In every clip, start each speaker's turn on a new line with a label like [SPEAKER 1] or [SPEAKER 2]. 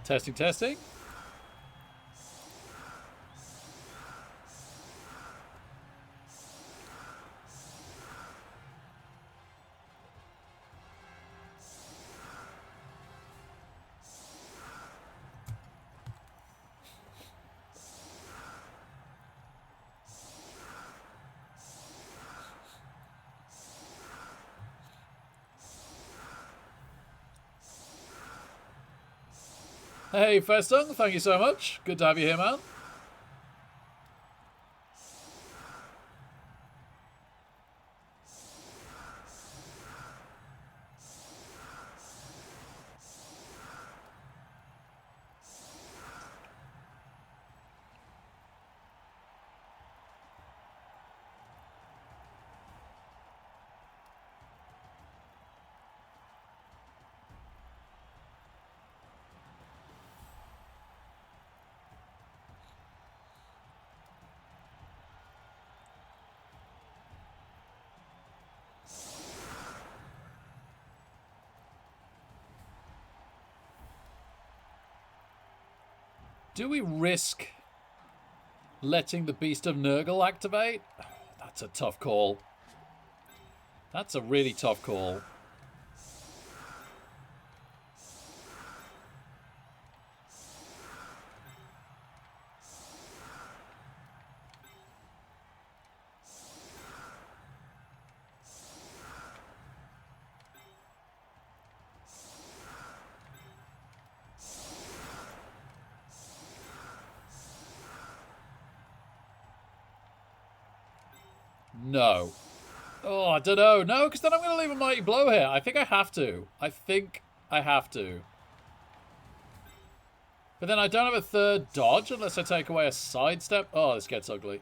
[SPEAKER 1] Testing, testing. Hey, Festung, thank you so much. Good to have you here, man. Do we risk letting the Beast of Nurgle activate? Oh, that's a tough call. That's a really tough call. No. Oh, I don't know. No, because then I'm going to leave a Mighty Blow here. I think I have to. But then I don't have a third dodge unless I take away a sidestep. Oh, this gets ugly.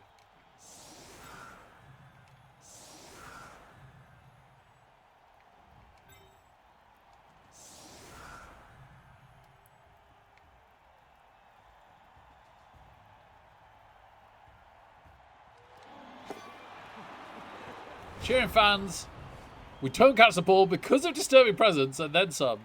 [SPEAKER 1] Cheering fans. We don't catch the ball because of Disturbing Presence and then some.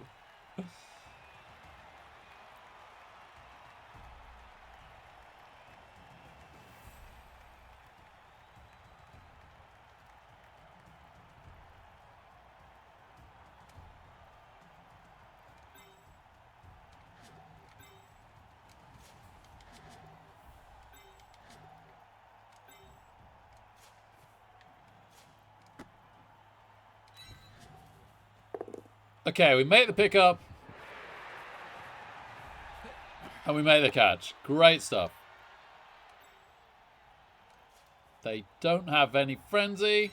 [SPEAKER 1] Okay, we make the pickup. And we make the catch. Great stuff. They don't have any frenzy.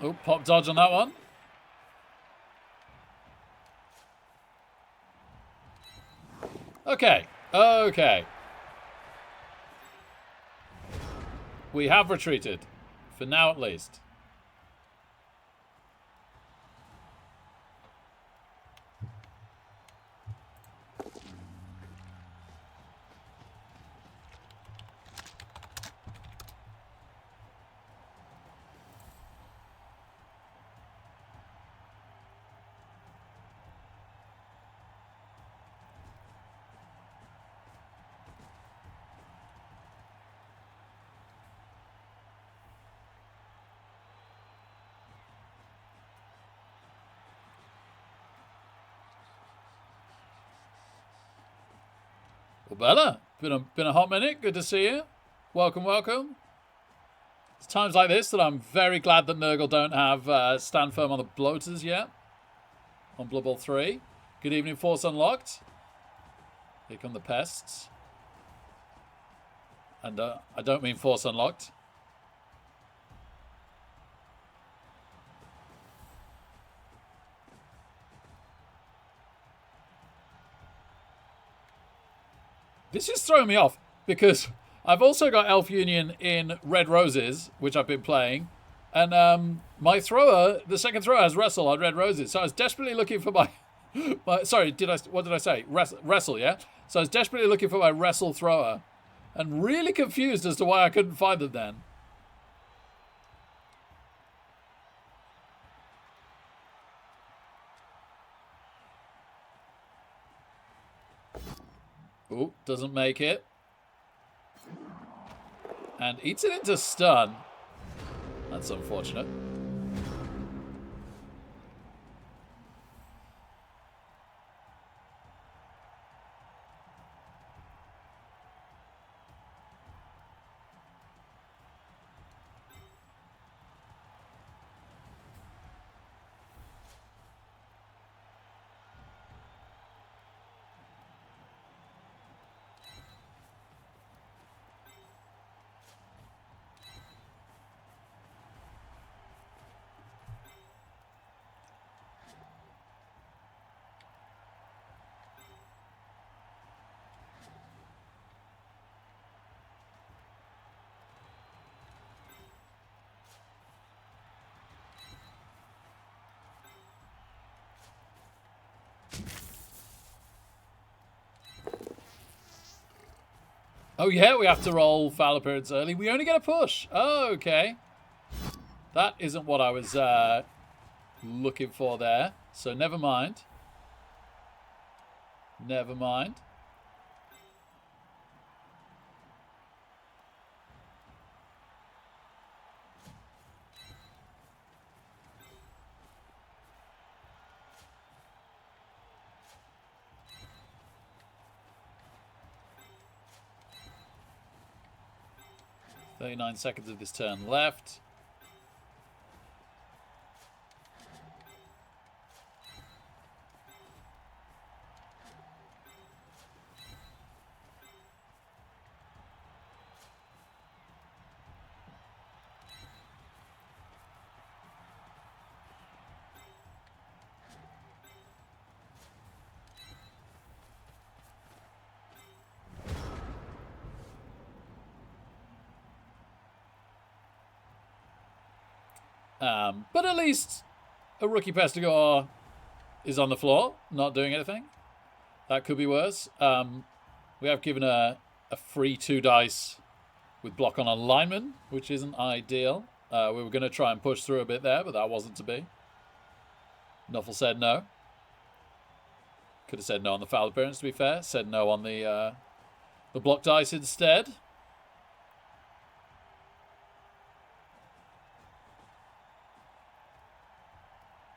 [SPEAKER 1] Oh, pop dodge on that one. Okay. Okay. We have retreated. For now, at least. Well, Bella, been a hot minute. Good to see you. Welcome, welcome. It's times like this that I'm very glad that Nurgle don't have stand firm on the bloaters yet. On Blood Bowl 3. Good evening, Force Unlocked. Here come the pests. And I don't mean Force Unlocked. This is throwing me off because I've also got Elf Union in Red Roses, which I've been playing. And my thrower, the second thrower, has Wrestle on Red Roses. So I was desperately looking for my... sorry, what did I say? Wrestle, yeah? So I was desperately looking for my Wrestle thrower. And really confused as to why I couldn't find them then. Ooh, doesn't make it. And eats it into stun. That's unfortunate. Oh yeah, we have to roll foul appearance early. We only get a push. Oh, okay. That isn't what I was looking for there. So never mind. Never mind. "39 seconds of this turn left." But at least a rookie Pestigor is on the floor, not doing anything. That could be worse. We have given a free 2 dice with block on alignment, which isn't ideal. We were going to try and push through a bit there, but that wasn't to be. Nuffle said no. Could have said no on the foul appearance, to be fair. Said no on the block dice instead.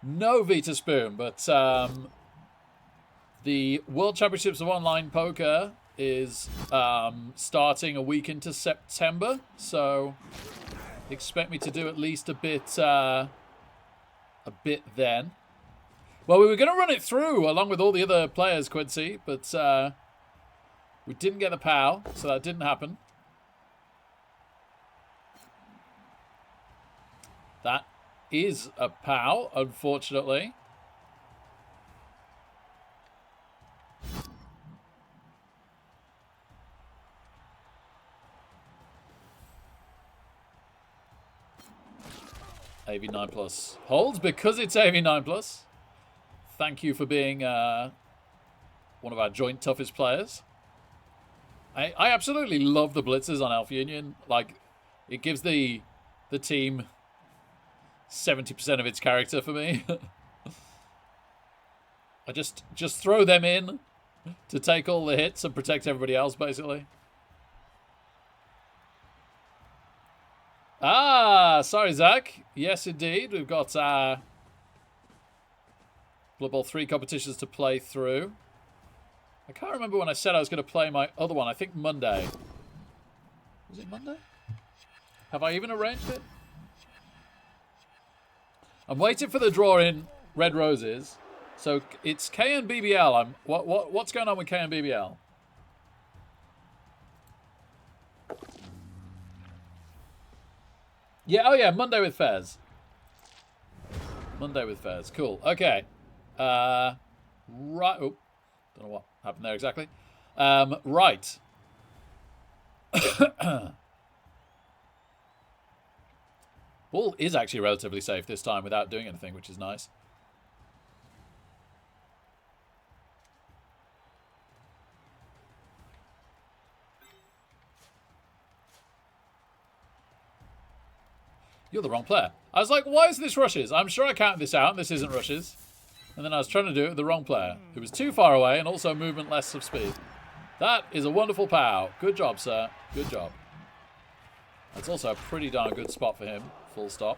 [SPEAKER 1] No Vita Spoon, but the World Championships of Online Poker is starting a week into September, so expect me to do at least a bit then. Well, we were going to run it through along with all the other players, Quincy, but we didn't get the POW, so that didn't happen. That is a POW, unfortunately. AV9 Plus holds because it's AV9 Plus. Thank you for being one of our joint toughest players. I absolutely love the blitzers on Elf Union. Like, it gives the team 70% of its character for me. I just throw them in to take all the hits and protect everybody else, basically. Ah, sorry, Zach. Yes, indeed. We've got Blood Bowl 3 competitions to play through. I can't remember when I said I was going to play my other one. I think Monday. Was it Monday? Have I even arranged it? I'm waiting for the draw in Red Roses. So it's K and BBL. What's going on with K and BBL? Yeah, oh yeah, Monday with Fez. Monday with Fez. Cool. Okay. Right. Oh, don't know what happened there exactly. Right. Ball is actually relatively safe this time without doing anything, which is nice. You're the wrong player. I was like, why is this rushes? I'm sure I counted this out, and this isn't rushes. And then I was trying to do it with the wrong player, who was too far away and also movement less of speed. That is a wonderful pow. Good job, sir. Good job. That's also a pretty darn good spot for him. Full stop.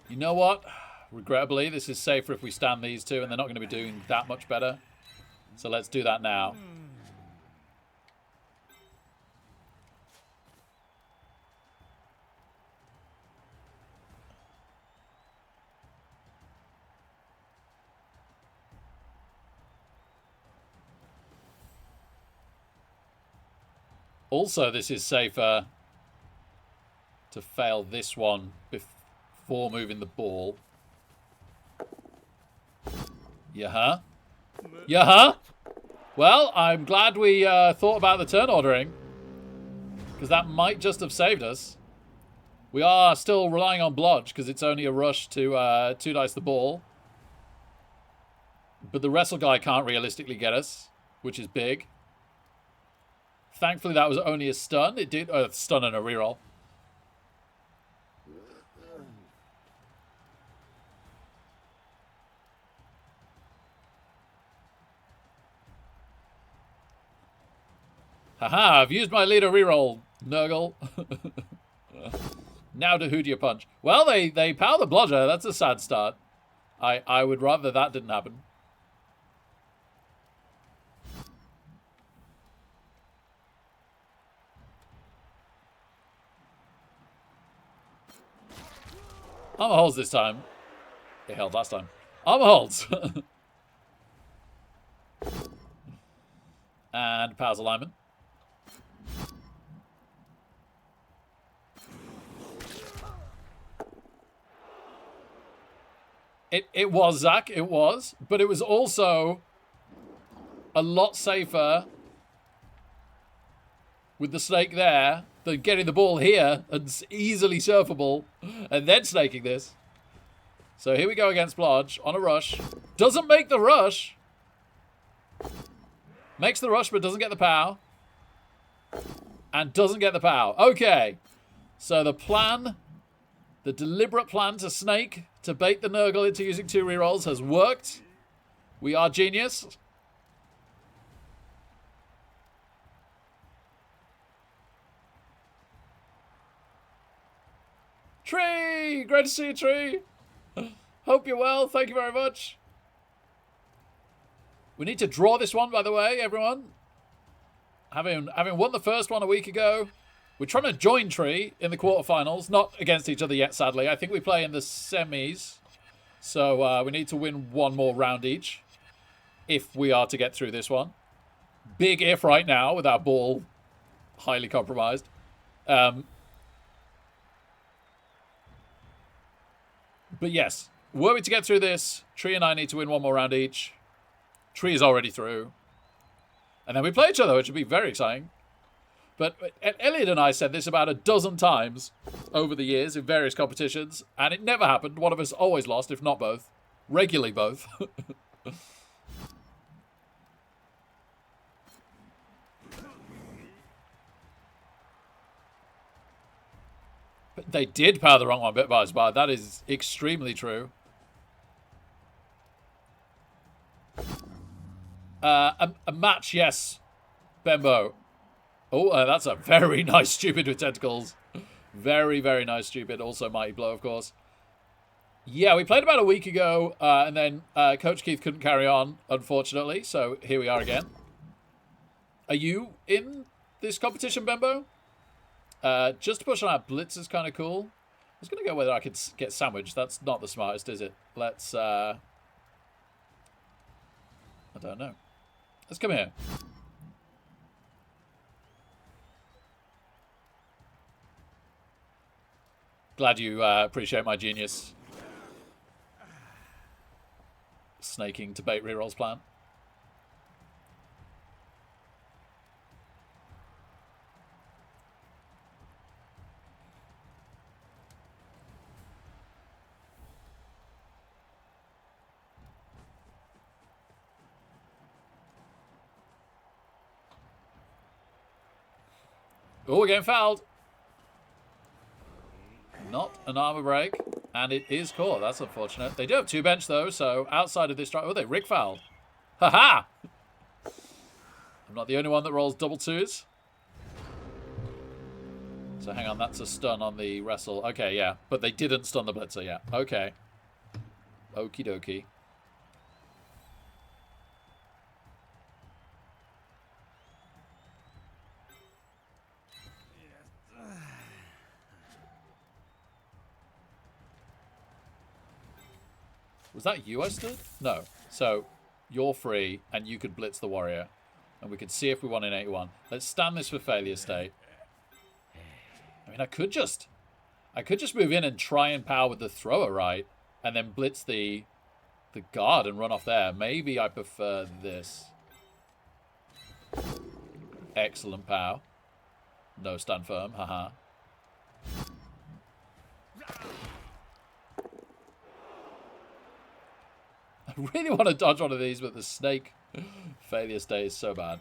[SPEAKER 1] You know what? Regrettably, this is safer if we stand these two, and they're not going to be doing that much better. So let's do that now. Also, this is safer to fail this one before moving the ball. Yeah-huh. Yeah-huh. Well, I'm glad we thought about the turn ordering, because that might just have saved us. We are still relying on blodge, because it's only a rush to two-dice the ball. But the wrestle guy can't realistically get us, which is big. Thankfully, that was only a stun. It did a stun and a reroll. Haha, I've used my leader reroll, Nurgle. Now to who do you punch? Well, they power the blodger. That's a sad start. I would rather that didn't happen. Armor holds this time. It held last time. Armor holds. And powers alignment. It was, Zach, it was. But it was also a lot safer with the snake there than getting the ball here and easily surfable and then snaking this. So here we go against Blodge on a rush. Doesn't make the rush. Makes the rush but doesn't get the pow. And doesn't get the pow. Okay. So the plan, the deliberate plan to snake, to bait the Nurgle into using 2 rerolls has worked. We are genius. Tree! Great to see you, Tree. Hope you're well. Thank you very much. We need to draw this one, by the way, everyone. Having won the first one a week ago, we're trying to join Tree in the quarterfinals. Not against each other yet, sadly. I think we play in the semis. So we need to win one more round each if we are to get through this one. Big if right now with our ball highly compromised. But yes, were we to get through this, Tree and I need to win one more round each. Tree is already through. And then we play each other, which would be very exciting. But Elliot and I said this about a dozen times over the years in various competitions, and it never happened. One of us always lost, if not both. Regularly both. But they did power the wrong one bit by his bar. That is extremely true. A match, yes, Bembo. Oh, that's a very nice stupid with tentacles. Very, very nice stupid. Also mighty blow, of course. Yeah, we played about a week ago, and then Coach Keith couldn't carry on, unfortunately. So here we are again. Are you in this competition, Bembo? Just to push on our blitz is kind of cool. I was going to go whether I could get sandwiched. That's not the smartest, is it? Let's, I don't know. Let's come here. Glad you appreciate my genius snaking to bait rerolls plan. Oh, we're getting fouled. Not an armor break. And it is caught. That's unfortunate. They do have 2 bench, though, so outside of this strike... Oh, they rig fouled. Ha-ha! I'm not the only one that rolls double 2s. So hang on, that's a stun on the wrestle. Okay, yeah. But they didn't stun the blitzer, yeah. Okay. Okie dokie. Was that you I stood? No. So, you're free, and you could blitz the warrior. And we could see if we won in 81. Let's stand this for failure state. I mean, I could just move in and try and power with the thrower, right? And then blitz the guard and run off there. Maybe I prefer this. Excellent pow. No stand firm, haha. I really want to dodge one of these, but the snake failure state is so bad.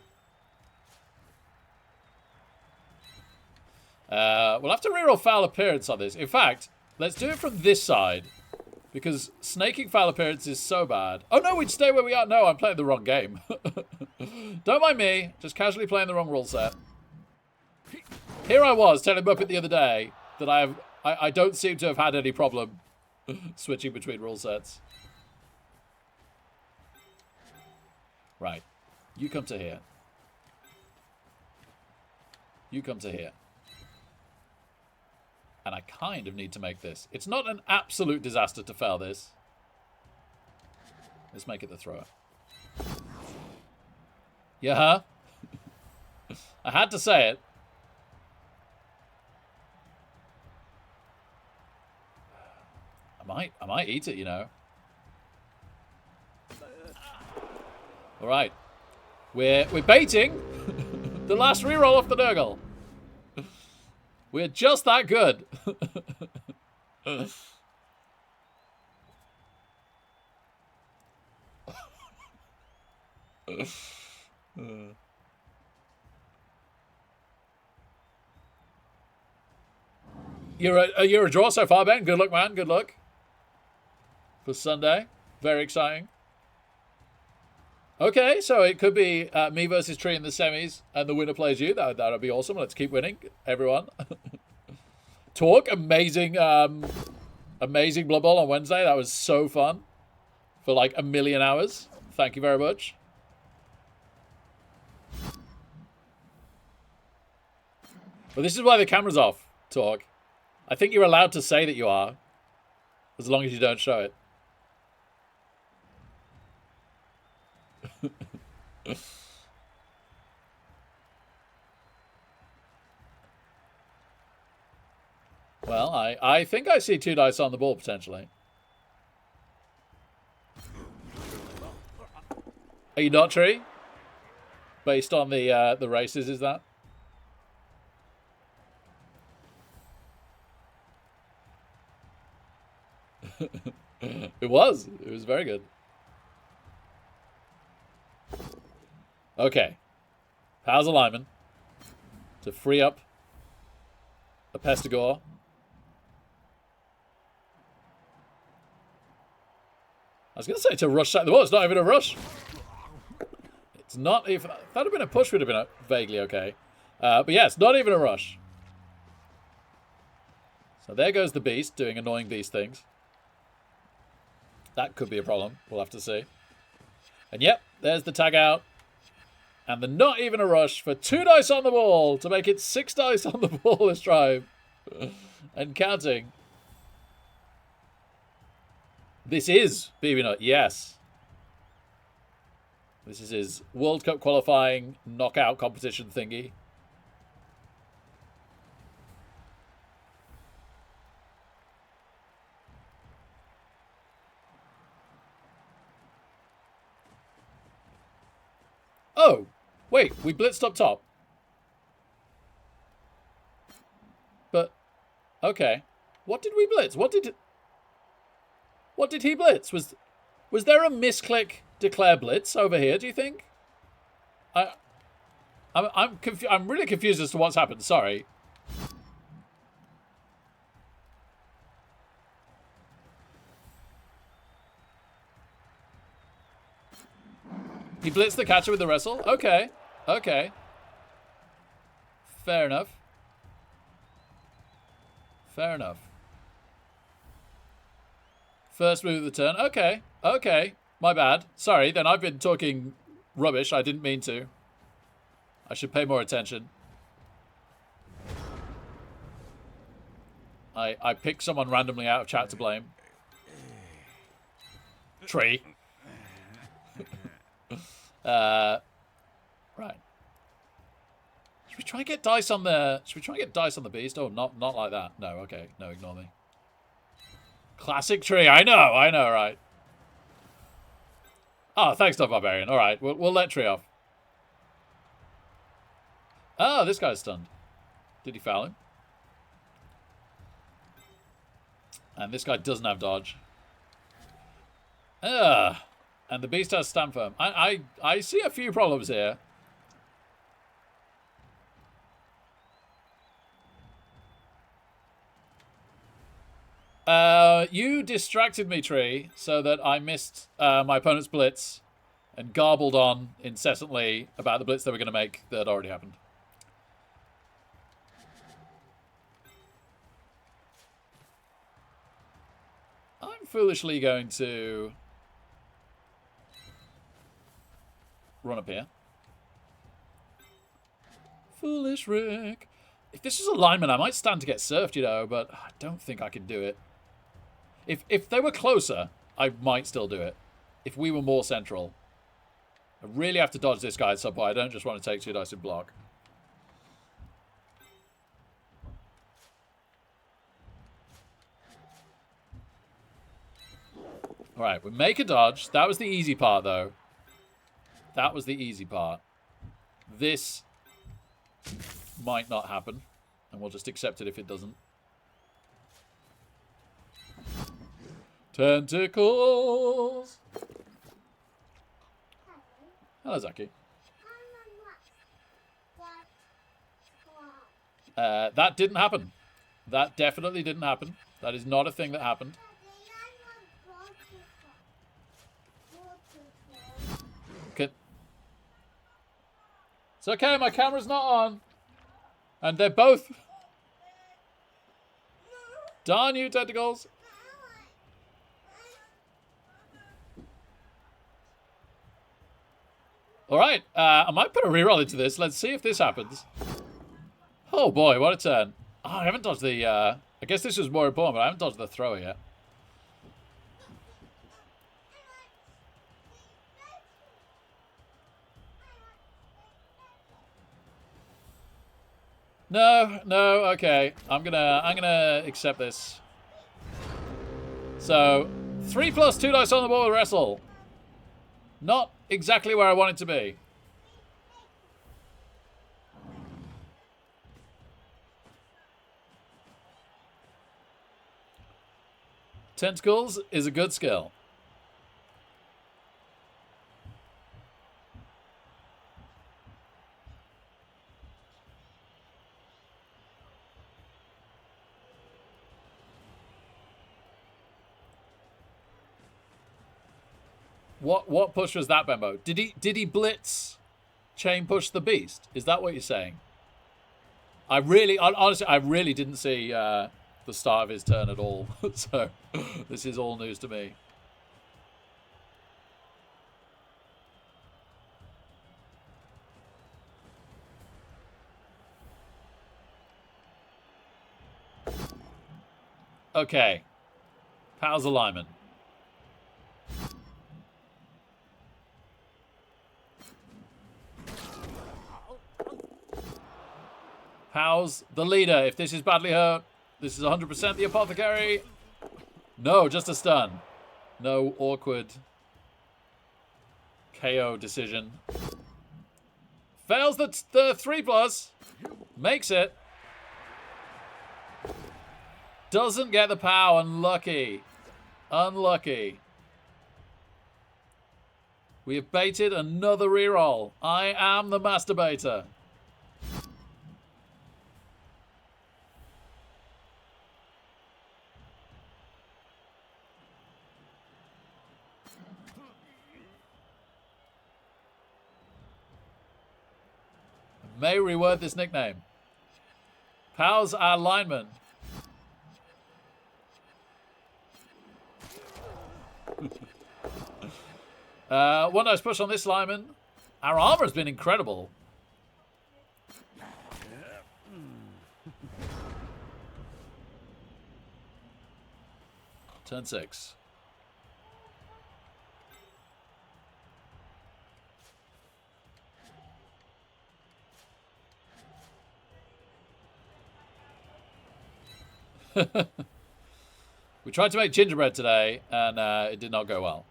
[SPEAKER 1] We'll have to reroll foul appearance on this. In fact, let's do it from this side. Because snaking foul appearance is so bad. Oh no, we'd stay where we are. No, I'm playing the wrong game. Don't mind me. Just casually playing the wrong rule set. Here I was telling Muppet the other day that I don't seem to have had any problem switching between rule sets. Right. You come to here. You come to here. And I kind of need to make this. It's not an absolute disaster to fail this. Let's make it the thrower. Yeah, huh? I had to say it. I might eat it, you know. All right, we're baiting the last reroll off the Nurgle. We're just that good. You're a draw so far, Ben. Good luck, man. Good luck for Sunday. Very exciting. Okay, so it could be me versus Tree in the semis, and the winner plays you. That would be awesome. Let's keep winning, everyone. Talk, amazing Blood Bowl on Wednesday. That was so fun for like 1,000,000 hours. Thank you very much. Well, this is why the camera's off, Talk. I think you're allowed to say that you are, as long as you don't show it. Well, I think I see 2 dice on the ball, potentially. Are you not, Tree? Based on the races, is that? It was very good. Okay. How's a lineman to free up a Pestigore? I was going to say to rush sack the ball. It's not even a rush. It's not even... If that had been a push, would have been vaguely okay. But yeah, it's not even a rush. So there goes the beast doing annoying beast things. That could be a problem. We'll have to see. And yep, there's the tag out. And the not even a rush for 2 dice on the ball to make it 6 dice on the ball this drive. And counting. This is BB Nut, yes. This is his World Cup qualifying knockout competition thingy. Oh! Wait, we blitzed up top. But, okay. What did we blitz? What did he blitz? Was there a misclick declare blitz over here, do you think? I'm really confused as to what's happened, sorry. He blitzed the catcher with the wrestle? Okay. Okay. Fair enough. Fair enough. First move of the turn. Okay. Okay. My bad. Sorry, then I've been talking rubbish. I didn't mean to. I should pay more attention. I picked someone randomly out of chat to blame. Tree. Right. Should we try and get dice on the... Should we try and get dice on the beast? Oh, not like that. No, okay. No, ignore me. Classic tree. I know, right. Oh, thanks, Top Barbarian. All right, we'll let tree off. Oh, this guy's stunned. Did he foul him? And this guy doesn't have dodge. And the beast has stand firm. I see a few problems here. You distracted me, Tree, so that I missed my opponent's blitz and garbled on incessantly about the blitz they were going to make that had already happened. I'm foolishly going to run up here. Foolish Rick. If this was a lineman, I might stand to get surfed, you know, but I don't think I can do it. If they were closer, I might still do it. If we were more central. I really have to dodge this guy at some point. I don't just want to take 2 dice in block. Alright, we make a dodge. That was the easy part, though. That was the easy part. This might not happen. And we'll just accept it if it doesn't. Tentacles! Hello, Zaki. That didn't happen. That definitely didn't happen. That is not a thing that happened. Okay. It's okay, my camera's not on. And they're both... Darn you, tentacles. Alright, I might put a reroll into this. Let's see if this happens. Oh boy, what a turn. Oh, I haven't dodged the... I guess this was more important, but I haven't dodged the thrower yet. No, okay. I'm gonna accept this. So, 3 plus 2 dice on the board, wrestle. Not exactly where I want it to be. Tentacles is a good skill. What push was that, Bembo? Did he blitz chain push the beast? Is that what you're saying? Honestly, I really didn't see the start of his turn at all. So this is all news to me. Okay. Powers alignment. How's the leader? If this is badly hurt, this is 100% the apothecary. No, just a stun. No awkward KO decision. Fails the 3+. Makes it. Doesn't get the pow. Unlucky. Unlucky. We have baited another reroll. I am the masturbator. May reword this nickname. Pow's our lineman. One nice push on this lineman. Our armor has been incredible. Turn 6. We tried to make gingerbread today, and it did not go well.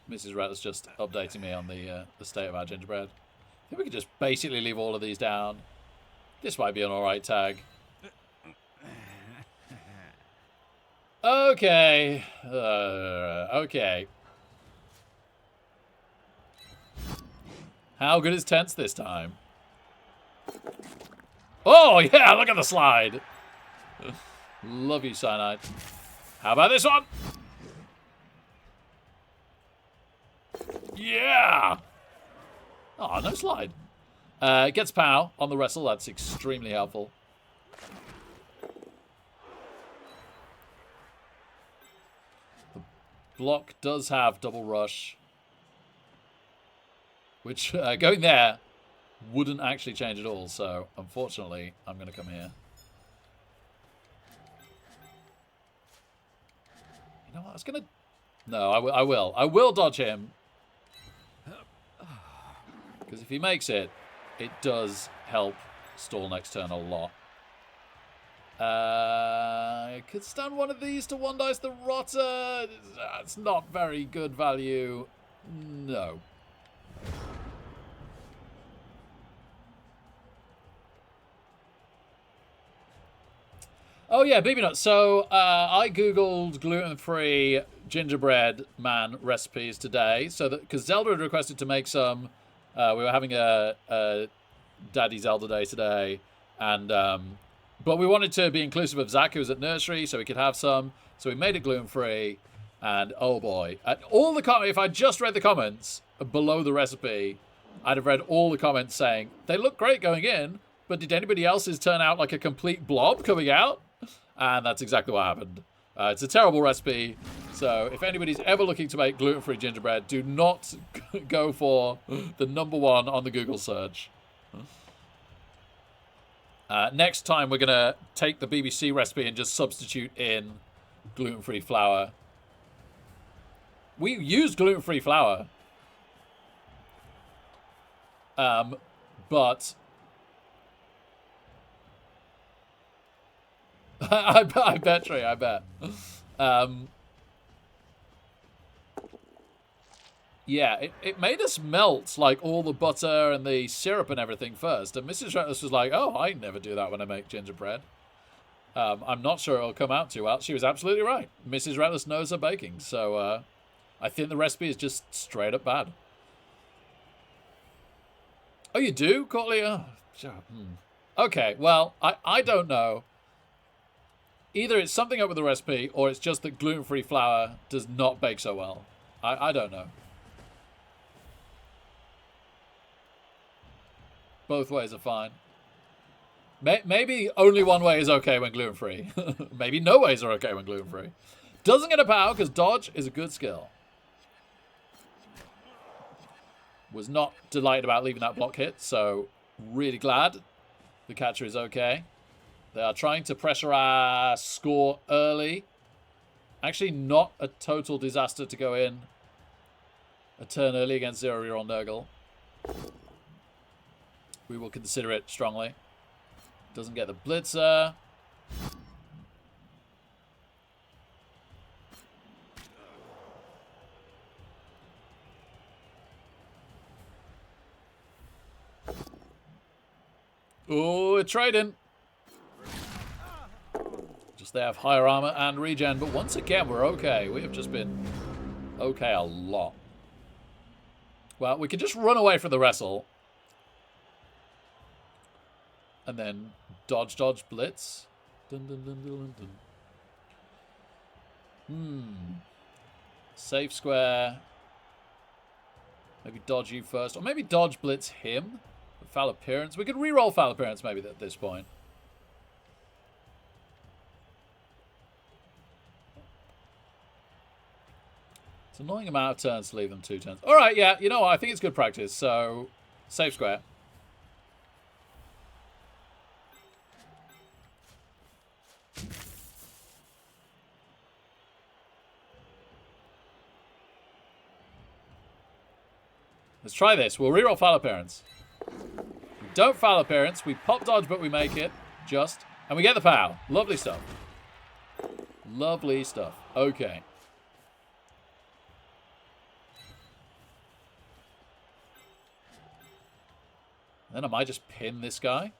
[SPEAKER 1] Mrs. Rat is just updating me on the state of our gingerbread. I think we could just basically leave all of these down. This might be an alright tag. Okay. Okay. How good is Tense this time? Oh, yeah, look at the slide. Love you, Cyanide. How about this one? Yeah! Oh, no slide. Gets pow on the wrestle. That's extremely helpful. The block does have double rush. Which, going there, wouldn't actually change at all. So, unfortunately, I'm going to come here. You know what? I was going to... No, I will. I will dodge him. Because if he makes it, it does help stall next turn a lot. I could stand one of these to one dice the Rotter. It's not very good value. No. Oh yeah, Baby Nut. So I googled gluten-free gingerbread man recipes today, so that because Zelda had requested to make some. We were having a Daddy Zelda day today, and but we wanted to be inclusive of Zach, who was at nursery, so we could have some. So we made it gluten-free, and oh boy, all the if I just read the comments below the recipe, I'd have read all the comments saying they look great going in, but did anybody else's turn out like a complete blob coming out? And that's exactly what happened. It's a terrible recipe, so if anybody's ever looking to make gluten-free gingerbread, do not go for the #1 on the Google search. Next time, we're going to take the BBC recipe and just substitute in gluten-free flour. We used gluten-free flour, but... I bet, Trey, I bet. Yeah, it made us melt, like, all the butter and the syrup and everything first. And Mrs. Retless was like, oh, I never do that when I make gingerbread. I'm not sure it'll come out too well. She was absolutely right. Mrs. Retless knows her baking. So I think the recipe is just straight up bad. Oh, you do, Courtly? Oh, okay, well, I don't know. Either it's something up with the recipe, or it's just that gluten-free flour does not bake so well. I don't know. Both ways are fine. Maybe only one way is okay when gluten-free. Maybe no ways are okay when gluten-free. Doesn't get a power, because dodge is a good skill. Was not delighted about leaving that block hit, so really glad the catcher is okay. They are trying to pressure our score early. Actually, not a total disaster to go in a turn early against 0-year-old Nurgle. We will consider it strongly. Doesn't get the blitzer. Oh, we're trading. Just they have higher armor and regen, but once again, we're okay. We have just been okay a lot. Well, we can just run away from the wrestle. And then dodge, blitz. Dun, dun, dun, dun, dun. Safe square. Maybe dodge you first. Or maybe dodge blitz him. Foul appearance. We could re-roll foul appearance maybe at this point. It's an annoying amount of turns to leave them 2 turns. Alright, yeah, you know what? I think it's good practice. So, safe square. Let's try this. We'll reroll foul appearance. We don't foul appearance. We pop dodge, but we make it. Just. And we get the foul. Lovely stuff. Lovely stuff. Okay. Then I might just pin this guy.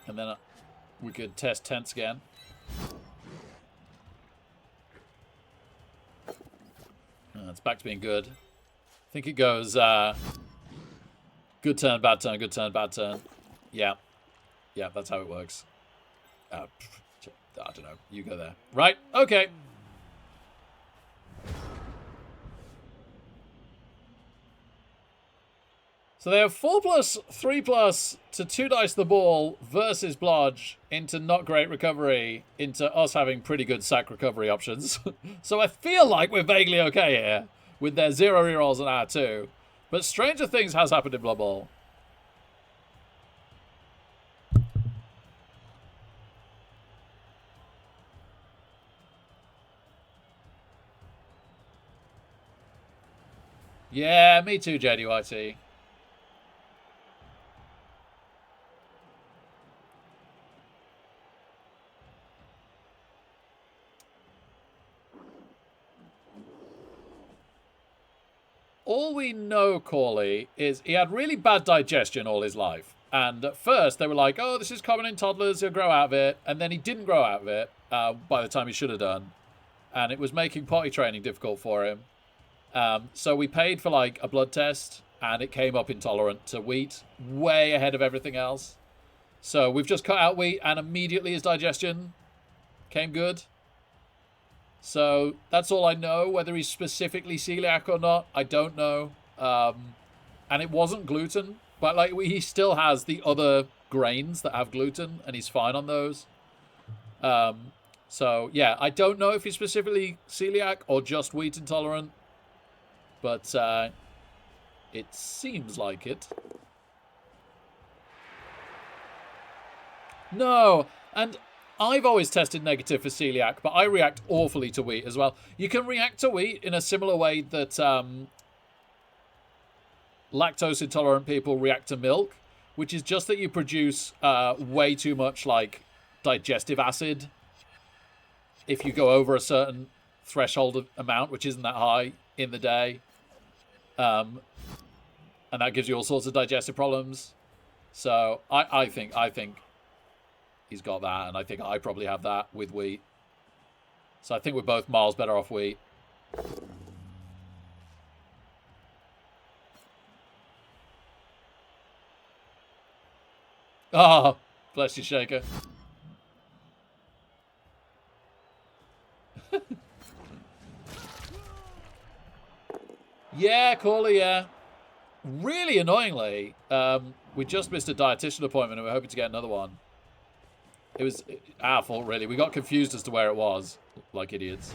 [SPEAKER 1] And then we could test tense again. It's back to being good. I think it goes good turn, bad turn, good turn, bad turn. Yeah. Yeah, that's how it works. I don't know. You go there. Right. Okay. So they have 4+, 3+ to 2 dice the ball versus Blodge into not great recovery into us having pretty good sack recovery options. So I feel like we're vaguely okay here with their 0 rerolls and our 2. But stranger things has happened in Blood Bowl. Yeah, me too, JDYT. All we know, Corley, is he had really bad digestion all his life. And at first, they were like, oh, this is common in toddlers, he'll grow out of it. And then he didn't grow out of it by the time he should have done. And it was making potty training difficult for him. So we paid for, like, a blood test, and it came up intolerant to wheat, way ahead of everything else. So we've just cut out wheat, and immediately his digestion came good. So that's all I know. Whether he's specifically celiac or not, I don't know. And it wasn't gluten, but like he still has the other grains that have gluten, and he's fine on those. So yeah, I don't know if he's specifically celiac or just wheat intolerant, but it seems like it. No, and I've always tested negative for celiac, but I react awfully to wheat as well. You can react to wheat in a similar way that lactose intolerant people react to milk, which is just that you produce way too much like digestive acid if you go over a certain threshold amount, which isn't that high in the day. And that gives you all sorts of digestive problems. So I think he's got that, and I think I probably have that with wheat. So I think we're both miles better off wheat. Oh, bless you, Shaker. Yeah, Corley, yeah. Really annoyingly, we just missed a dietitian appointment, and we're hoping to get another one. It was our fault, really. We got confused as to where it was, like idiots.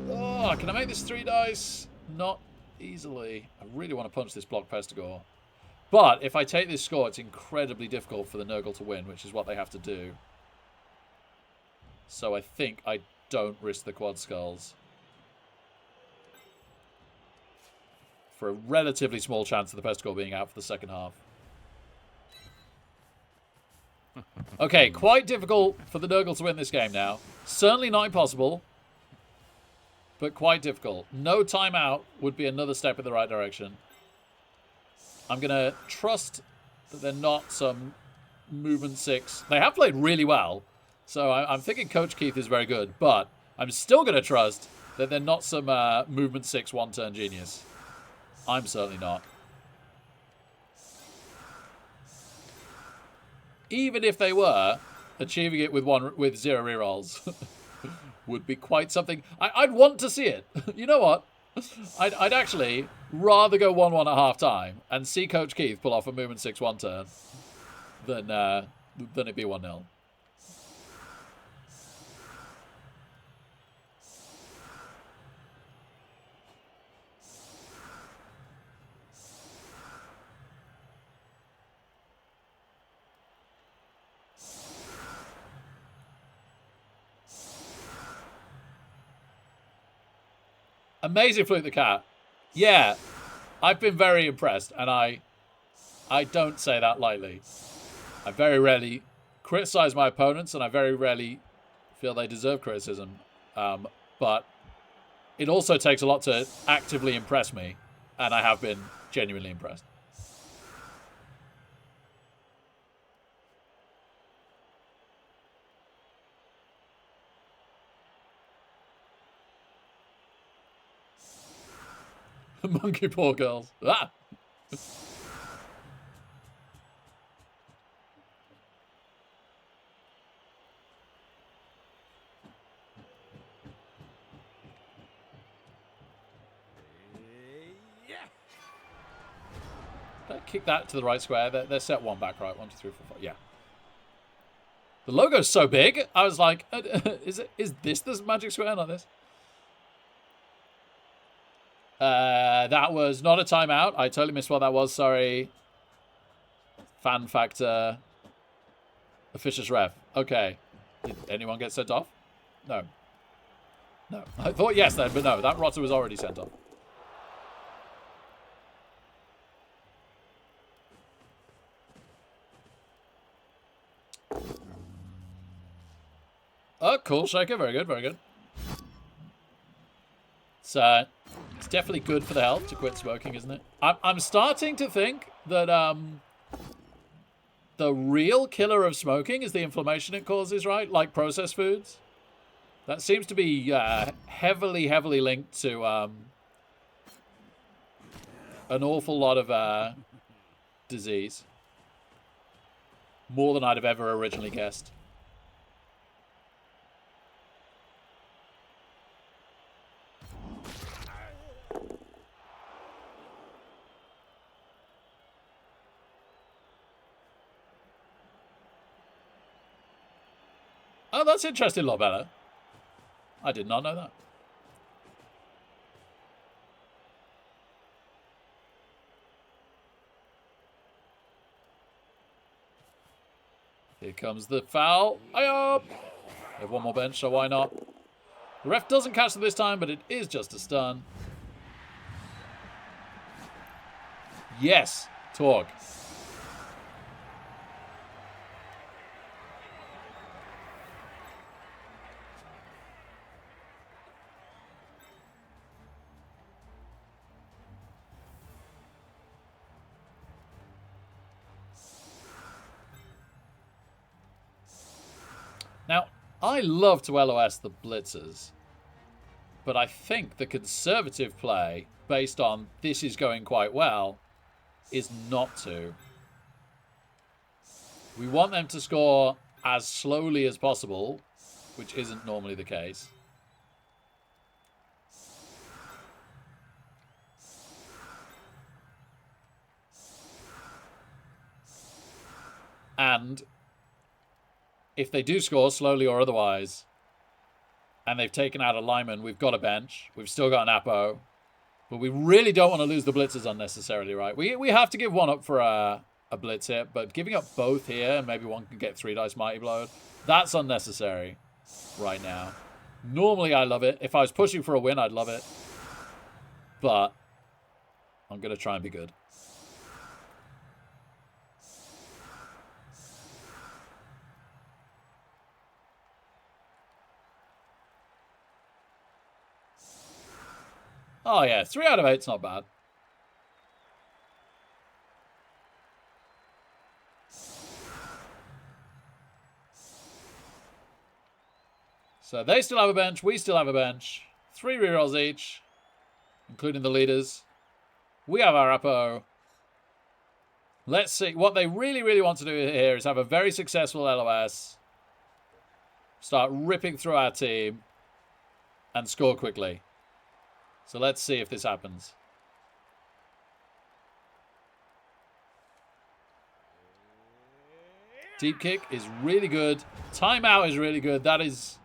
[SPEAKER 1] Oh, can I make this 3 dice? Not easily. I really want to punch this block Pestigore. But if I take this score, it's incredibly difficult for the Nurgle to win, which is what they have to do. So I think I don't risk the quad skulls. For a relatively small chance of the Pestigore being out for the second half. Okay, quite difficult for the Nurgle to win this game now. Certainly not impossible. but quite difficult. No timeout would be another step in the right direction. I'm going to trust that they're not some movement 6. They have played really well, so I'm thinking Coach Keith is very good, but I'm still going to trust that they're not some movement 6 one-turn genius. I'm certainly not. Even if they were, achieving it with 0 rerolls would be quite something. I'd want to see it. You know what? I'd actually rather go 1-1 at half-time and see Coach Keith pull off a movement 6 one-turn than it be 1-0. Amazing Fluke the Cat. Yeah, I've been very impressed, and I don't say that lightly. I very rarely criticize my opponents, and I very rarely feel they deserve criticism. But it also takes a lot to actively impress me, and I have been genuinely impressed. Monkey paw girls. Ah! Kick that to the right square. They're set 1 back, right? 1, 2, 3, 4, 5. Yeah. The logo's so big. I was like, is this the magic square? Not this. That was not a timeout. I totally missed what that was. Sorry. Fan factor. Officious ref. Okay. Did anyone get sent off? No. No. I thought yes then, but no. That rotter was already sent off. Oh, cool, Shaker. Very good, very good. It's definitely good for the health to quit smoking, isn't it? I'm starting to think that the real killer of smoking is the inflammation it causes, right? Like processed foods. That seems to be heavily linked to an awful lot of disease. More than I'd have ever originally guessed. Oh, that's interesting, a lot better. I did not know that. Here comes the foul. Aye-up! They have 1 more bench, so why not? The ref doesn't catch it this time, but it is just a stun. Yes, Torg. Now, I love to LOS the blitzers, but I think the conservative play, based on this is going quite well, is not to. We want them to score as slowly as possible, which isn't normally the case. And if they do score, slowly or otherwise, and they've taken out a lineman, we've got a bench. We've still got an Apo. But we really don't want to lose the blitzers unnecessarily, right? We have to give 1 up for a blitz hit, but giving up both here, and maybe 1 can get 3 dice mighty blowed, that's unnecessary right now. Normally, I love it. If I was pushing for a win, I'd love it. But I'm going to try and be good. Oh, yeah. 3 out of 8's not bad. So they still have a bench. We still have a bench. 3 rerolls each, including the leaders. We have our Apo. Let's see. What they really, really want to do here is have a very successful LOS. Start ripping through our team. And score quickly. So let's see if this happens. Deep kick is really good. Timeout is really good. That is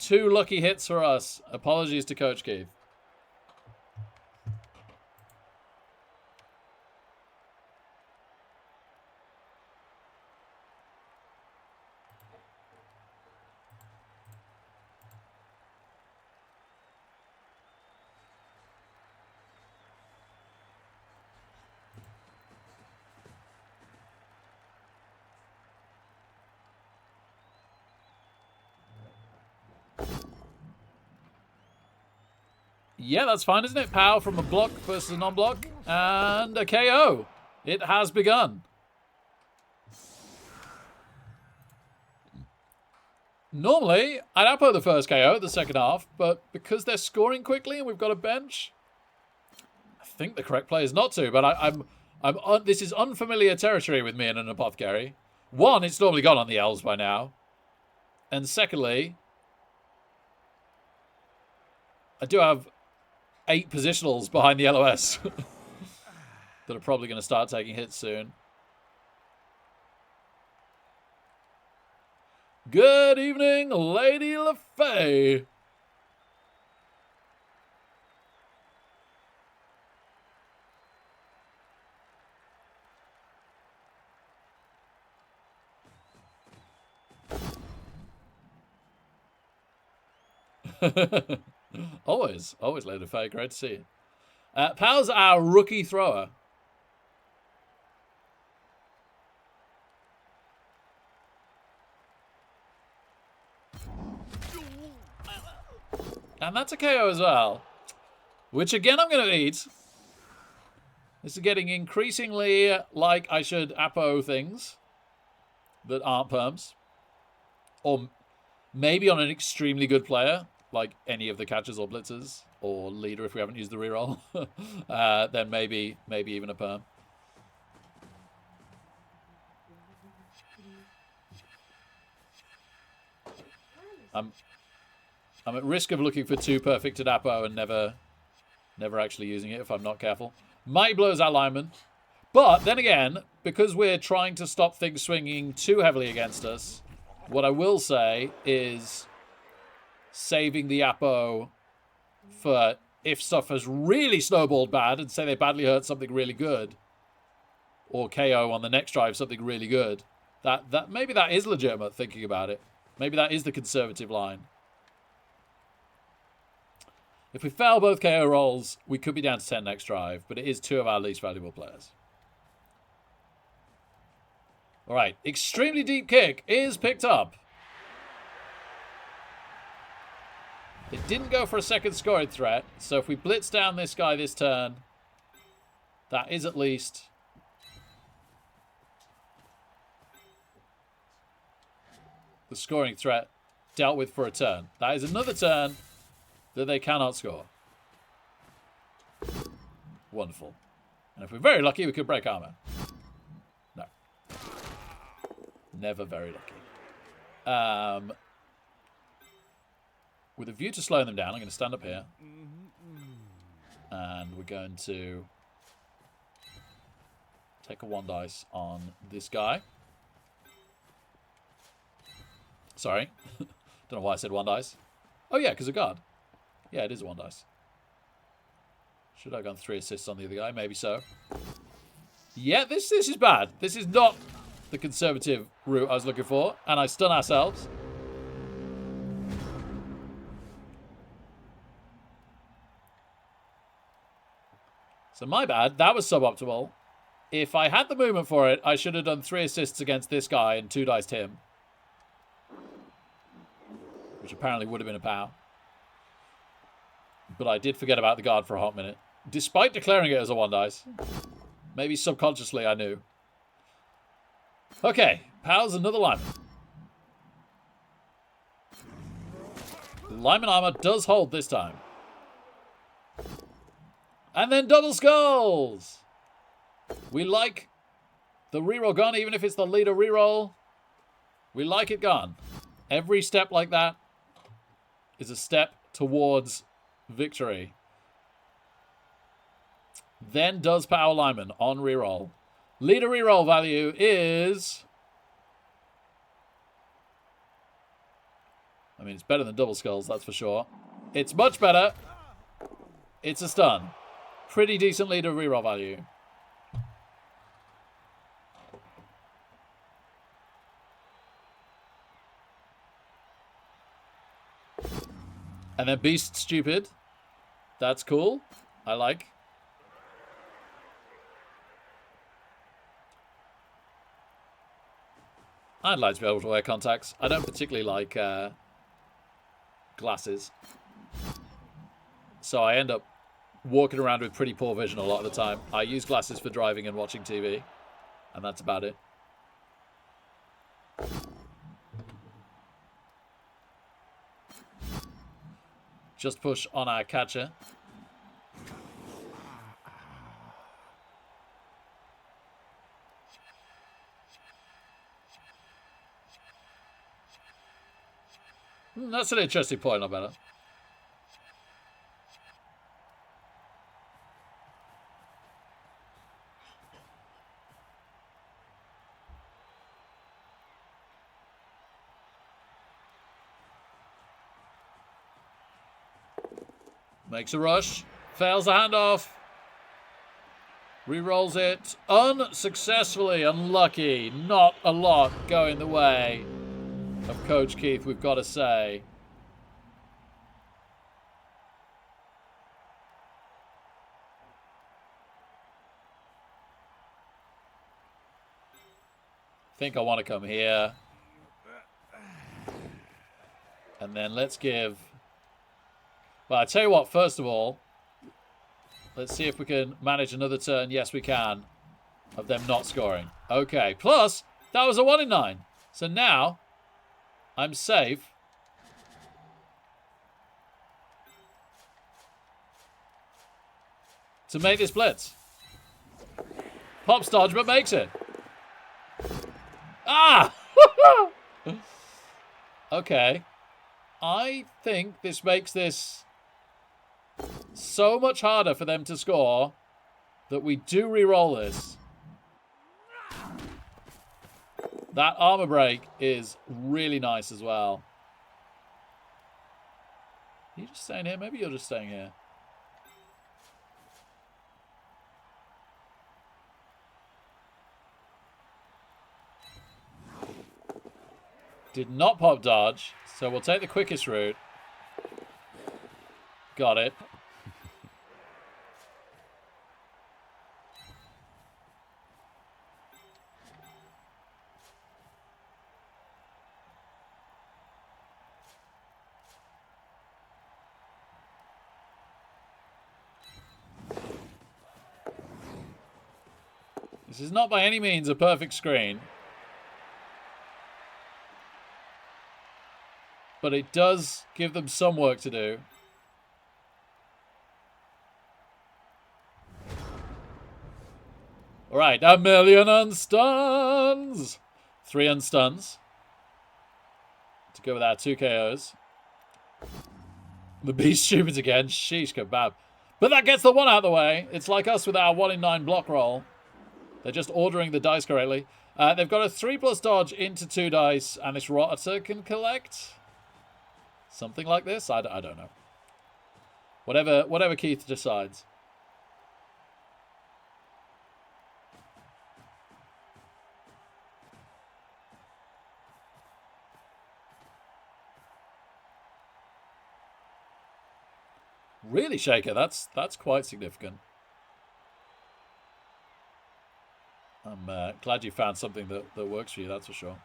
[SPEAKER 1] 2 lucky hits for us. Apologies to Coach Keith. Yeah, that's fine, isn't it? Power from a block versus a non-block. And a KO. It has begun. Normally, I'd Apo the first KO, the second half, but because they're scoring quickly and we've got a bench, I think the correct play is not to, but this is unfamiliar territory with me and an Apothecary. One, it's normally gone on the L's by now. And secondly, I do have 8 positionals behind the LOS that are probably going to start taking hits soon. Good evening, Lady LaFay. Always Lady LaFay. Great to see you. Pal's our rookie thrower. And that's a KO as well. Which, again, I'm going to eat. This is getting increasingly like I should Apo things that aren't perms. Or maybe on an extremely good player, like any of the catchers or blitzers, or leader if we haven't used the reroll. Then maybe even a perm. I'm at risk of looking for too perfect at Apo and never actually using it if I'm not careful. Mighty Blow's our lineman. But then again, because we're trying to stop things swinging too heavily against us, what I will say is saving the Apo for if stuff has really snowballed bad and say they badly hurt something really good, or KO on the next drive something really good, that maybe that is legitimate thinking about it. Maybe that is the conservative line. If we fail both KO rolls, we could be down to 10 next drive, but it is 2 of our least valuable players. All right, extremely deep kick is picked up. They didn't go for a second scoring threat, so if we blitz down this guy this turn, that is at least the scoring threat dealt with for a turn. That is another turn that they cannot score. Wonderful. And if we're very lucky, we could break armor. No. Never very lucky. With a view to slowing them down, I'm going to stand up here. And we're going to take a 1 dice on this guy. Sorry. Don't know why I said 1 dice. Oh, yeah, because of guard. Yeah, it is 1 dice. Should I have gone 3 assists on the other guy? Maybe so. Yeah, this is bad. This is not the conservative route I was looking for. And I stun ourselves. So my bad. That was suboptimal. If I had the movement for it, I should have done 3 assists against this guy and 2 diced him. Which apparently would have been a pow. But I did forget about the guard for a hot minute. Despite declaring it as a 1 dice. Maybe subconsciously I knew. Okay, Powell's another lineman. Lineman armor does hold this time. And then double skulls! We like the reroll gone, even if it's the leader reroll. We like it gone. Every step like that is a step towards victory. Then does Power Lineman on reroll. Leader reroll value is... I mean, it's better than double skulls, that's for sure. It's much better. It's a stun. Pretty decent leader reroll value. And then Beast Stupid. That's cool. I like. I'd like to be able to wear contacts. I don't particularly like glasses. So I end up walking around with pretty poor vision a lot of the time. I use glasses for driving and watching TV. And that's about it. Just push on our catcher. That's an interesting point, not better. Makes a rush. Fails the handoff. Rerolls it unsuccessfully. Unlucky. Not a lot going the way of Coach Keith, we've got to say. I think I want to come here. And then let's give... Well, I tell you what, first of all, let's see if we can manage another turn. Yes, we can. Of them not scoring. Okay. Plus, that was a 1 in 9. So now, I'm safe. To make this blitz. Pops dodge, but makes it. Ah! Okay. I think this makes this so much harder for them to score that we do re-roll this. That armor break is really nice as well. Are you just staying here? Maybe you're just staying here. Did not pop dodge, so we'll take the quickest route. Got it. This is not by any means a perfect screen. But it does give them some work to do. Alright, 1,000,000 unstuns! 3 unstuns. To go with our 2 KOs. The Beast Stupids again. Sheesh kebab. But that gets the 1 out of the way. It's like us with our 1 in 9 block roll. They're just ordering the dice correctly. They've got a 3+ dodge into 2 dice. And this rotter can collect... something like this? I don't know. Whatever Keith decides. Really, Shaker, that's quite significant. I'm glad you found something that works for you, that's for sure.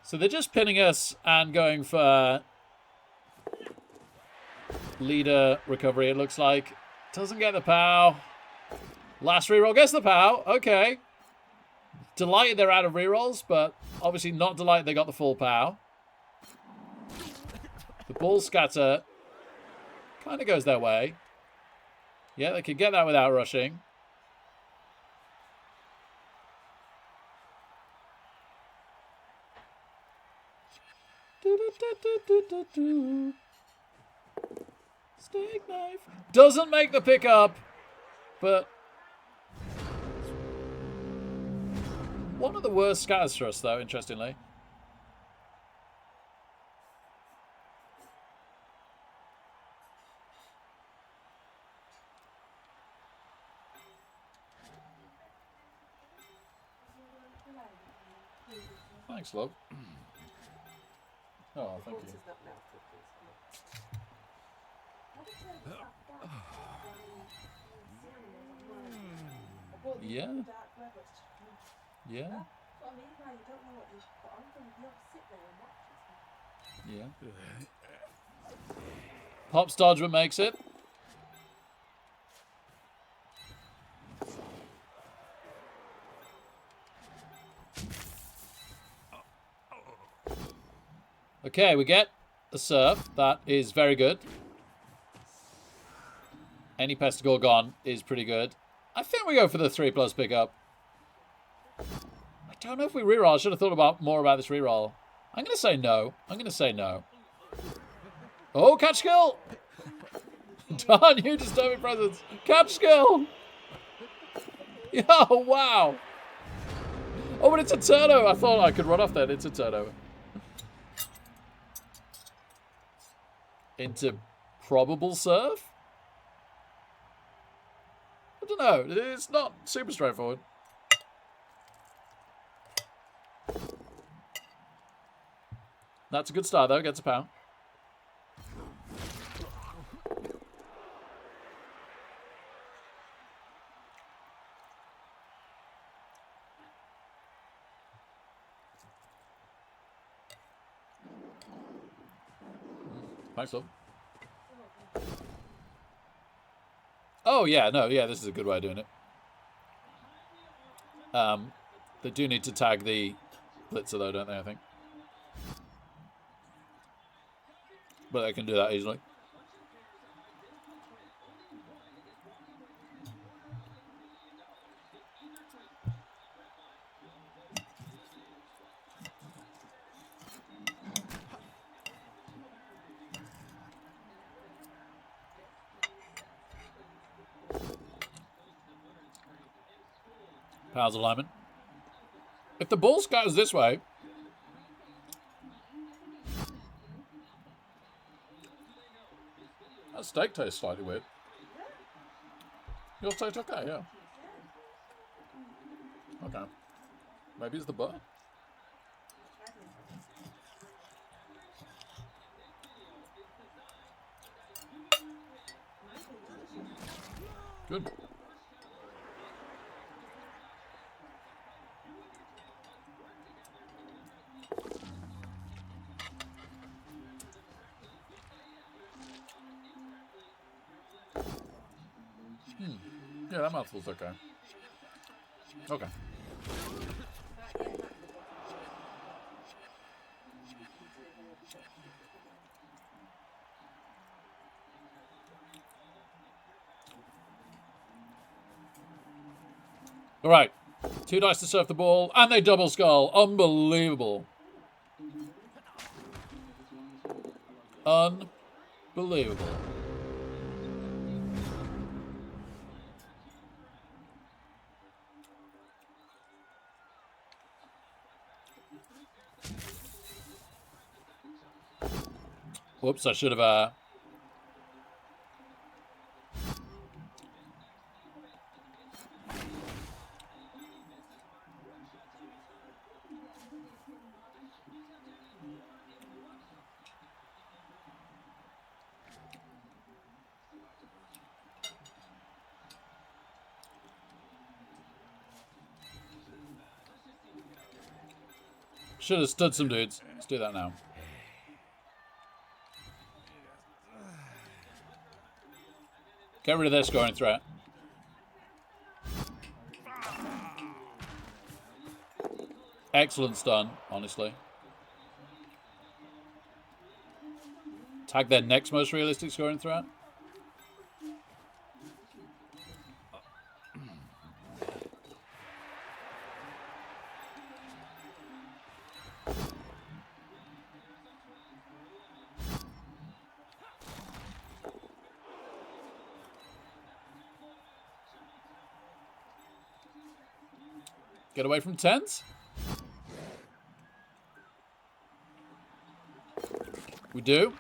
[SPEAKER 1] So they're just pinning us and going for leader recovery, it looks like. Doesn't get the POW. Last reroll gets the POW. Okay. Delighted they're out of rerolls, but obviously not delighted they got the full POW. The ball scatter kind of goes their way. Yeah, they could get that without rushing. Steak knife. Doesn't make the pickup, but one of the worst scatters for us, though, interestingly. Thanks, love. Oh, thank you. Yeah. Yeah. Yeah. Pops dodge makes it. Okay, we get the surf. That is very good. Any Pestigore gone is pretty good. I think we go for the 3+ pickup. I don't know if we reroll. I should have thought about more about this reroll. I'm going to say no. I'm going to say no. Oh, catch skill! Darn you, disturbing presence. Catch skill! Oh, wow. Oh, but it's a turno. I thought I could run off that. It's a turno. Into probable surf? I don't know. It's not super straightforward. That's a good start, though. Gets a POW. Thanks, love. Oh, yeah. No, yeah, this is a good way of doing it. They do need to tag the blitzer, though, don't they, I think? But they can do that easily. Powers alignment. If the ball scatters this way, that steak tastes slightly weird. Yours tastes okay, yeah. Okay. Maybe it's the butter. Good. Yeah, that mouthful's okay. Okay. All right. 2 dice to surf the ball, and they double skull. Unbelievable. Unbelievable. Whoops, I should have... Should have stood some dudes. Let's do that now. Get rid of their scoring threat. Excellent stun, honestly. Tag their next most realistic scoring threat. Get away from tents. We do.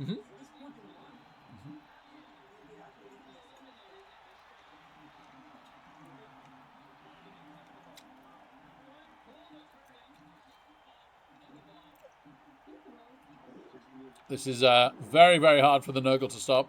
[SPEAKER 1] Mm-hmm. This is very, very hard for the Nurgle to stop.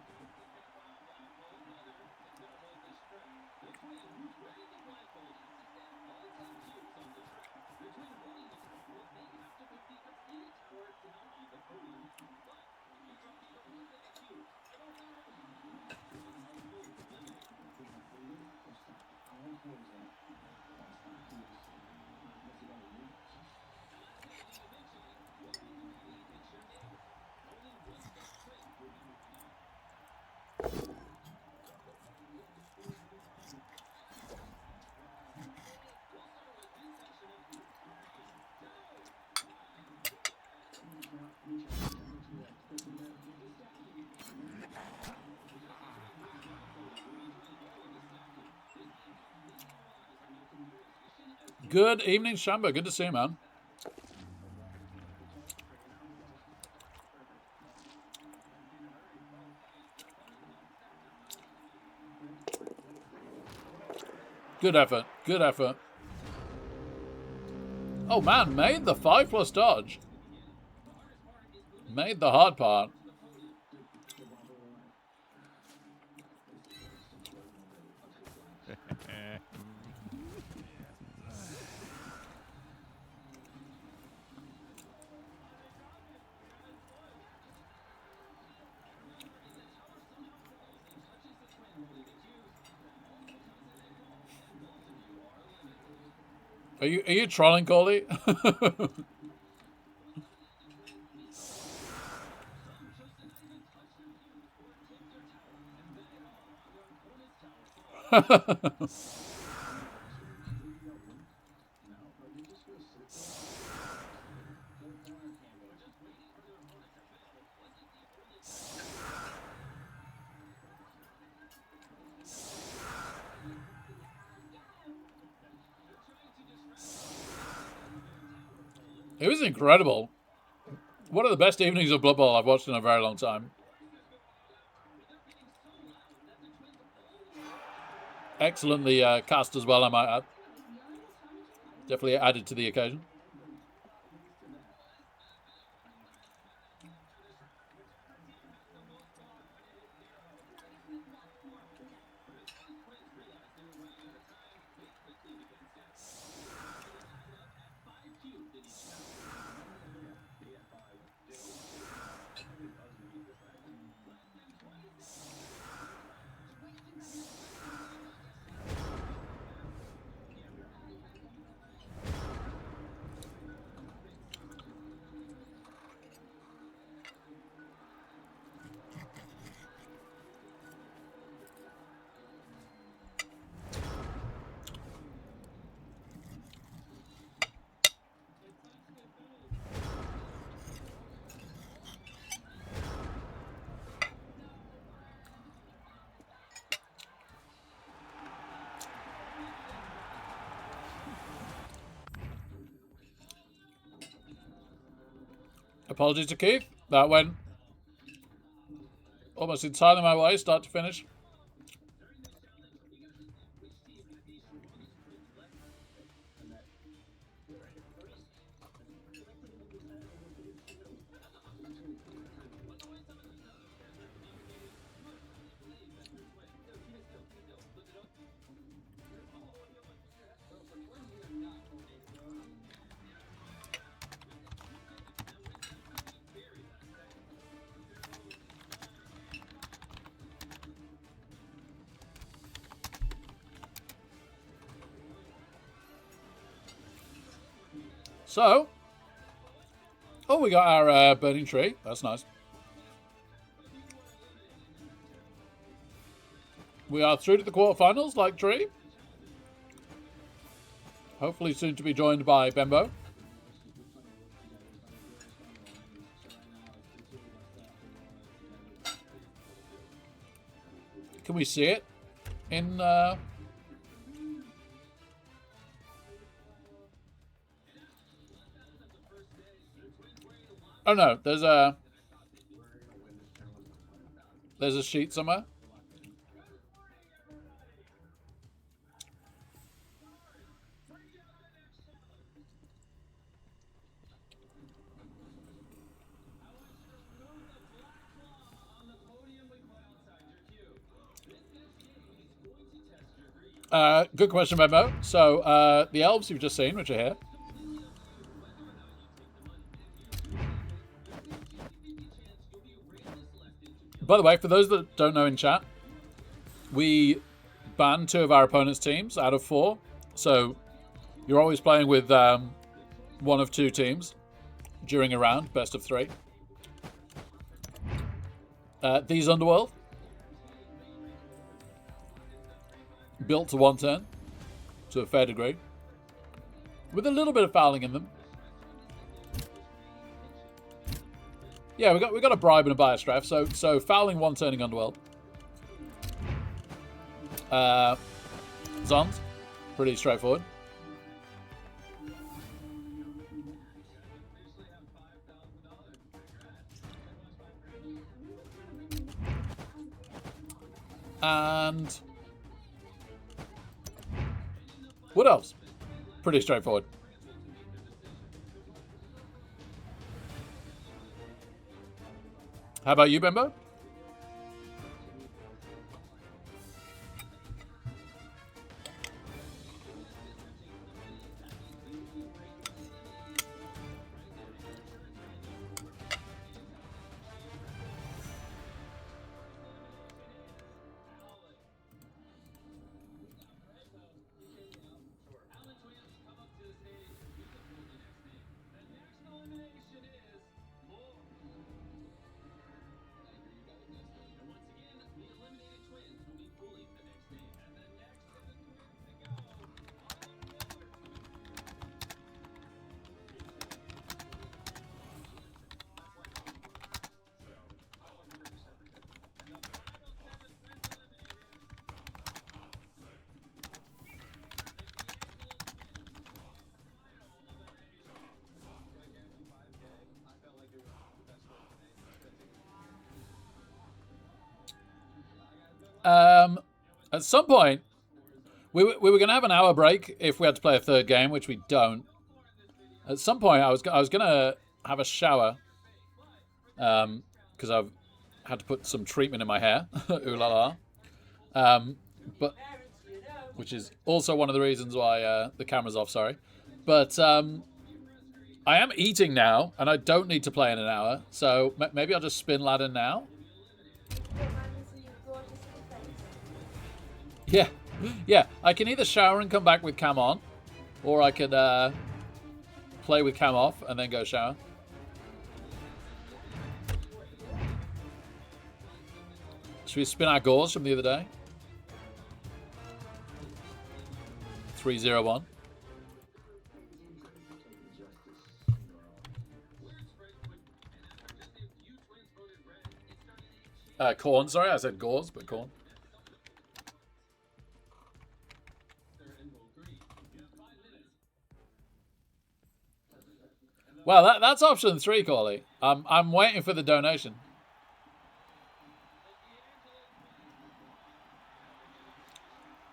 [SPEAKER 1] Good evening, Shamba. Good to see you, man. Good effort. Good effort. Oh, man. Made the 5+ dodge. Made the hard part. Are you trolling, Corley? It was incredible. One of the best evenings of Blood Bowl I've watched in a very long time. Excellently cast as well, I might add. Definitely added to the occasion. Apologies to Keith. That went almost entirely my way, start to finish. So, oh, we got our burning tree. That's nice. We are through to the quarterfinals, like Tree. Hopefully soon to be joined by Bembo. Can we see it in... Oh no, there's a sheet somewhere. Good question, Memo. So, the elves you've just seen, which are here. By the way, for those that don't know in chat, we banned 2 of our opponent's teams out of 4. So, you're always playing with 1 of 2 teams during a round, best of 3. These Underworld. Built to 1 turn, to a fair degree, with a little bit of fouling in them. Yeah, we got a bribe and a bias draft, so fouling 1 turning Underworld. Zons, pretty straightforward. And what else? Pretty straightforward. How about you, Bembo? At some point, we were going to have an hour break if we had to play a 3rd game, which we don't. At some point, I was going to have a shower, because I've had to put some treatment in my hair. Ooh la la. But which is also one of the reasons why the camera's off. Sorry, but I am eating now, and I don't need to play in an hour. So maybe I'll just spin ladder now. Yeah, yeah. I can either shower and come back with cam on, or I could play with cam off and then go shower. Should we spin our gauze from the other day? 301. Corn, sorry, I said gauze, but corn. Well, that's option 3, Corley. I'm waiting for the donation.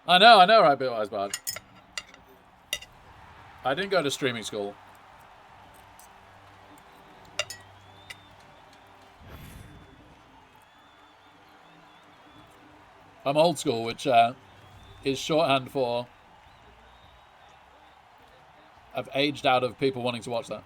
[SPEAKER 1] I know, right, Bitwise Bard. I didn't go to streaming school. I'm old school, which is shorthand for I've aged out of people wanting to watch that.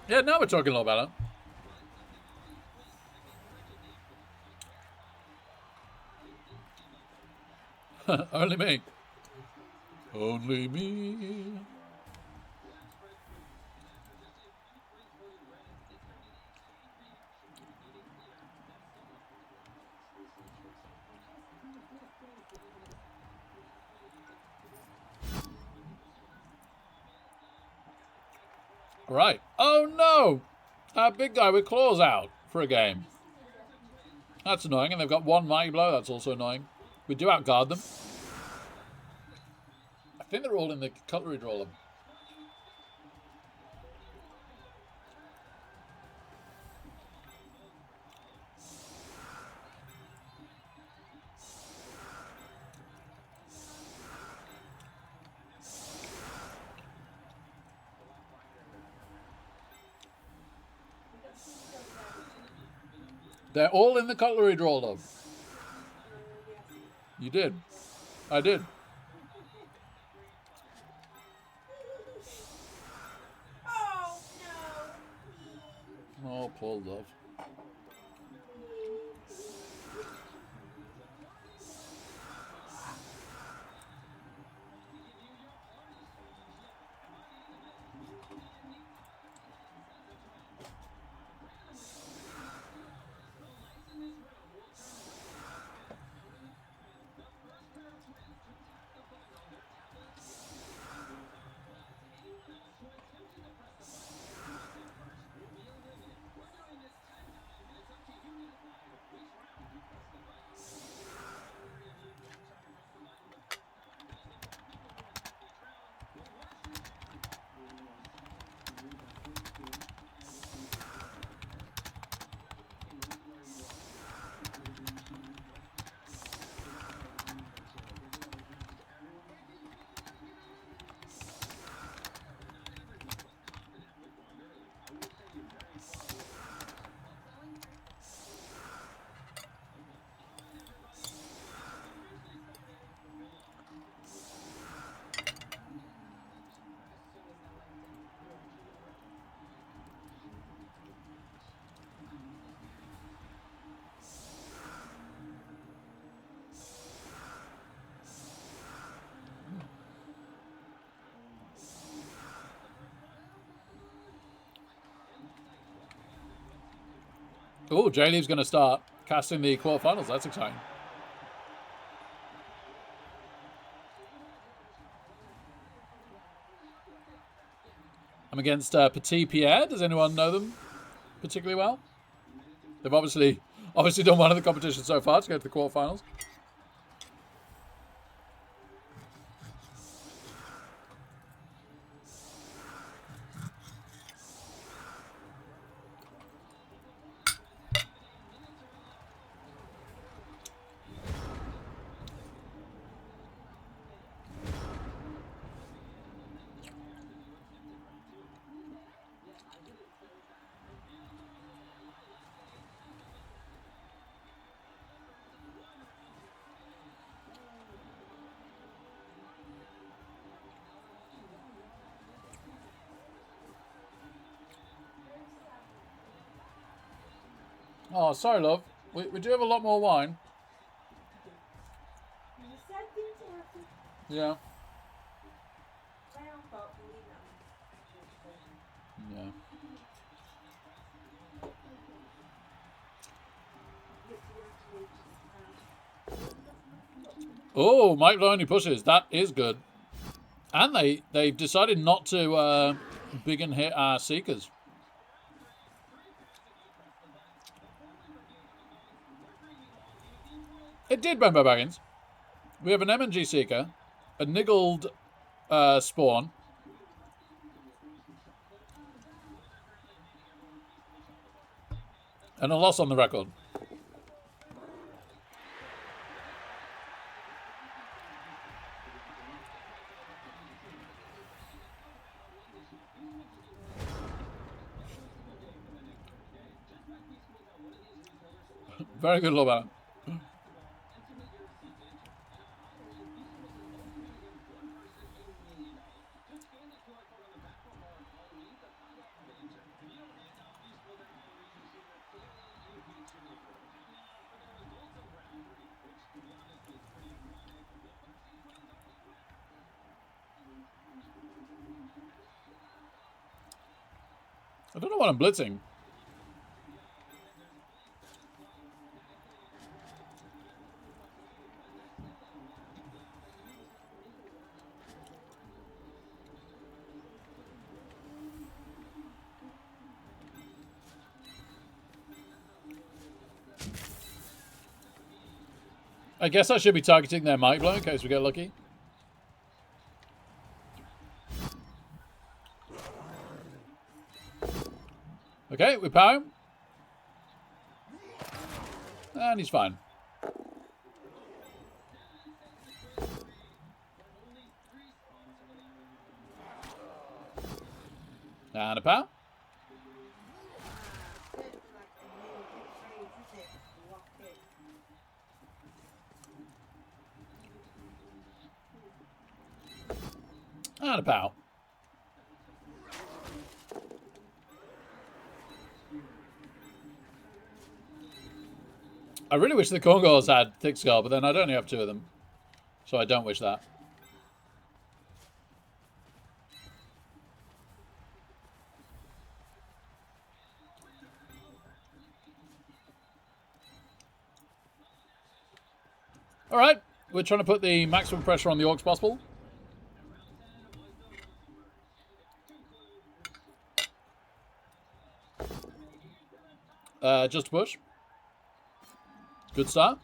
[SPEAKER 1] Yeah, now we're talking a lot about it. Only me. Only me. Right. Oh no! That big guy with claws out for a game. That's annoying, and they've got one mighty blow. That's also annoying. We do outguard them. I think they're all in the cutlery drawer. They're all in the cutlery drawer, love. You did. I did.
[SPEAKER 2] Oh, no.
[SPEAKER 1] Oh, poor love. Oh, J-Leave's going to start casting the quarterfinals. That's exciting. I'm against Petit Pierre. Does anyone know them particularly well? They've obviously done one of the competitions so far to go to the quarterfinals. Oh, sorry, love. We do have a lot more wine. Yeah. Yeah. Oh, Mike only pushes. That is good. And they've decided not to big and hit our Seekers. It did, Bumbo Baggins. We have an M&G Seeker, a niggled spawn, and a loss on the record. Very good, Lawman. I don't know what I'm blitzing. I guess I should be targeting their mic blow in case we get lucky. Okay, we power him. And he's fine. And a power. And a pow. I really wish the Congos had thick skull, but then I'd only have 2 of them. So I don't wish that. Alright, we're trying to put the maximum pressure on the Orcs possible. Just a push. Good start.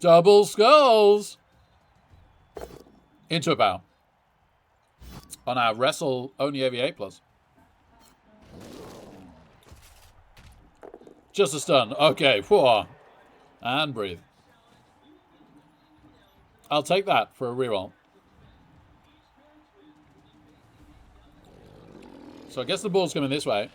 [SPEAKER 1] Double skulls. Into a bow. On our wrestle only AV8+. Just a stun. Okay. Whoa. And breathe. I'll take that for a reroll. So I guess the ball's coming this way.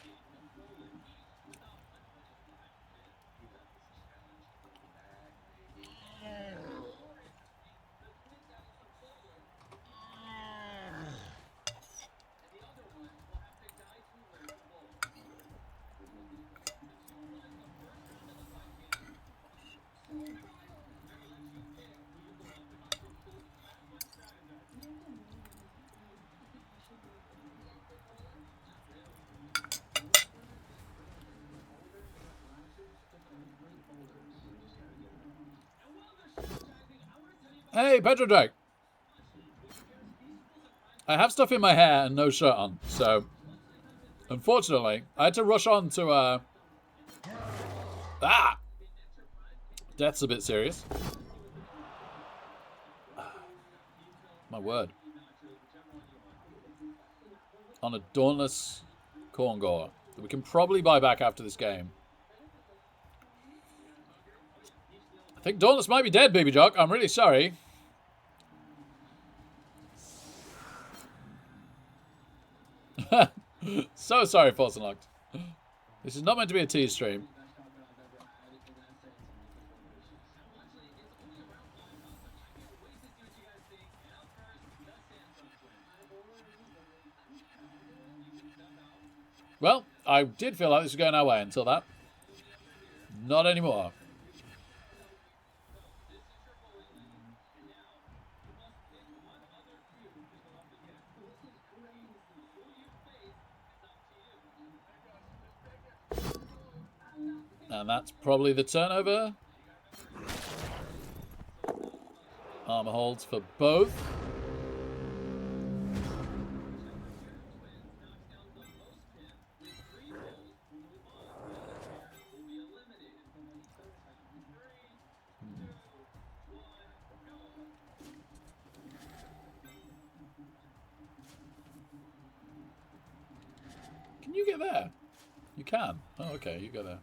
[SPEAKER 1] Hey, Pedro Drake. I have stuff in my hair and no shirt on, so unfortunately, I had to rush on to death's a bit serious. My word. On a Dauntless Corngore that we can probably buy back after this game. I think Dauntless might be dead, Baby Jock. I'm really sorry. So sorry, Force Unlocked. This is not meant to be a tease stream. Well, I did feel like this was going our way until that. Not anymore. And that's probably the turnover. Armor holds for both. Can you get there? You can. Oh, okay, you go there.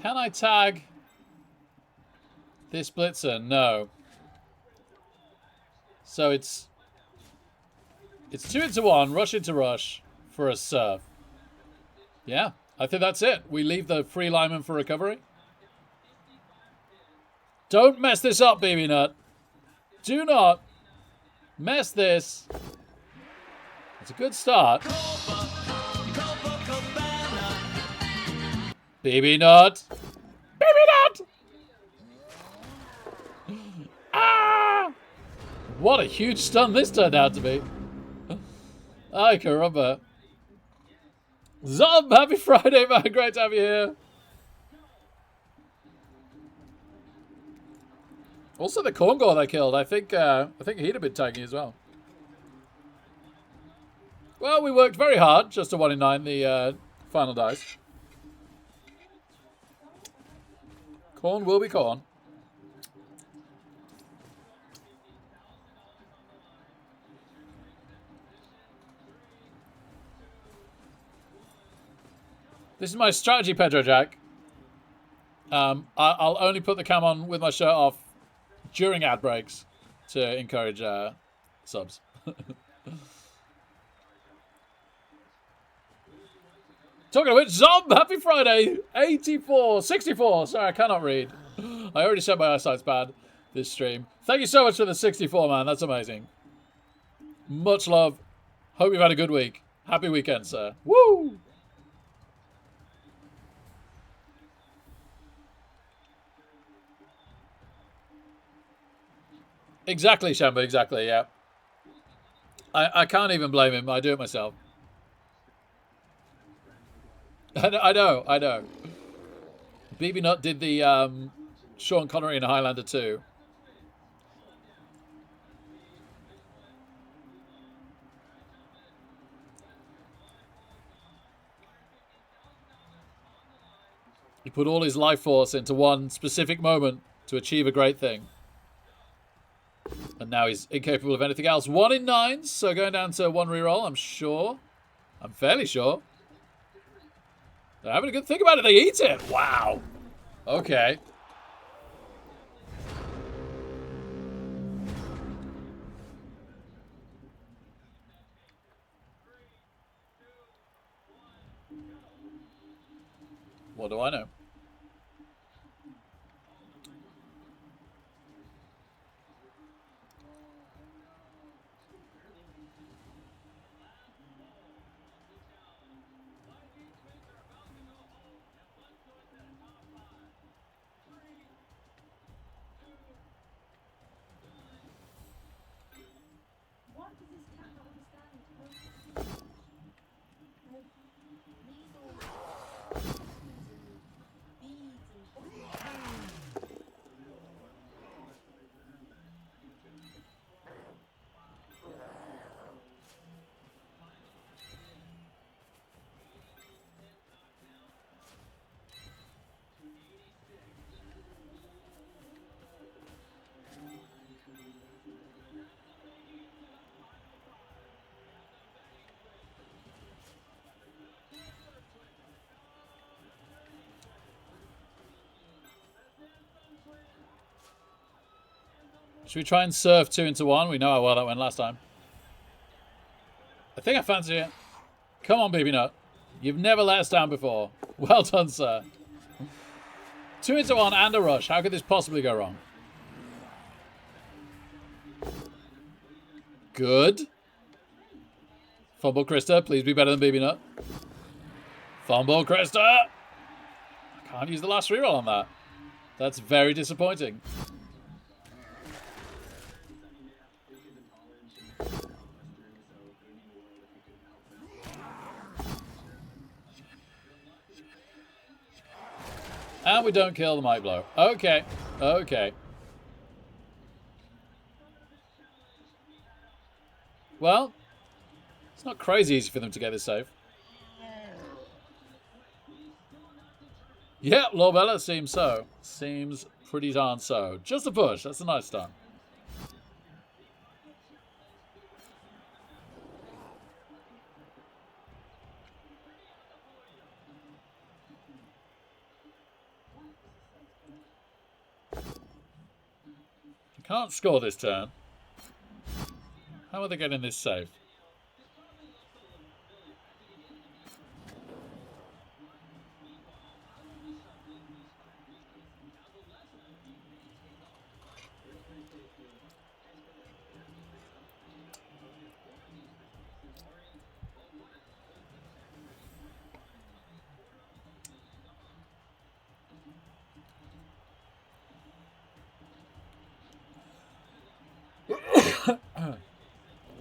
[SPEAKER 1] Can I tag this blitzer? No. So it's 2 into 1, rush into rush for a serve. Yeah, I think that's it. We leave the free lineman for recovery. Don't mess this up, Baby Nut. Do not mess this. It's a good start. Baby Nut. Baby Nut! Ah! What a huge stun this turned out to be. Ay, caramba. Zob, happy Friday, man. Great to have you here. Also, the corn gore they killed. I think he'd have been tagging as well. Well, we worked very hard. Just a 1 in 9, the final dice. Corn will be corn. This is my strategy, Pedro Jack. I'll only put the cam on with my shirt off during ad breaks to encourage subs. Talking of which, Zob, happy Friday. 64. Sorry, I cannot read. I already said my eyesight's bad this stream. Thank you so much for the 64, man. That's amazing. Much love. Hope you've had a good week. Happy weekend, sir. Woo! Exactly, Shamba, exactly, yeah. I can't even blame him. I do it myself. I know. BB Nut did the Sean Connery in Highlander 2. He put all his life force into one specific moment to achieve a great thing. And now he's incapable of anything else. 1 in 9, so going down to 1 reroll, I'm sure. I'm fairly sure. They're having a good think about it. They eat it. Wow. Okay. What do I know? Should we try and surf 2 into 1? We know how well that went last time. I think I fancy it. Come on, baby nut. You've never let us down before. Well done, sir. 2 into 1 and a rush. How could this possibly go wrong? Good. Fumble Krista. Please be better than baby nut. Fumble Krista. I can't use the last reroll on that. That's very disappointing. And we don't kill the might blow. Okay. Okay. Well, it's not crazy easy for them to get this save. Yeah, Lorbella seems so. Seems pretty darn so. Just a push. That's a nice start. Can't score this turn. How are they getting this save?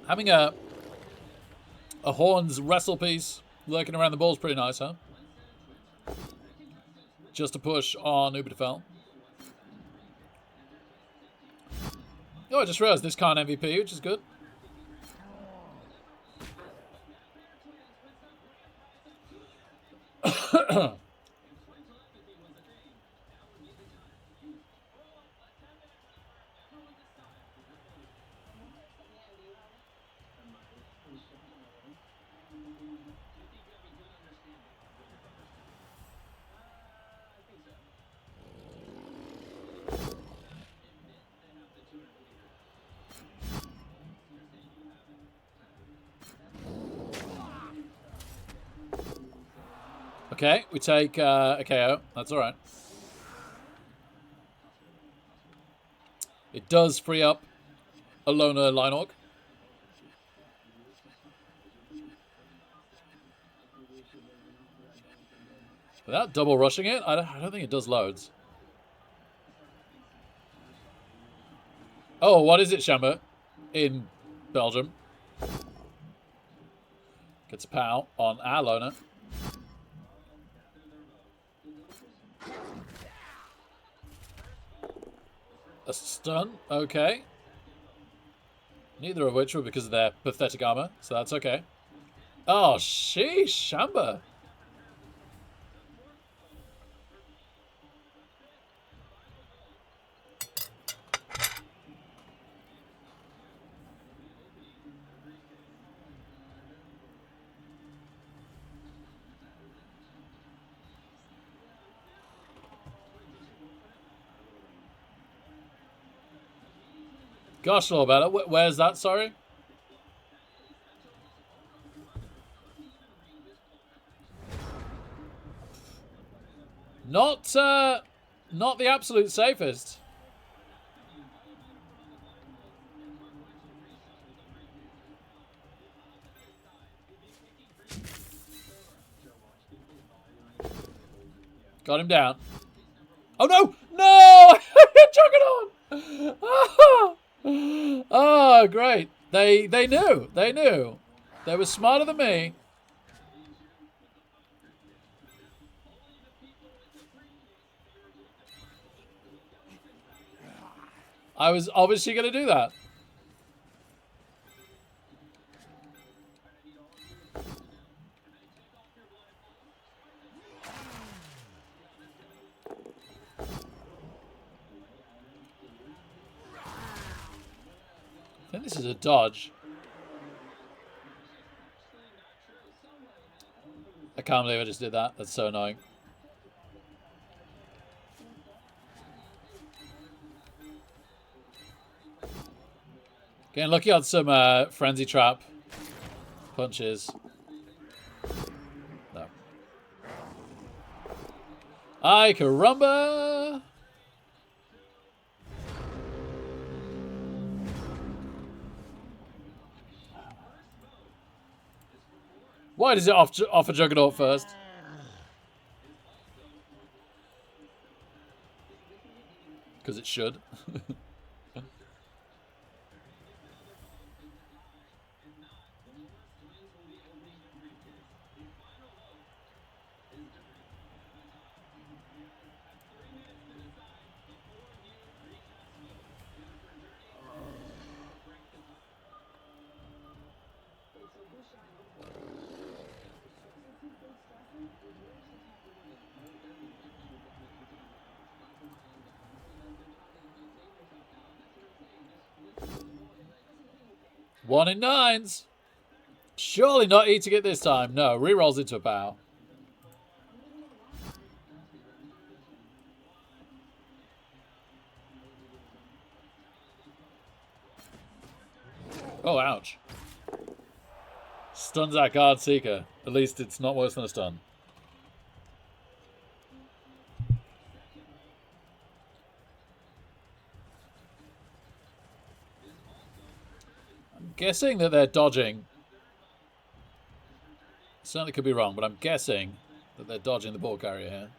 [SPEAKER 1] Having a horns wrestle piece lurking around the ball is pretty nice, huh? Just a push on Uberdefell. Oh, I just realized this can't MVP, which is good. Okay, we take a KO. That's all right. It does free up a loner Lineorc. Without double rushing it, I don't think it does loads. Oh, what is it, Shamba? In Belgium. Gets a pow on our loner. A stun, okay. Neither of which were because of their pathetic armor, so that's okay. Oh, sheesh, Shamba. Gosh, all about it. Where's that, sorry? Not the absolute safest. Got him down. Oh no! No! Juggernaut! Oh, great. They knew. They knew. They were smarter than me. I was obviously going to do that. I think this is a dodge. I can't believe I just did that. That's so annoying. Getting lucky on some frenzy trap punches. No. Ay, caramba! Why does it offer Juggernaut first? Because it should. One in nines. Surely not eating it this time. No, rerolls into a bow. Oh, ouch. Stuns that guard seeker. At least it's not worse than a stun. I'm guessing that they're dodging. Certainly could be wrong, but I'm guessing that they're dodging the ball carrier here.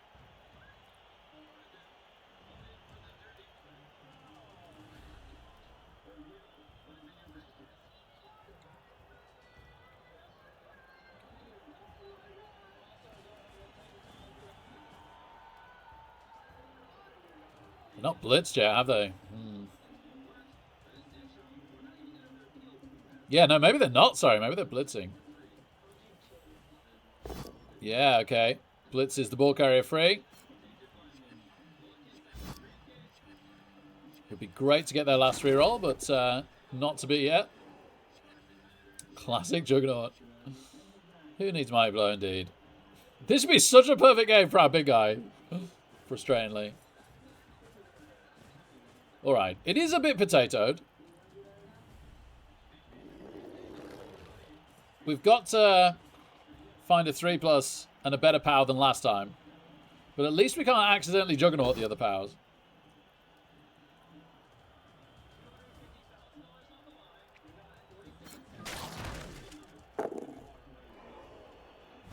[SPEAKER 1] They're not blitzed yet, have they? Yeah, no, maybe they're not. Sorry, maybe they're blitzing. Yeah, okay. Blitz is the ball carrier free. It'd be great to get their last reroll, but not to be yet. Classic Juggernaut. Who needs Mighty Blow, indeed? This would be such a perfect game for our big guy. Frustratingly. Alright, it is a bit potatoed. We've got to find a 3+ and a better power than last time. But at least we can't accidentally Juggernaut the other powers.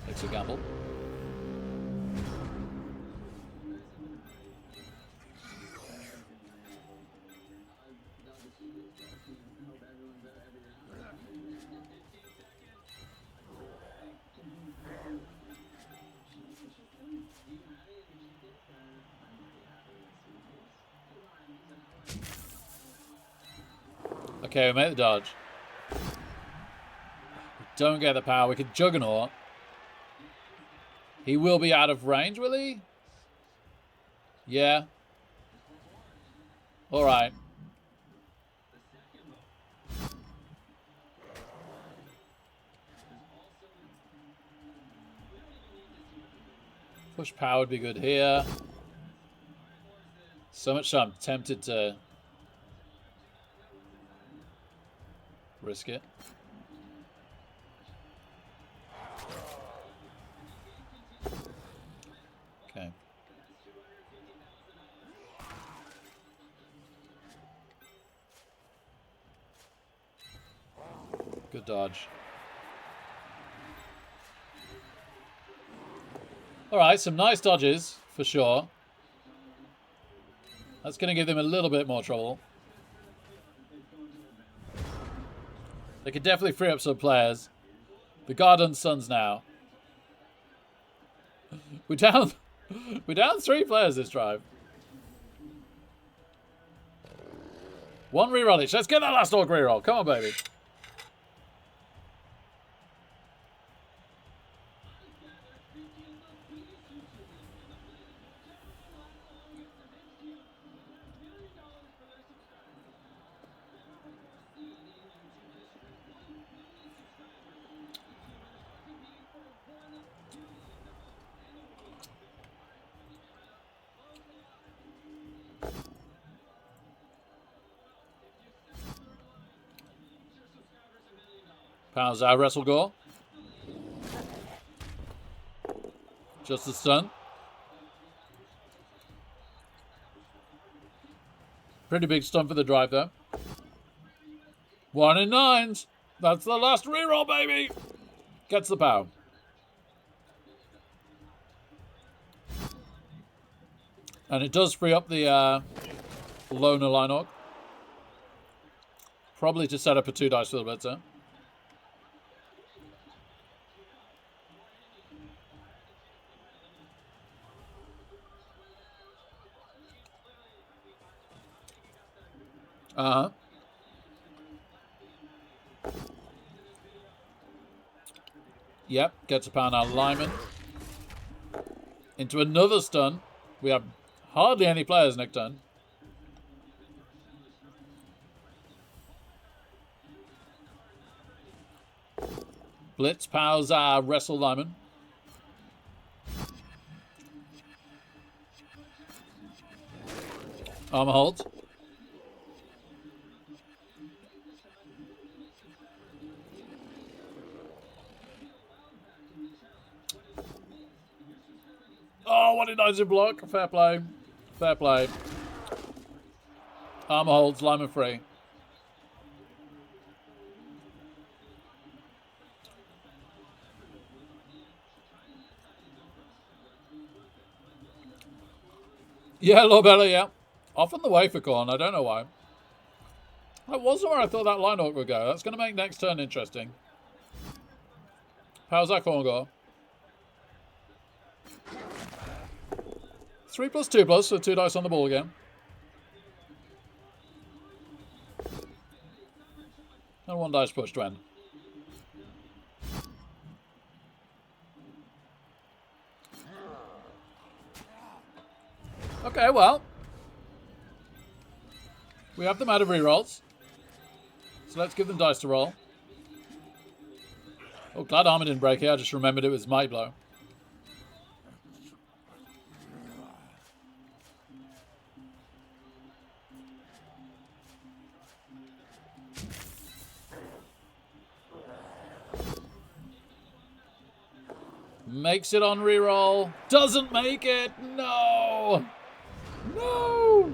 [SPEAKER 1] Takes a gamble. Okay, we made the dodge. We don't get the power. We could Juggernaut. He will be out of range, will he? Yeah. Alright. Push power would be good here. So much so I'm tempted to risk it. Okay. Good dodge. Alright, some nice dodges, for sure. That's going to give them a little bit more trouble. They could definitely free up some players. The guard unstuns now. We're down 3 players this drive. One reroll each. Let's get that last orc reroll. Come on, baby. Powers our wrestle gore. Just a stun. Pretty big stun for the drive, though. 1 in 9s. That's the last reroll, baby. Gets the pow. And it does free up the loner Linehawk. Probably to set up a 2 dice for the blitzer. Uh-huh. Yep, gets a pound out of Lyman. Into another stun. We have hardly any players next turn. Blitz powers wrestle Lyman. Armor holds. Oh, what a nice block. Fair play. Fair play. Armor holds, Lyman free. Yeah, Lorbella, yeah. Off on the way for Corn, I don't know why. That wasn't where I thought that Linehawk would go. That's going to make next turn interesting. How's that Corn go? 3 plus 2 plus, so 2 dice on the ball again. And 1 dice push to end. Okay, well. We have them out of rerolls. So let's give them dice to roll. Oh, glad Armor didn't break here. I just remembered it was Might Blow. Makes it on reroll. Doesn't make it. No. No.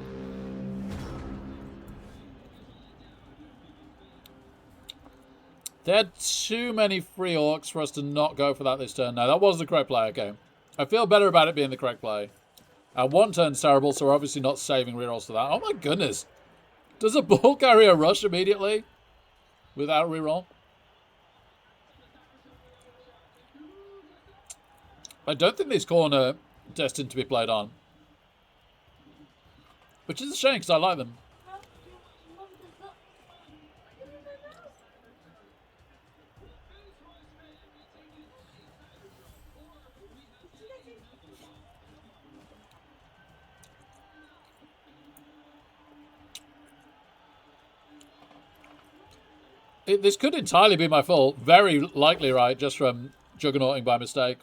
[SPEAKER 1] There are too many free orcs for us to not go for that this turn. No, that was the correct play. Okay. I feel better about it being the correct play. 1 turn's terrible, so we're obviously not saving rerolls for that. Oh my goodness. Does a ball carrier rush immediately without reroll? I don't think these Corn are destined to be played on. Which is a shame, because I like them. This could entirely be my fault. Very likely right, just from juggernauting by mistake.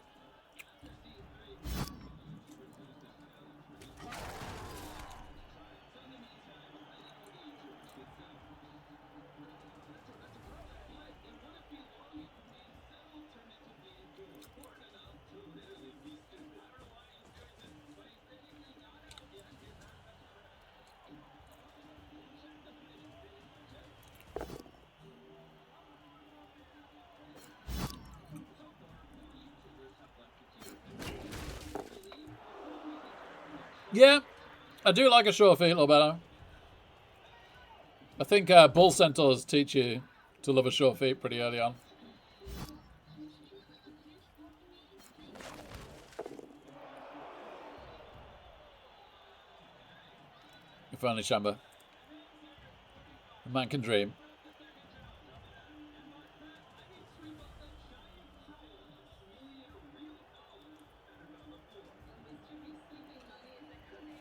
[SPEAKER 1] Yeah, I do like a sure feet a little better. I think bull centaurs teach you to love a sure feet pretty early on. If only Shamba. A man can dream.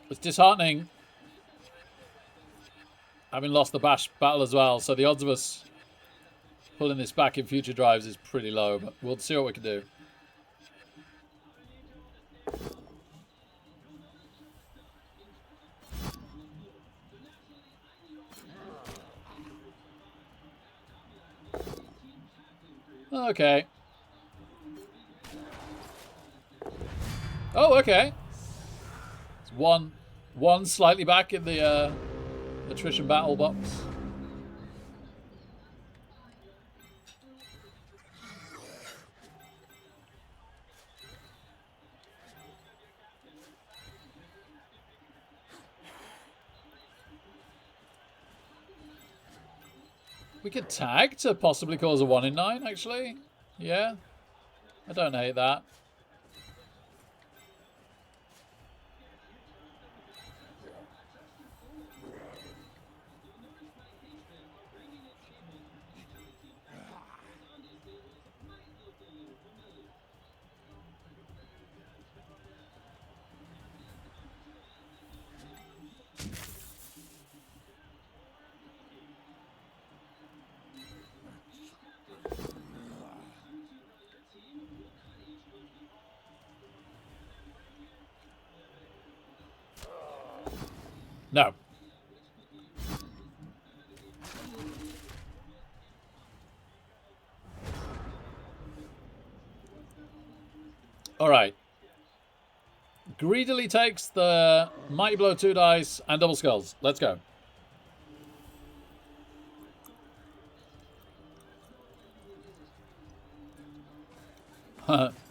[SPEAKER 1] It's disheartening having lost the Bash battle as well, so the odds of us pulling this back in future drives is pretty low, but we'll see what we can do. Okay. Oh, okay. It's one slightly back in the attrition battle box. We could tag to possibly cause a 1 in 9, actually. Yeah. I don't hate that. No. All right. Greedily takes the Mighty Blow 2 dice and double skulls. Let's go.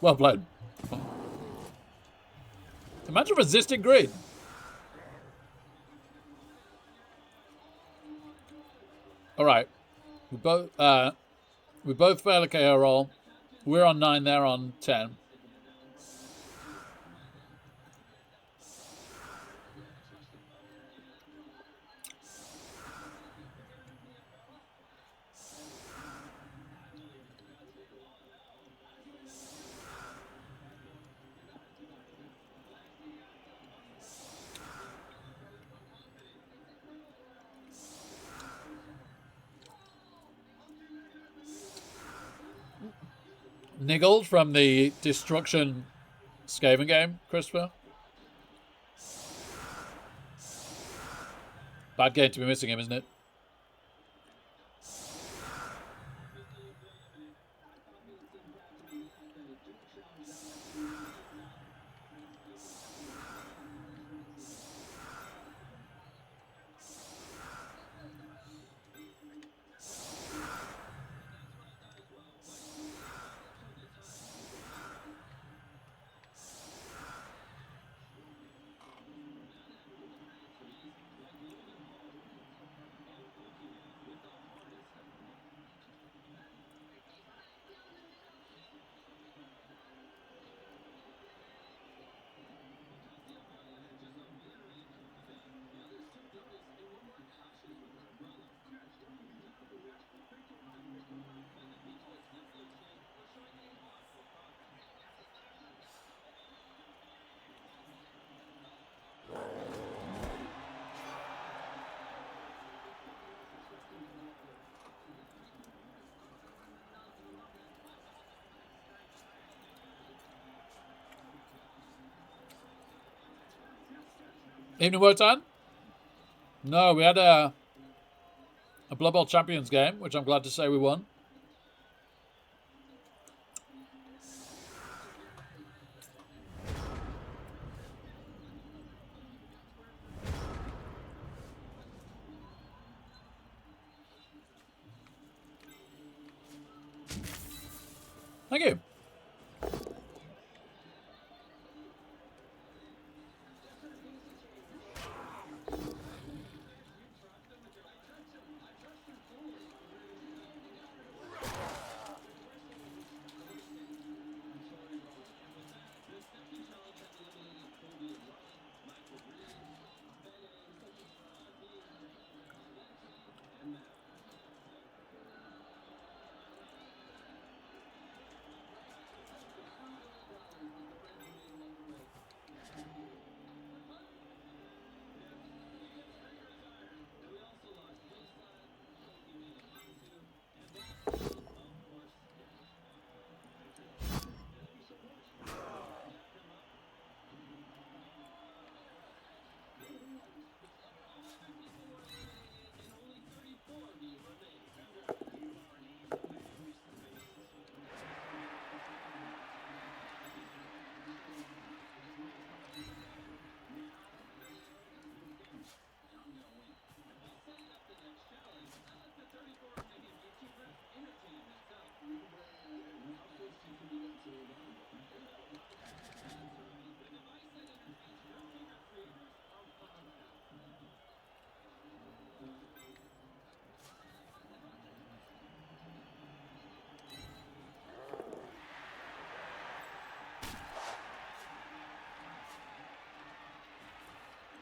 [SPEAKER 1] Well played. Imagine resisting greed. All right. We both fail a KO roll. We're on 9, they're on 10. Niggled from the Destruction Skaven game, Christopher. Bad game to be missing him, isn't it? Evening work time? No, we had a Blood Bowl Champions game, which I'm glad to say we won. Thank you.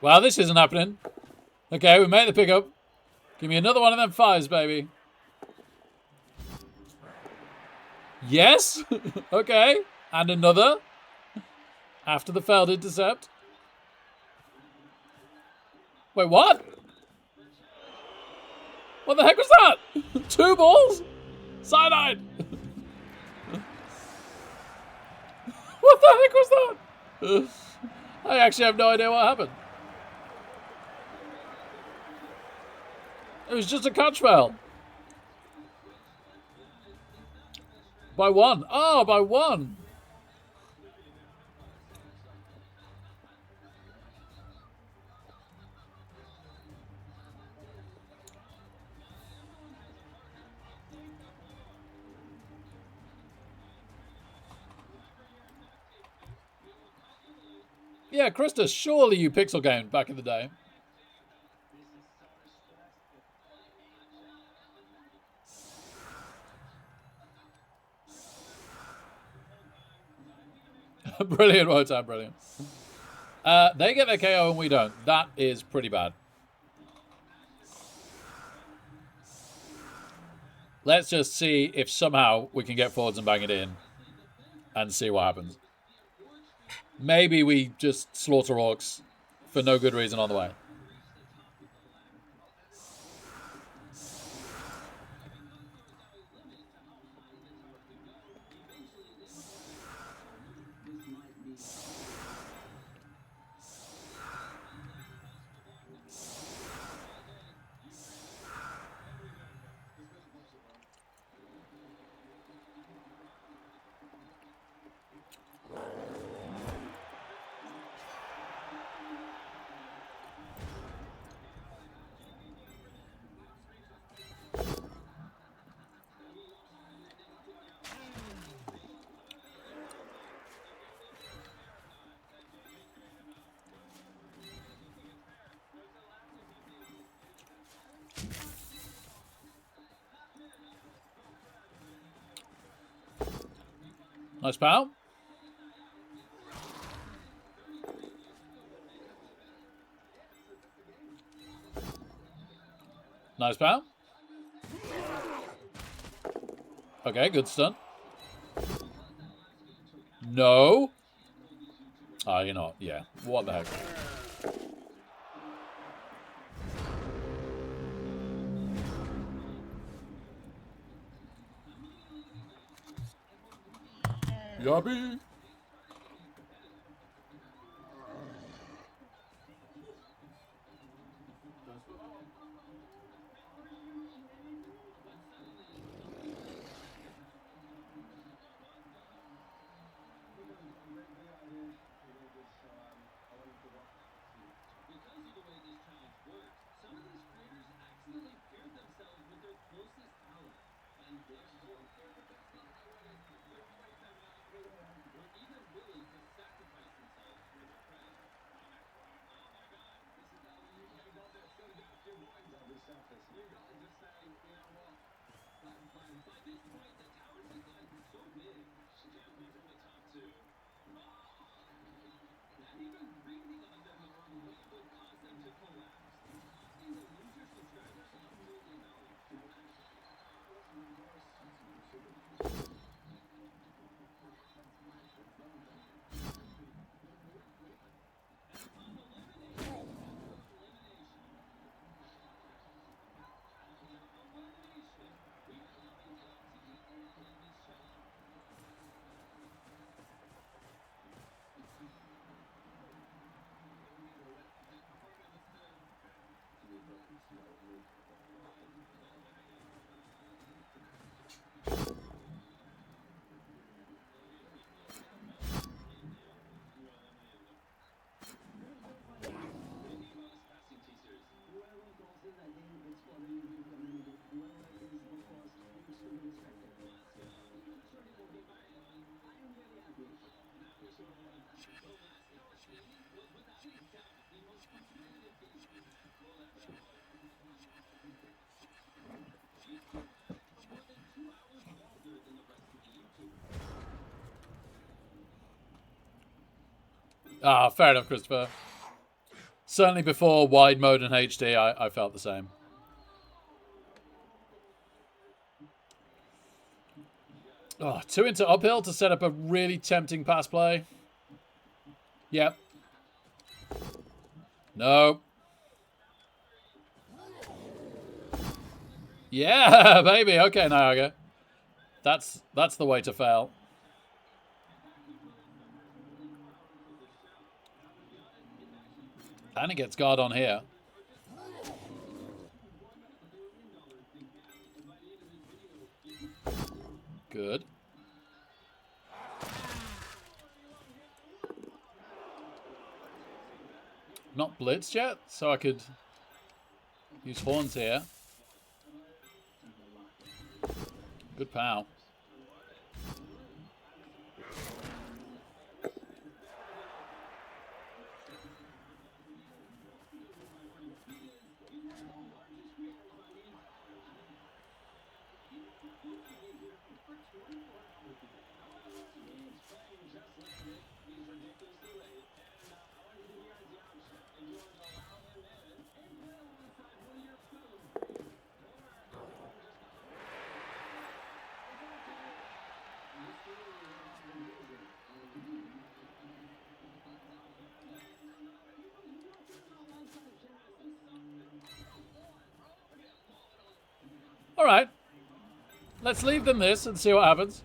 [SPEAKER 1] Well, this isn't happening. Okay, we made the pickup. Give me another one of them fives, baby. Yes. Okay. And another. After the failed intercept. Wait, what? What the heck was that? 2 balls? Cyanide. What the heck was that? I actually have no idea what happened. It was just a catch fail. By 1. Oh, by 1. Yeah, Krista, surely you pixel gamed back in the day. Brilliant, Wotan, brilliant. They get their KO and we don't. That is pretty bad. Let's just see if somehow we can get forwards and bang it in and see what happens. Maybe we just slaughter orcs for no good reason on the way. Nice pal. Nice pal. Okay, good stun. No. Ah, you're not. Yeah. What the heck? Yabby. Ah, fair enough, Christopher. Certainly before wide mode and HD, I felt the same. Oh, 2 into uphill to set up a really tempting pass play. Yep. No. Yeah, baby. Okay, Niagara. That's the way to fail. And he gets guard on here. Good. Not blitzed yet, so I could use horns here. Good pow. All right. Let's leave them this and see what happens.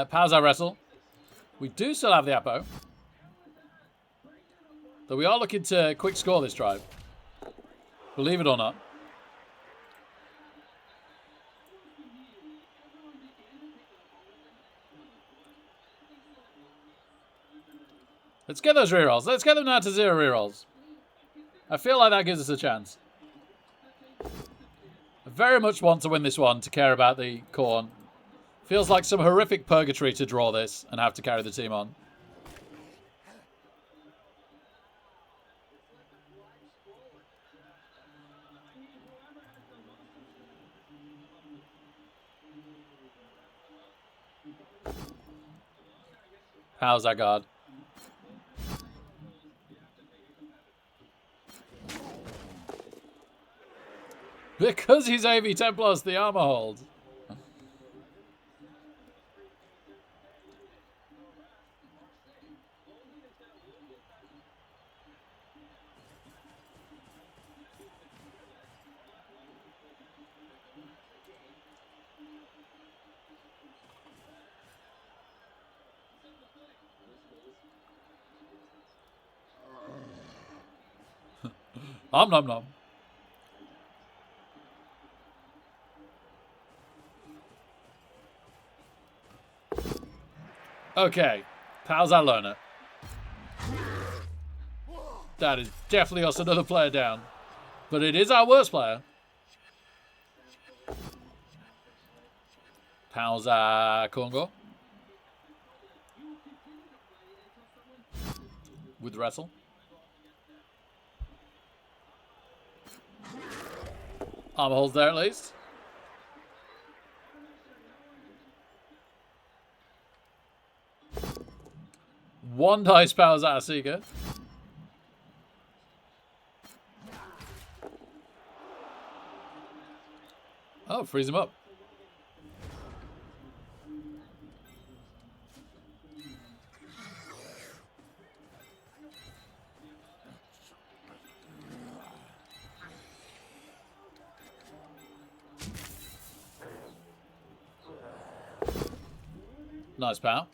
[SPEAKER 1] Powers our wrestle. We do still have the Apo. Though we are looking to quick score this drive. Believe it or not. Let's get those rerolls. Let's get them now to 0 rerolls. I feel like that gives us a chance. I very much want to win this one to care about the corn. Feels like some horrific purgatory to draw this and have to carry the team on. How's that guard? Because he's AV 10 plus, the armor hold. Nom nom nom. Okay, how's that learner? That is definitely us another player down. But it is our worst player. How's Congo? With wrestle. Armor holds there at least. One dice powers out of Seeker. Oh, freeze him up. Nice pow.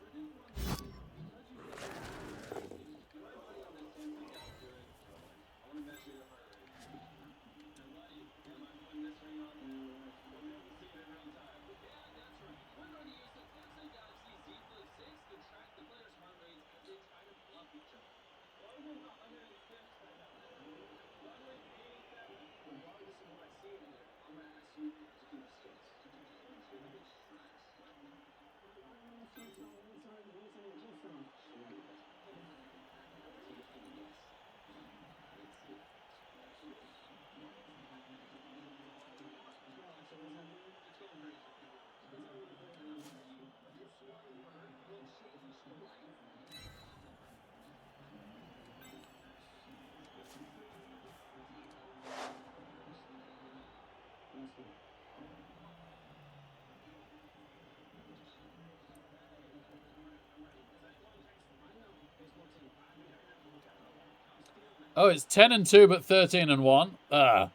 [SPEAKER 1] Oh, it's 10-2, but 13-1.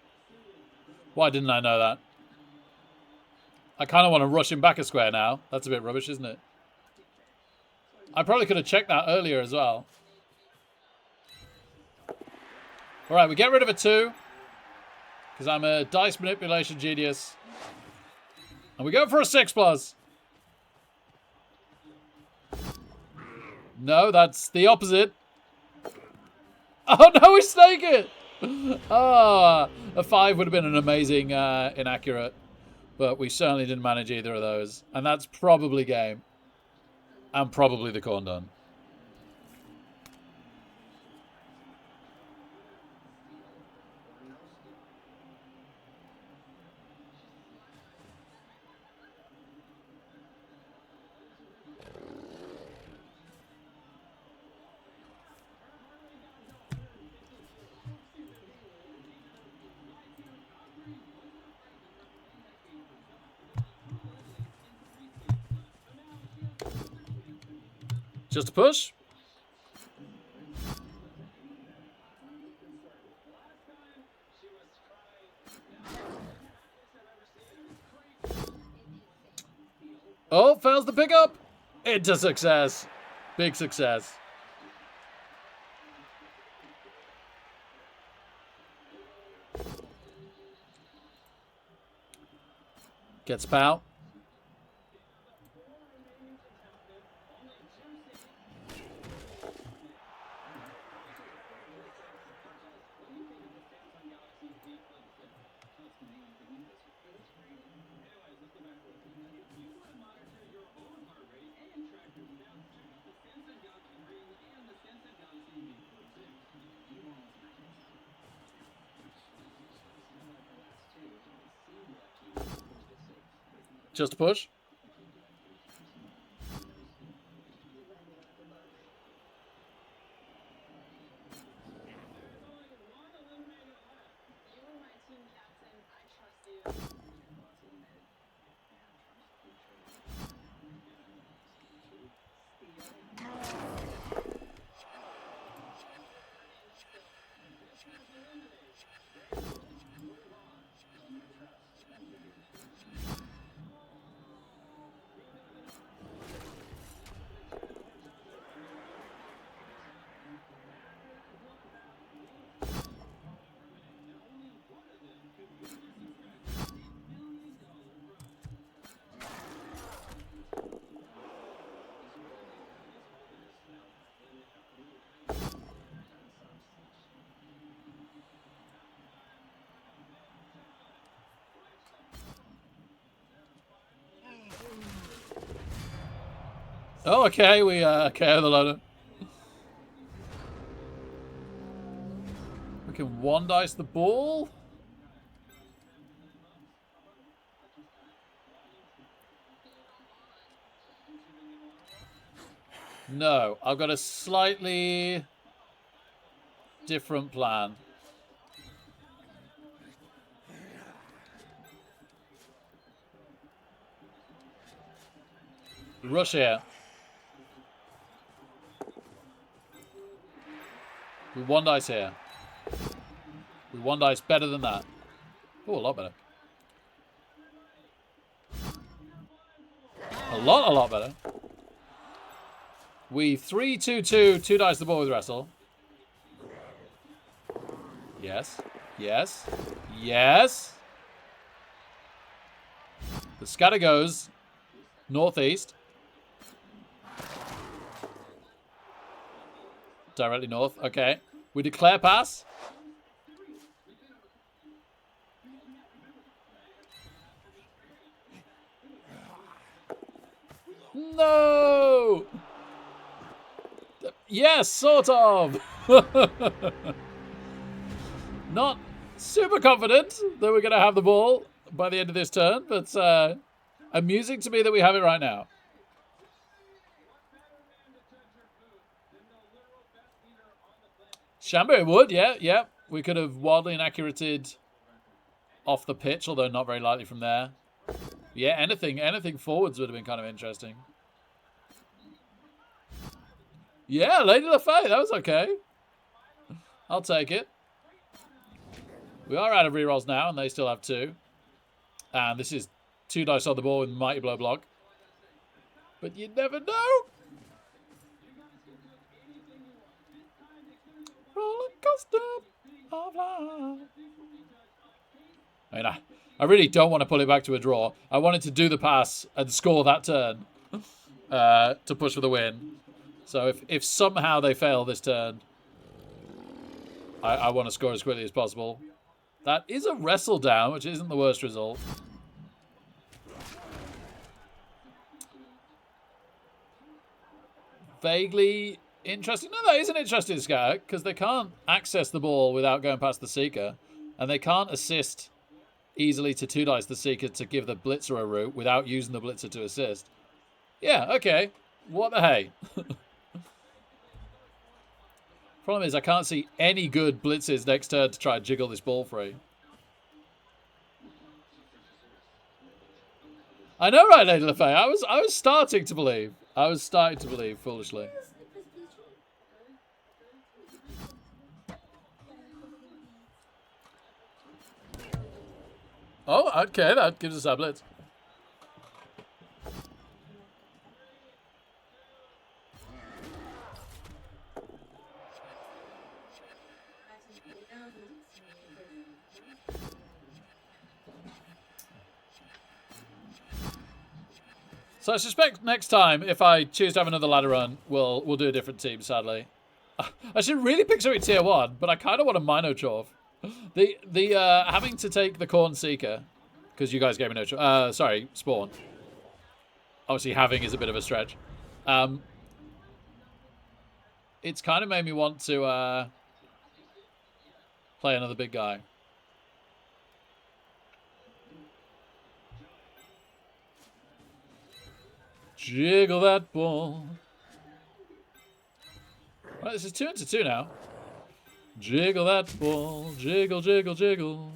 [SPEAKER 1] Why didn't I know that? I kind of want to rush him back a square now. That's a bit rubbish, isn't it? I probably could have checked that earlier as well. All right, we get rid of a 2. Because I'm a dice manipulation genius. And we go for a 6+. No, that's the opposite. Oh, no, we snake it. A 5 would have been an amazing inaccurate. But we certainly didn't manage either of those. And that's probably game. And probably the corn done. Just a push. Oh, fails the pickup. Into success. Big success. Gets pow. Just a push. Oh, okay, we KO the loader. We can one dice the ball. No, I've got a slightly different plan. Rush here. We one dice here. We one dice better than that. Oh, a lot better. A lot better. We 3-2-2, 2 dice the ball with wrestle. Yes. Yes. Yes. The scatter goes northeast. Directly north. Okay. We declare pass. No! Yes, sort of. Not super confident that we're going to have the ball by the end of this turn, but amusing to me that we have it right now. Shambo would, yeah. We could have wildly inaccurated off the pitch, although not very likely from there. Yeah, anything forwards would have been kind of interesting. Yeah, Lady LaFay, that was okay. I'll take it. We are out of rerolls now, and they still have 2. And this is 2 dice on the ball with Mighty Blow block. But you never know. Roller coaster of life. I mean, I really don't want to pull it back to a draw. I wanted to do the pass and score that turn to push for the win. So if somehow they fail this turn, I want to score as quickly as possible. That is a wrestle down, which isn't the worst result. Vaguely interesting. No, that is an interesting scout, because they can't access the ball without going past the Seeker. And they can't assist easily to 2 dice the Seeker to give the Blitzer a route without using the Blitzer to assist. Yeah, okay. What the hey? Problem is, I can't see any good blitzes next turn to try and jiggle this ball free. I know, right, Lady LaFay? I was starting to believe. I was starting to believe, foolishly. Oh, okay, that gives us our blitz. So I suspect next time, if I choose to have another ladder run, we'll do a different team, sadly. I should really pick something tier 1, but I kind of want a Mino Chorf. The having to take the Corn Seeker, because you guys gave me no choice. Sorry, Spawn. Obviously having is a bit of a stretch. It's kind of made me want to play another big guy. Jiggle that ball. Right, this is 2 into 2 now. Jiggle that ball. Jiggle, jiggle, jiggle.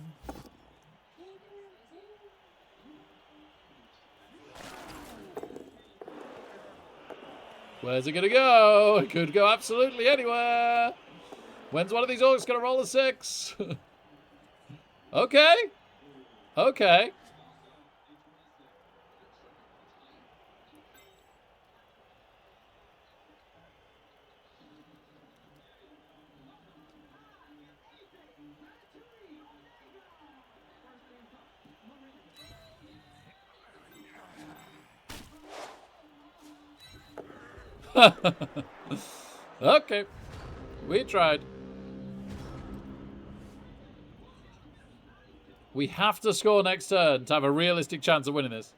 [SPEAKER 1] Where's it going to go? It could go absolutely anywhere. When's one of these orcs going to roll a 6? Okay. Okay. Okay. We tried. We have to score next turn to have a realistic chance of winning this.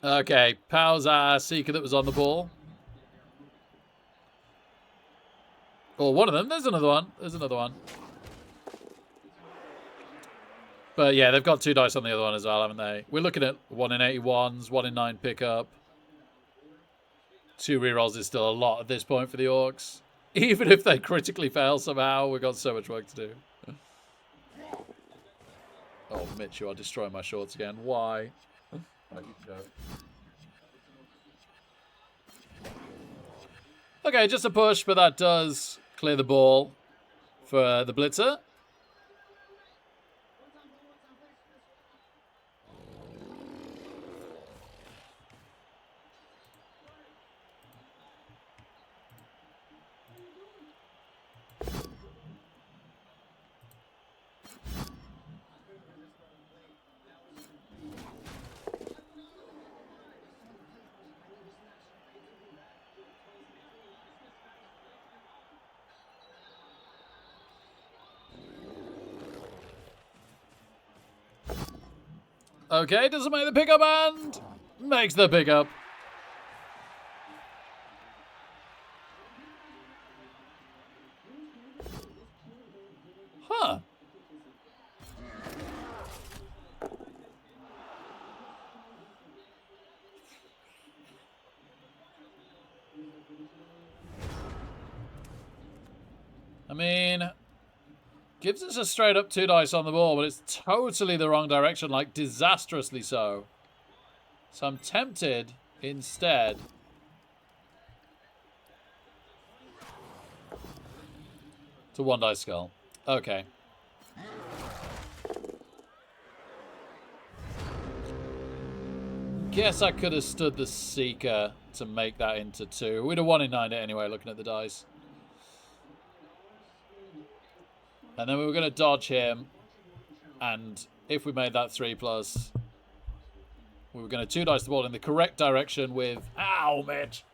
[SPEAKER 1] Okay, Pow's our Seeker that was on the ball. Or one of them. There's another one. There's another one. But yeah, they've got 2 dice on the other one as well, haven't they? We're looking at 1 in 81s, 1 in 9 pickup. 2 rerolls is still a lot at this point for the Orcs. Even if they critically fail somehow, we've got so much work to do. Oh, Mitch, you are destroying my shorts again. Why? Okay, just a push, but that does clear the ball for the blitzer. Okay, doesn't make the pickup and makes the pickup. Huh. I mean, gives us a straight up 2 dice on the ball, but it's totally the wrong direction, like disastrously so. So I'm tempted instead to 1 dice skull. Okay. Guess I could have stood the Seeker to make that into 2. We'd have 1 in 9 it anyway, looking at the dice. And then we were going to dodge him. And if we made that 3+, we were going to 2 dice the ball in the correct direction with... Ow, Mitch!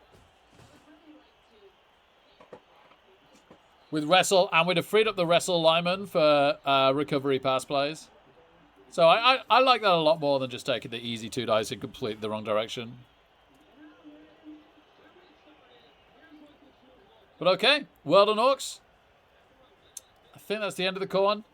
[SPEAKER 1] With wrestle, and we'd have freed up the wrestle lineman for recovery pass plays. So I like that a lot more than just taking the easy 2 dice in completely the wrong direction. But okay, well done, Orcs. I think that's the end of the corn.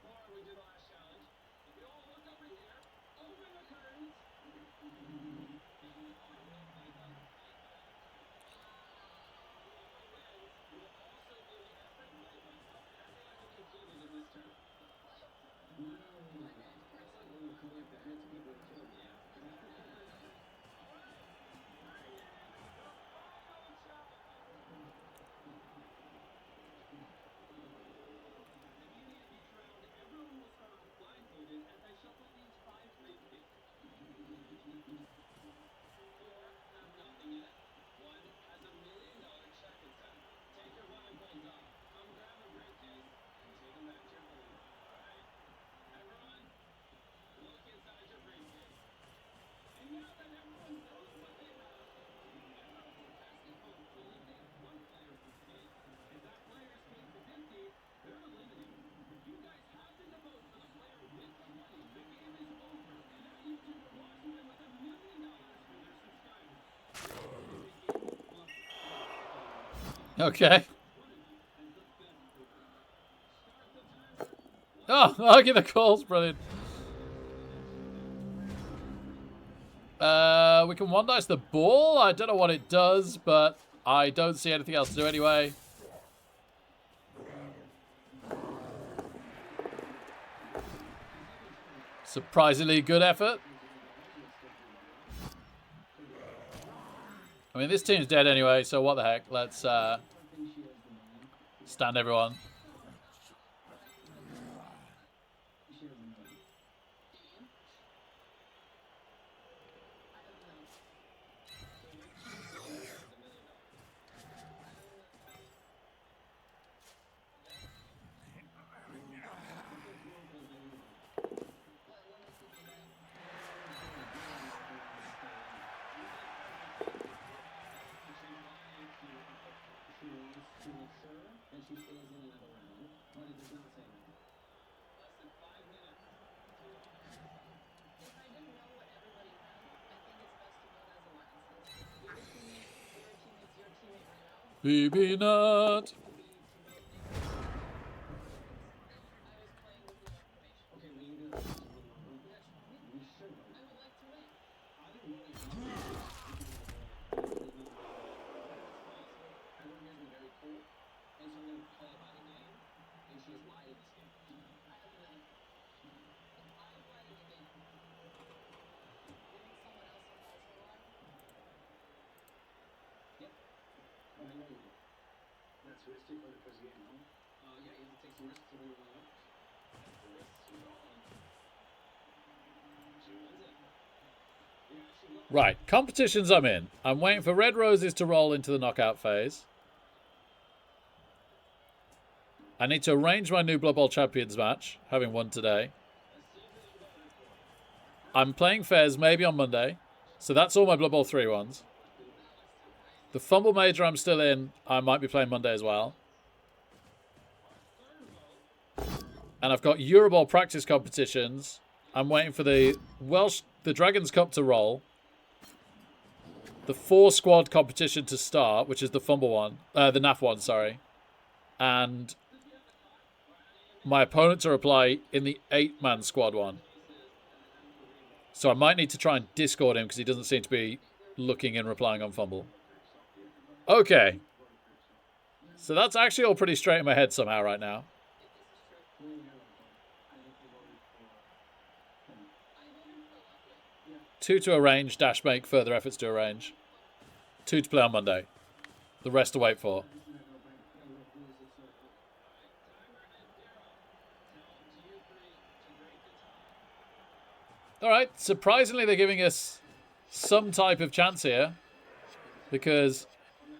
[SPEAKER 1] Okay. Oh, argue the calls, brilliant. We can 1 dice the ball. I don't know what it does, but I don't see anything else to do anyway. Surprisingly good effort. I mean, this team's dead anyway, so what the heck. Let's stand everyone. BB Nut. Right, competitions I'm in. I'm waiting for Red Roses to roll into the knockout phase. I need to arrange my new Blood Bowl Champions match, having won today. I'm playing Fez maybe on Monday. So that's all my Blood Bowl 3 ones. The Fumble Major I'm still in. I might be playing Monday as well. And I've got Euroball practice competitions. I'm waiting for the Dragons Cup to roll. The 4-squad competition to start, which is the Fumble one. The NAF one, sorry. And my opponent to reply in the 8-man squad one. So I might need to try and Discord him because he doesn't seem to be looking and replying on Fumble. Okay. So that's actually all pretty straight in my head somehow right now. Two to arrange, dash make further efforts to arrange. 2 to play on Monday. The rest to wait for. Alright, surprisingly they're giving us some type of chance here. Because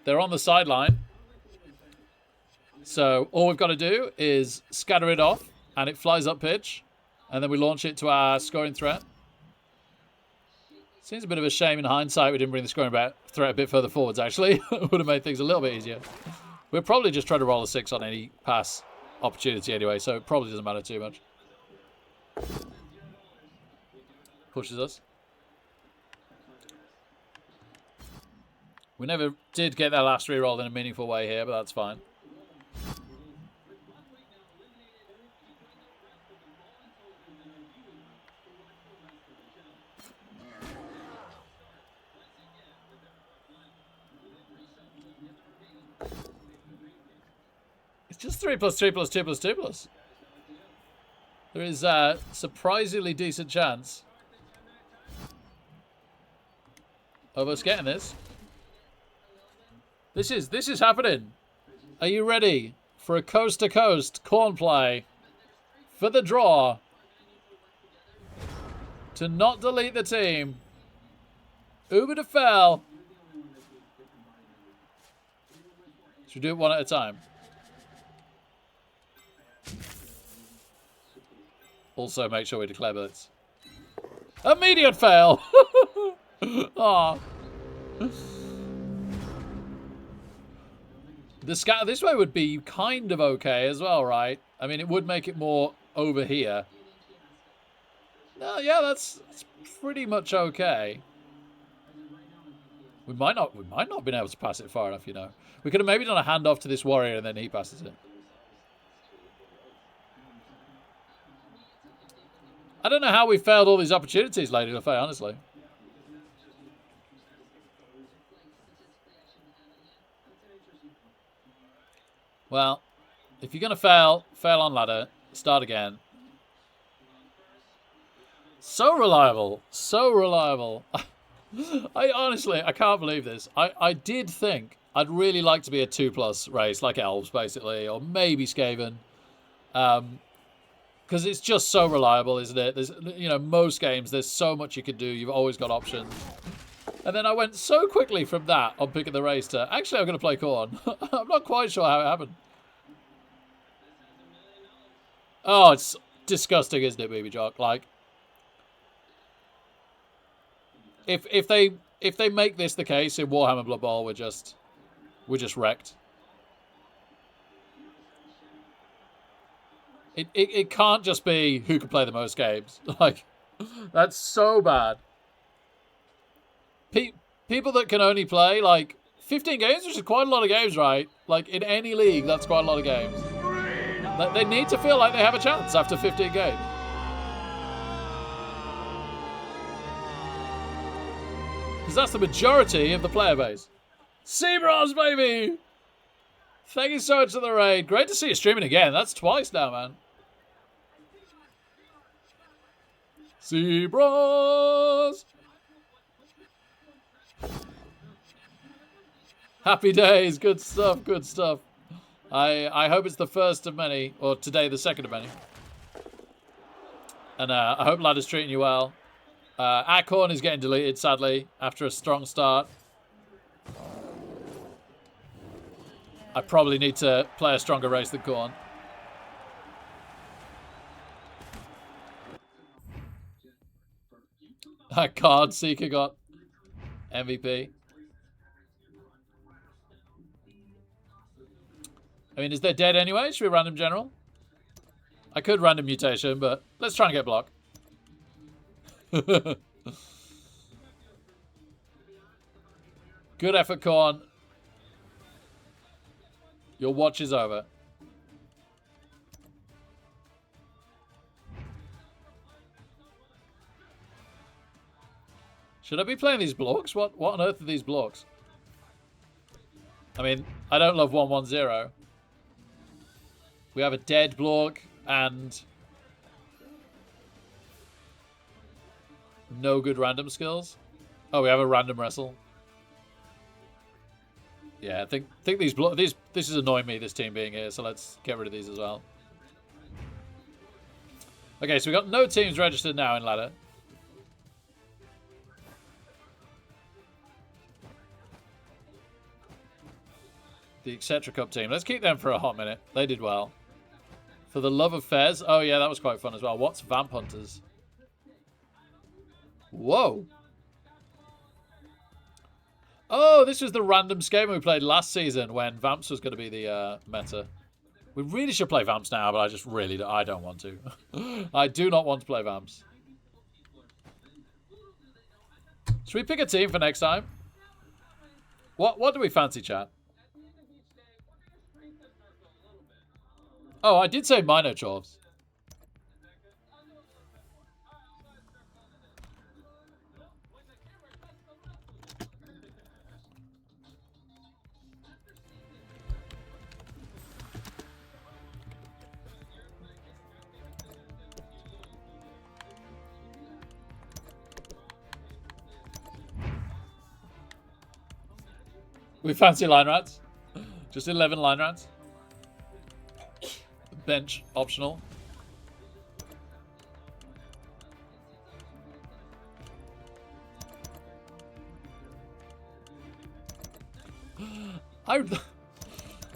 [SPEAKER 1] they're on the sideline. So all we've got to do is scatter it off. And it flies up pitch. And then we launch it to our scoring threat. Seems a bit of a shame in hindsight we didn't bring the scoring threat a bit further forwards, actually. Would have made things a little bit easier. We'll probably just try to roll a 6 on any pass opportunity anyway, so it probably doesn't matter too much. Pushes us. We never did get that last reroll in a meaningful way here, but that's fine. It's just 3 plus 3 plus 2 plus 2 plus. There is a surprisingly decent chance of us getting this. This is happening. Are you ready for a coast-to-coast corn play for the draw to not delete the team? Uber to fell. Should we do it one at a time? Also, make sure we declare blitz. Immediate fail! Aw. The scatter this way would be kind of okay as well, right? I mean, it would make it more over here. No, yeah, that's pretty much okay. We might not have been able to pass it far enough, you know. We could have maybe done a handoff to this warrior and then he passes it. I don't know how we failed all these opportunities, Lady LaFay, honestly. Well, if you're going to fail on ladder, start again. So reliable. So reliable. I can't believe this. I did think I'd really like to be a 2+ race, like Elves, basically, or maybe Skaven. Because it's just so reliable, isn't it? There's, you know, most games, there's so much you can do. You've always got options. And then I went so quickly from that on picking the race to, actually, I'm going to play Corn. I'm not quite sure how it happened. Oh, it's disgusting, isn't it, Baby Jock? Like, if they make this the case in Warhammer Blood Bowl, we're just wrecked. It can't just be who can play the most games. Like, that's so bad. People that can only play, like, 15 games, which is quite a lot of games, right? Like, in any league, that's quite a lot of games. They need to feel like they have a chance after 15 games. Because that's the majority of the player base. Seabros, baby! Thank you so much for the raid. Great to see you streaming again. That's twice now, man. Seabros! Happy days. Good stuff, good stuff. I hope it's the first of many, or today the second of many. And I hope Lad is treating you well. Acorn is getting deleted, sadly, after a strong start. I probably need to play a stronger race than Corn. Card Seeker got MVP. I mean, is they dead anyway? Should we random general? I could random mutation, but let's try and get block. Good effort, Corn. Your watch is over. Should I be playing these blocks? What on earth are these blocks? I mean, I don't love 110. We have a dead block and no good random skills. Oh, we have a random wrestle. Yeah, I think these this is annoying me, this team being here, so let's get rid of these as well. Okay, so we got no teams registered now in ladder. The Etc. Cup team. Let's keep them for a hot minute. They did well. For the love of Fez. Oh, yeah, that was quite fun as well. What's Vamp Hunters? Whoa. Oh, this was the random game we played last season when Vamps was going to be the meta. We really should play Vamps now, but I just really I don't want to. I do not want to play Vamps. Should we pick a team for next time? What do we fancy, chat? Oh, I did say Mino Chorves. We fancy line rats. Just 11 line rats. Bench optional.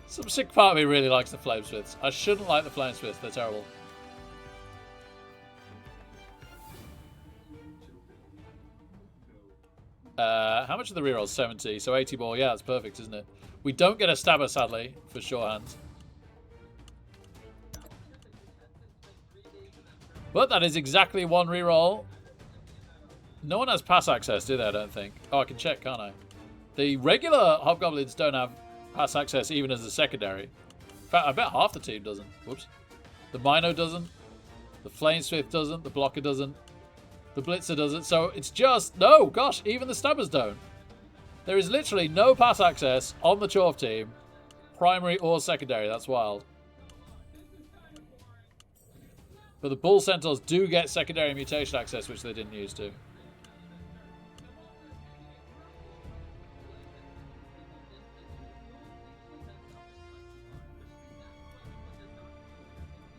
[SPEAKER 1] Some sick part of me really likes the Flamesmiths. I shouldn't like the Flamesmiths. They're terrible. How much are the rerolls? 70. So 80 ball. Yeah, that's perfect, isn't it? We don't get a stabber, sadly, for sure hands. But that is exactly one reroll. No one has pass access, do they? I don't think. Oh, I can check, can't I? The regular Hobgoblins don't have pass access even as a secondary. In fact, I bet half the team doesn't. Whoops. The Mino doesn't. The Flamesmith doesn't. The Blocker doesn't. The Blitzer doesn't. So it's just... No, gosh, even the Stabbers don't. There is literally no pass access on the Chorf team. Primary or secondary. That's wild. But the Bull Centaurs do get secondary mutation access, which they didn't used to.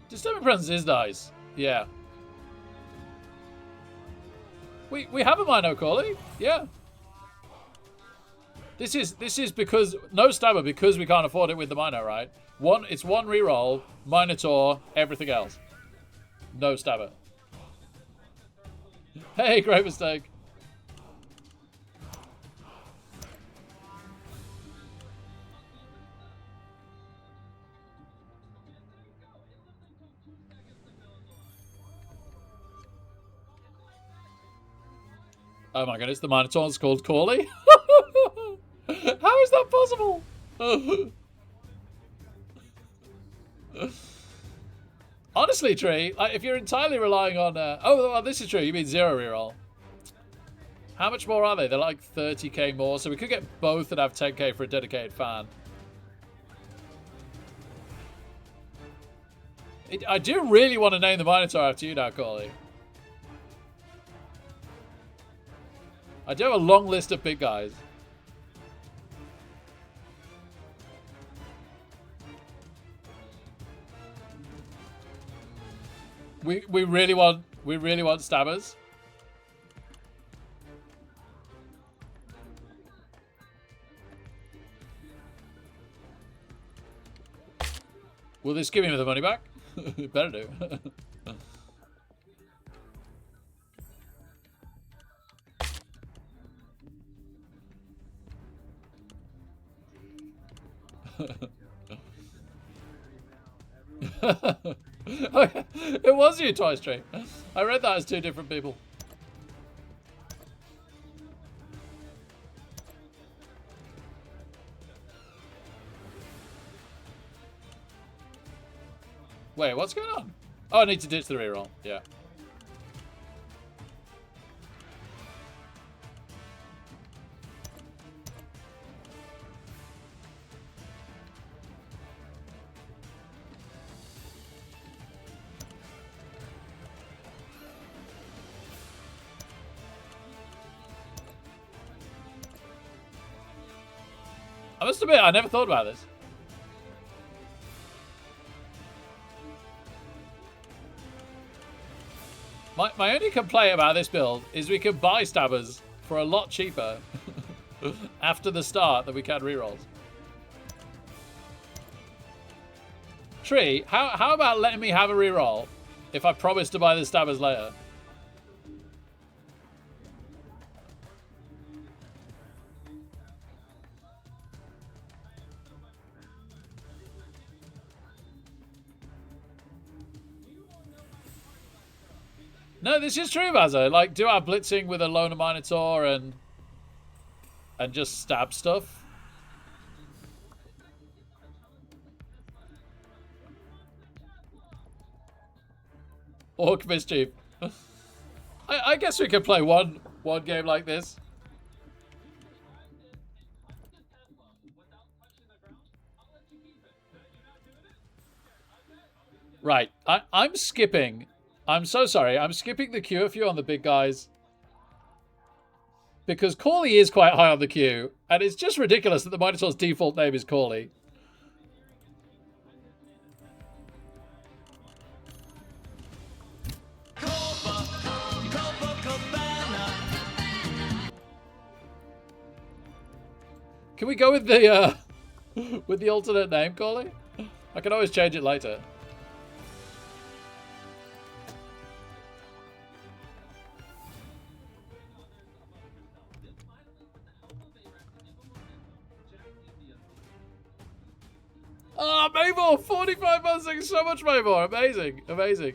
[SPEAKER 1] Disturbing Presence is nice. Yeah. We have a Mino Callie. Yeah. This is because no stabber because we can't afford it with the Mino, right? It's one reroll, Minotaur, everything else. No stabber. Hey, great mistake. Oh my goodness, the Minotaur's called Corley? How is that possible? Honestly, Tree, like, if you're entirely relying on... oh, well, this is true. You mean 0 reroll. How much more are they? They're like 30k more, so we could get both and have 10k for a dedicated fan. I do really want to name the Minotaur after you now, Corley. I do have a long list of big guys. We really want stabbers. Will this give me the money back? It better do. It was you, Toy Stream. I read that as two different people. Wait, what's going on? Oh, I need to ditch the reroll. Yeah. I must admit, I never thought about this. My only complaint about this build is we can buy stabbers for a lot cheaper after the start than we can rerolls. Tree, how about letting me have a reroll if I promise to buy the stabbers later? No, this is true, Vazo. Like, do our blitzing with a Loner Minotaur and just stab stuff. Orc Mischief. I guess we could play one game like this. Right, I'm skipping. I'm so sorry. I'm skipping the queue a few on the big guys. Because Corley is quite high on the queue. And it's just ridiculous that the Minotaur's default name is Corley. Can we go with the with the alternate name, Corley? I can always change it later. Oh, Mabel! 45 months! Thank you so much, Mabel! Amazing. Amazing.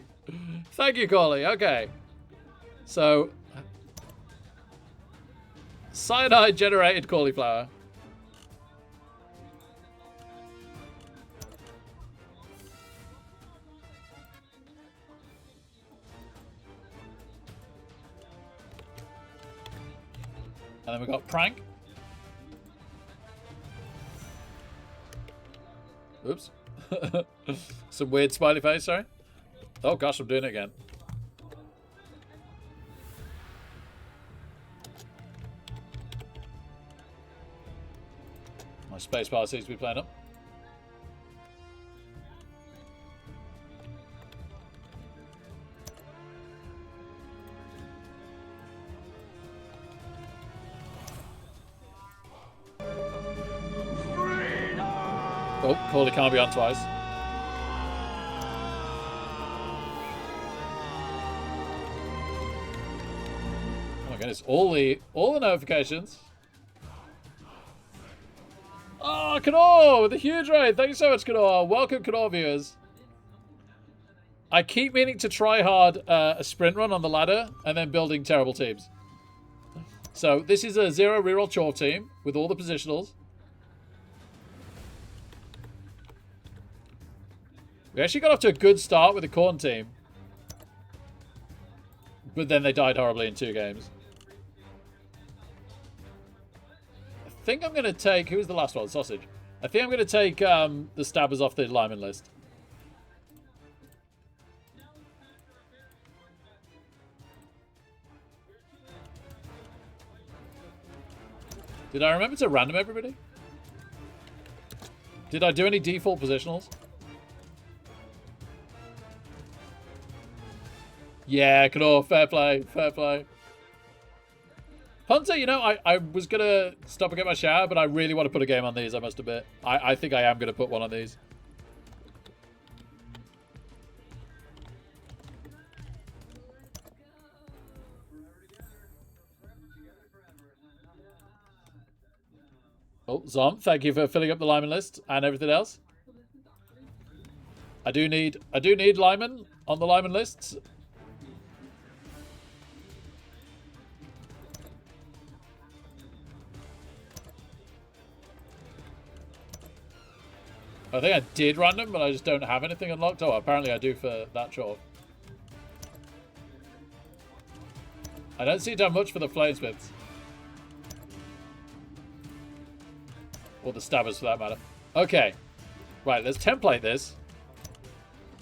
[SPEAKER 1] Thank you, Corley. Okay. So, cyanide-generated cauliflower. And then we got Prank. Oops. Some weird smiley face, sorry. Oh gosh, I'm doing it again. My spacebar seems to be playing up. Oh, Corley can't be on twice. Oh my goodness, all the notifications. Oh, Kador with a huge raid. Thank you so much, Kador. Welcome, Kador viewers. I keep meaning to try hard a sprint run on the ladder and then building terrible teams. So this is a 0 reroll chore team with all the positionals. We actually got off to a good start with the Corn team. But then they died horribly in 2 games. I think I'm going to take... Who was the last one? Sausage. I think I'm going to take the Stabbers off the lineman list. Did I remember to random everybody? Did I do any default positionals? Yeah, Knorr, fair play, fair play. Punter, you know, I was going to stop and get my shower, but I really want to put a game on these, I must admit. I think I am going to put one on these. Oh, Zom, thank you for filling up the Lyman list and everything else. I do need Lyman on the Lyman lists. I think I did random, but I just don't have anything unlocked. Oh, apparently I do for that short. I don't see done much for the Flamesmiths. Or the Stabbers, for that matter. Okay. Right, let's template this.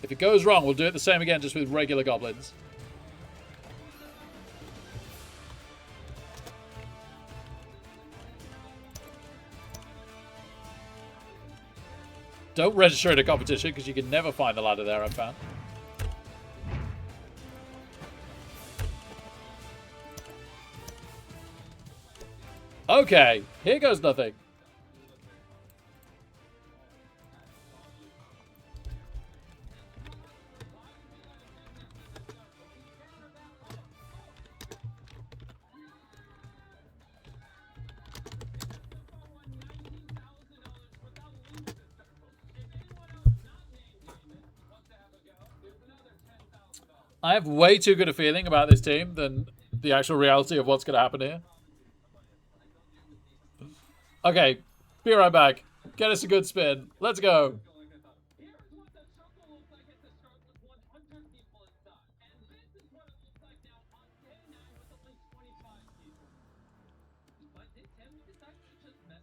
[SPEAKER 1] If it goes wrong, we'll do it the same again, just with regular goblins. Don't register in a competition, because you can never find the ladder there, I've found. Okay, here goes nothing. I have way too good a feeling about this team than the actual reality of what's going to happen here. Okay, be right back. Get us a good spin. Let's go.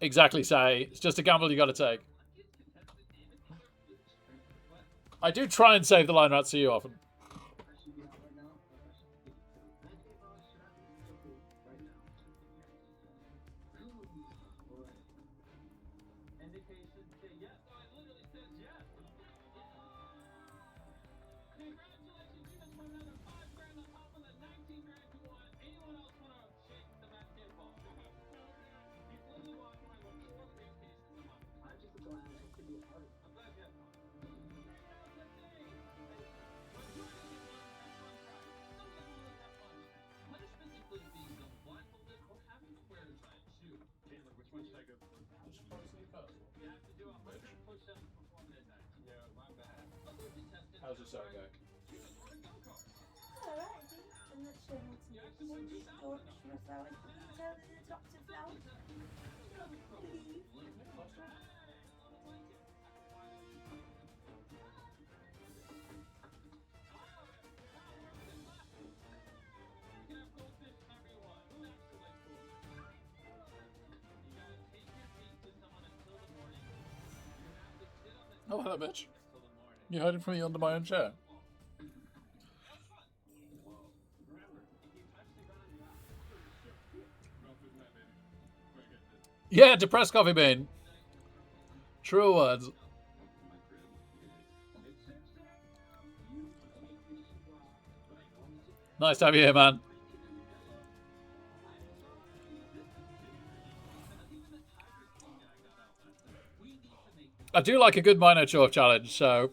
[SPEAKER 1] Exactly, Say. It's just a gamble you got to take. I do try and save the line rats to you often. How's your sewing going? Oh, hello, bitch. You hiding from me under my own chair? Yeah, depressed coffee bean. True words. Nice to have you here, man. I do like a good minor chore challenge, so...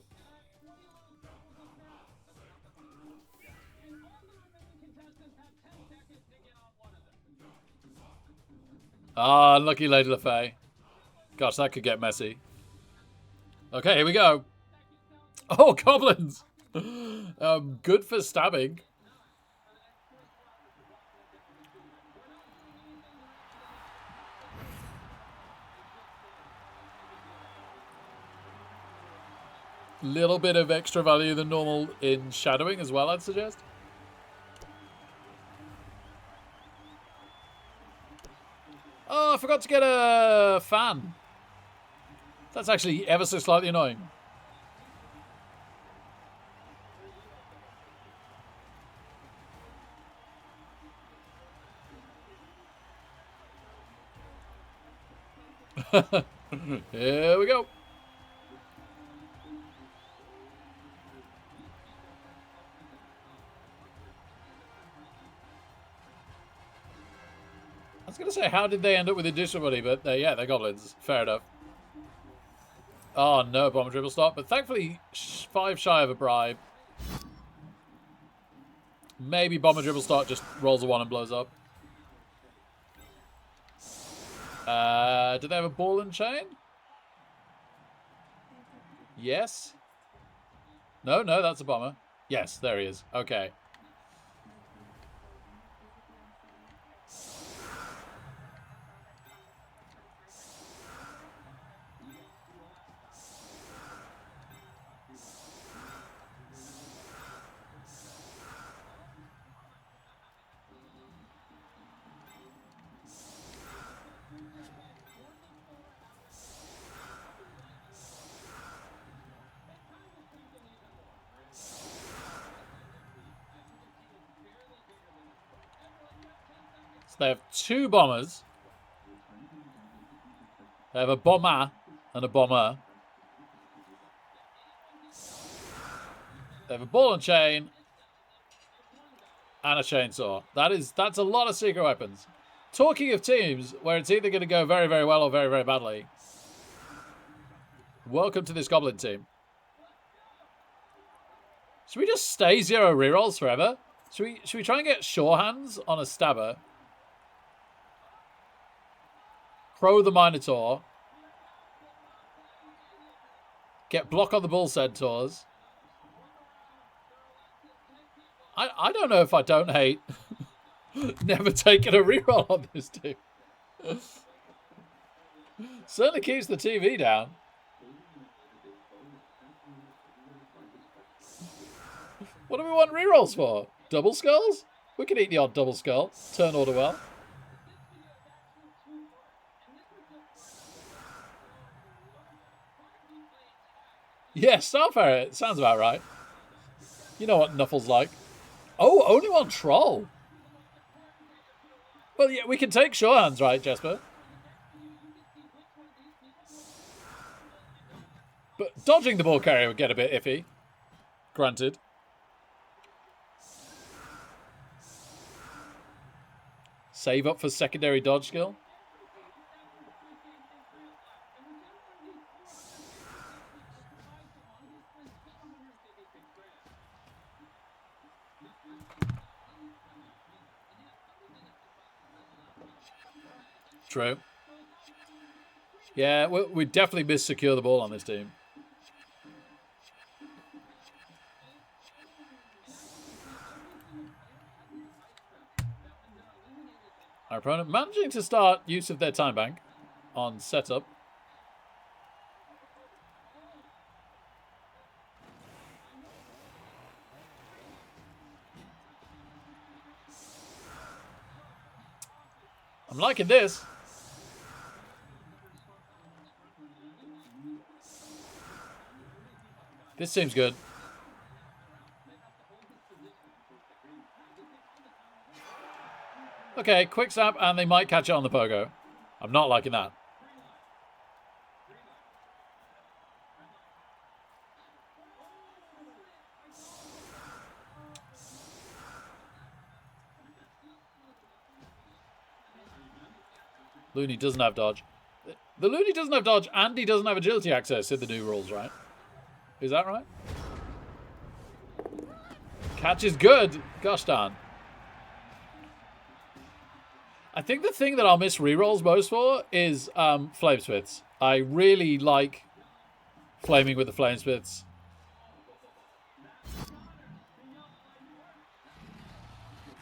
[SPEAKER 1] Ah, unlucky Lady LaFay. Gosh, that could get messy. Okay, here we go. Oh, goblins! Good for stabbing. Little bit of extra value than normal in shadowing as well, I'd suggest. Oh, I forgot to get a fan. That's actually ever so slightly annoying. Here we go. was going to say, how did they end up with additional money? But yeah, they're goblins. Fair enough. Oh, no bomber dribble stop. But thankfully, 5 shy of a bribe. Maybe bomber dribble start just rolls a 1 and blows up. Do they have a ball and chain? Yes. No, that's a bomber. Yes, there he is. Okay. They have 2 bombers. They have a bomber and a bomber. They have a ball and chain and a chainsaw. That's a lot of secret weapons. Talking of teams where it's either going to go very, very well or very, very badly. Welcome to this goblin team. Should we just stay 0 rerolls forever? Should we try and get sure hands on a stabber? Crow the Minotaur. Get block on the Bull Centaurs. I don't know if I don't hate never taking a reroll on this team. Certainly keeps the TV down. What do we want rerolls for? Double skulls? We can eat the odd double skull. Turn order well. Yeah, Star Ferret. Sounds about right. You know what Nuffle's like. Oh, only one troll. Well, yeah, we can take sure hands, right, Jesper? But dodging the ball carrier would get a bit iffy. Granted. Save up for secondary dodge skill. True. Yeah, we definitely mis-secure the ball on this team. Our opponent managing to start use of their time bank on setup. I'm liking this. This seems good. Okay, quick snap, and they might catch it on the pogo. I'm not liking that. Looney doesn't have dodge. The Looney doesn't have dodge, and he doesn't have agility access in the new rules, right? Is that right? Catch is good. Gosh darn. I think the thing that I'll miss rerolls most for is Flamesmiths. I really like flaming with the Flamesmiths.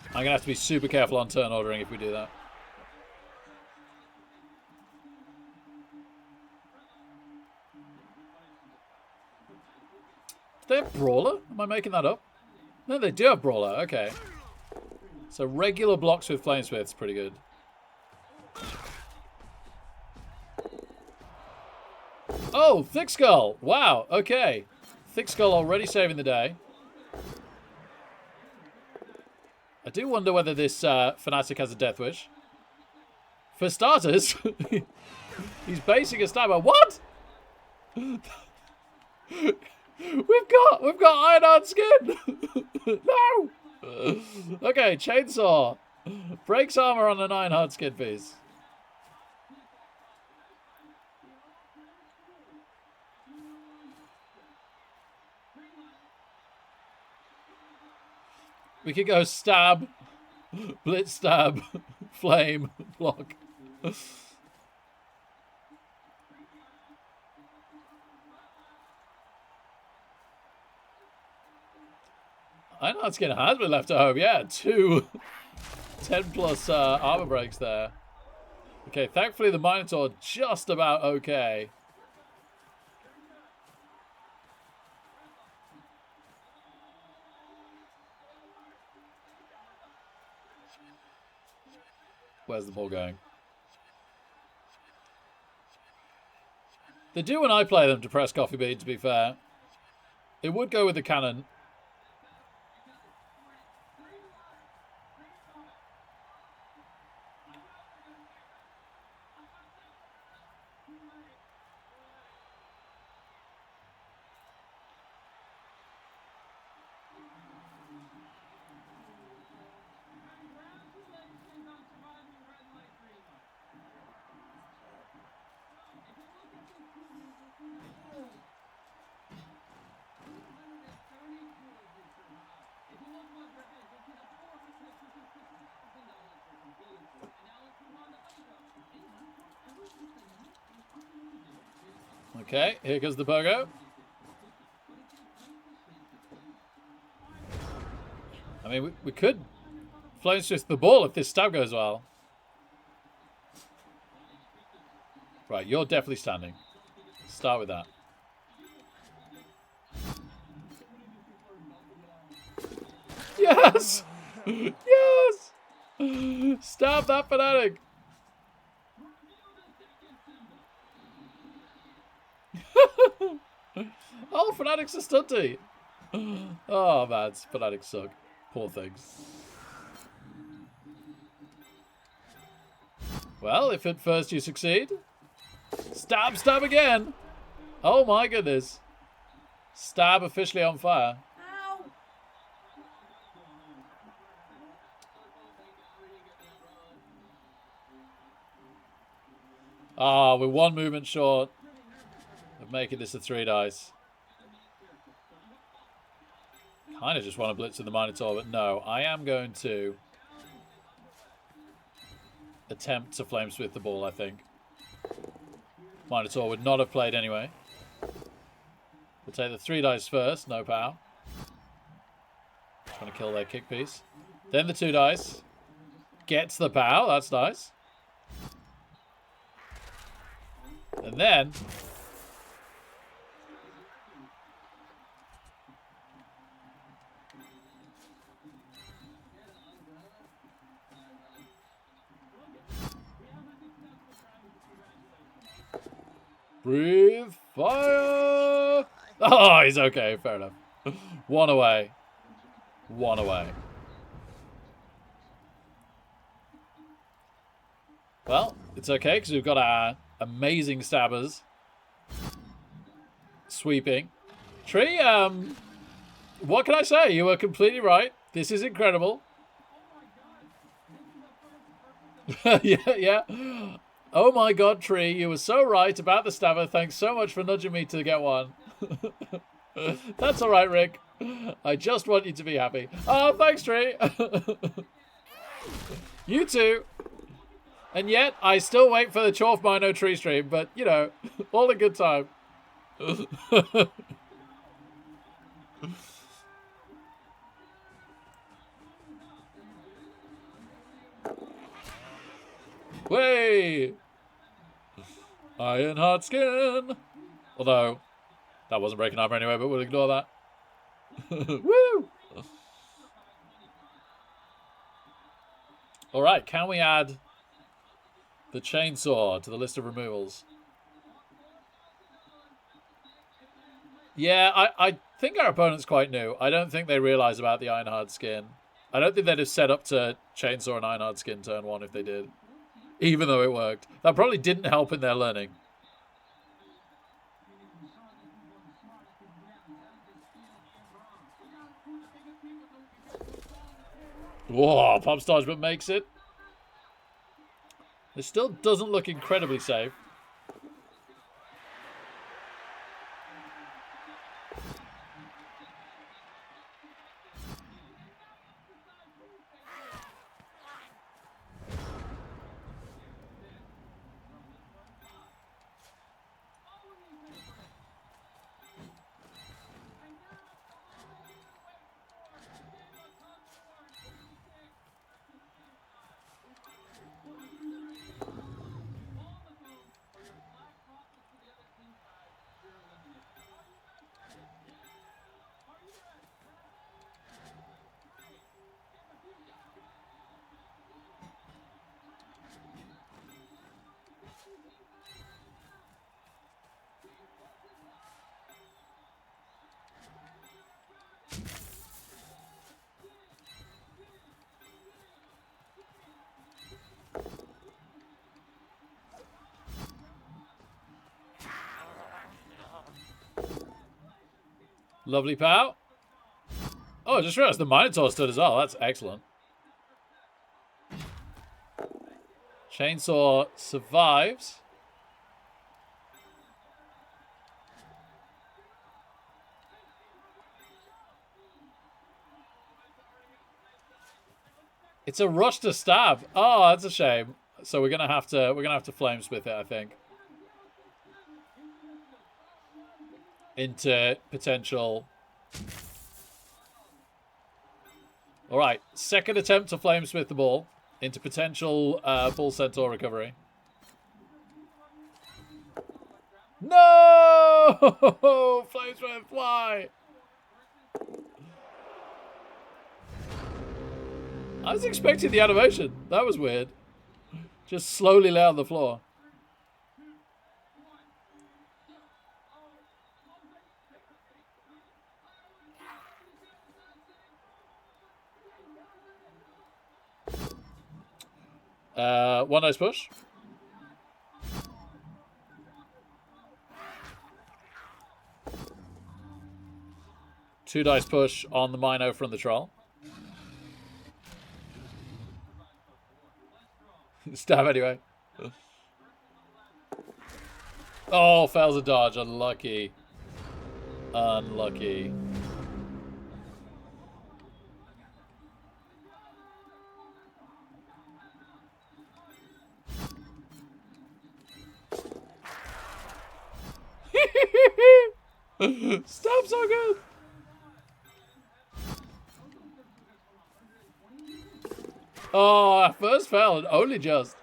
[SPEAKER 1] I'm going to have to be super careful on turn ordering if we do that. Do they have Brawler? Am I making that up? No, they do have Brawler. Okay. So regular blocks with Flamesmith's pretty good. Oh, Thick Skull. Wow. Okay. Thick Skull already saving the day. I do wonder whether this Fanatic has a Death Wish. For starters, he's basing a stabber. What? We've got iron-on skin. No. Okay, chainsaw. Breaks armor on an iron hard skin piece. We could go stab, blitz stab, flame, block. Iron hard skin has been left at home. Yeah, 2 10+ armor breaks there. Okay, thankfully the Minotaur just about okay. Where's the ball going? They do when I play them, Depressed Coffee Bean, to be fair. It would go with the cannon. Okay, here goes the pogo. I mean, we could flame switch the ball if this stab goes well. Right, you're definitely standing. Start with that. Yes! Yes! Stab that fanatic! Oh, fanatics are stunty! Oh, man, fanatics suck. Poor things. Well, if at first you succeed... Stab, stab again! Oh my goodness. Stab officially on fire.
[SPEAKER 2] Ow.
[SPEAKER 1] Ah, we're 1 movement short of making this a 3 dice. Kind of just want to blitz in the Minotaur, but no. I am going to attempt to flame swith the ball, I think. Minotaur would not have played anyway. We'll take the 3 dice first, no pow. Trying to kill their kick piece. Then the 2 dice. Gets the pow, that's nice. And then... breathe fire! Oh, he's okay, fair enough. 1 away. 1 away. Well, it's okay, because we've got our amazing stabbers. Sweeping. Tree, what can I say? You were completely right. This is incredible. Yeah. Oh my god, Tree, you were so right about the stabber. Thanks so much for nudging me to get one. That's all right, Rick. I just want you to be happy. Oh, thanks, Tree. You too. And yet, I still wait for the Chorf Mino Tree stream, but, you know, all in good time. Way! Iron hard skin! Although, that wasn't breaking armor anyway, but we'll ignore that. Woo! Alright, can we add the chainsaw to the list of removals? Yeah, I think our opponent's quite new. I don't think they realise about the iron hard skin. I don't think they'd have set up to chainsaw and iron hard skin turn 1 if they did. Even though it worked. That probably didn't help in their learning. Whoa, pop stars, but makes it. It still doesn't look incredibly safe. Lovely pow. Oh, I just realized the Minotaur stood as well. That's excellent. Chainsaw survives. It's a rush to stab. Oh, that's a shame. So we're gonna have to flamesmith it, I think. Into potential. Alright, second attempt to flamesmith the ball into potential bull centaur recovery. No! Flamesmith, why? I was expecting the animation. That was weird. Just slowly lay on the floor. One nice push. Two dice push on the Mino from the troll. Stab anyway. Oh, fails a dodge. Unlucky. Unlucky. Stop so good. Oh, I first fell and only just.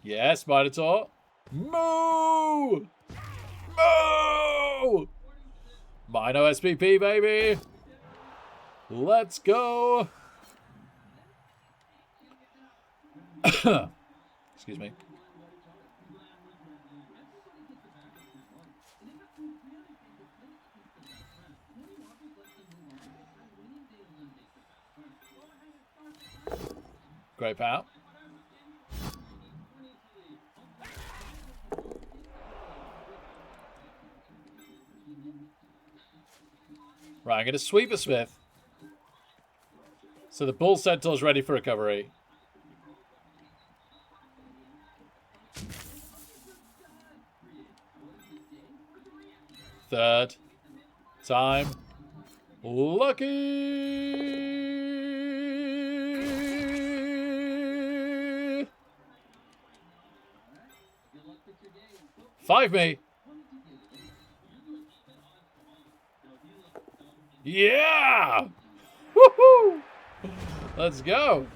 [SPEAKER 1] Yes, Minotaur. Moo! Moo! Mino SPP, baby. Let's go. Excuse me. Great power. Right, I'm going to sweep a Smith. So the Bull Centaur's ready for recovery. Third time. Lucky! 5 me. Yeah! Woohoo! Let's go.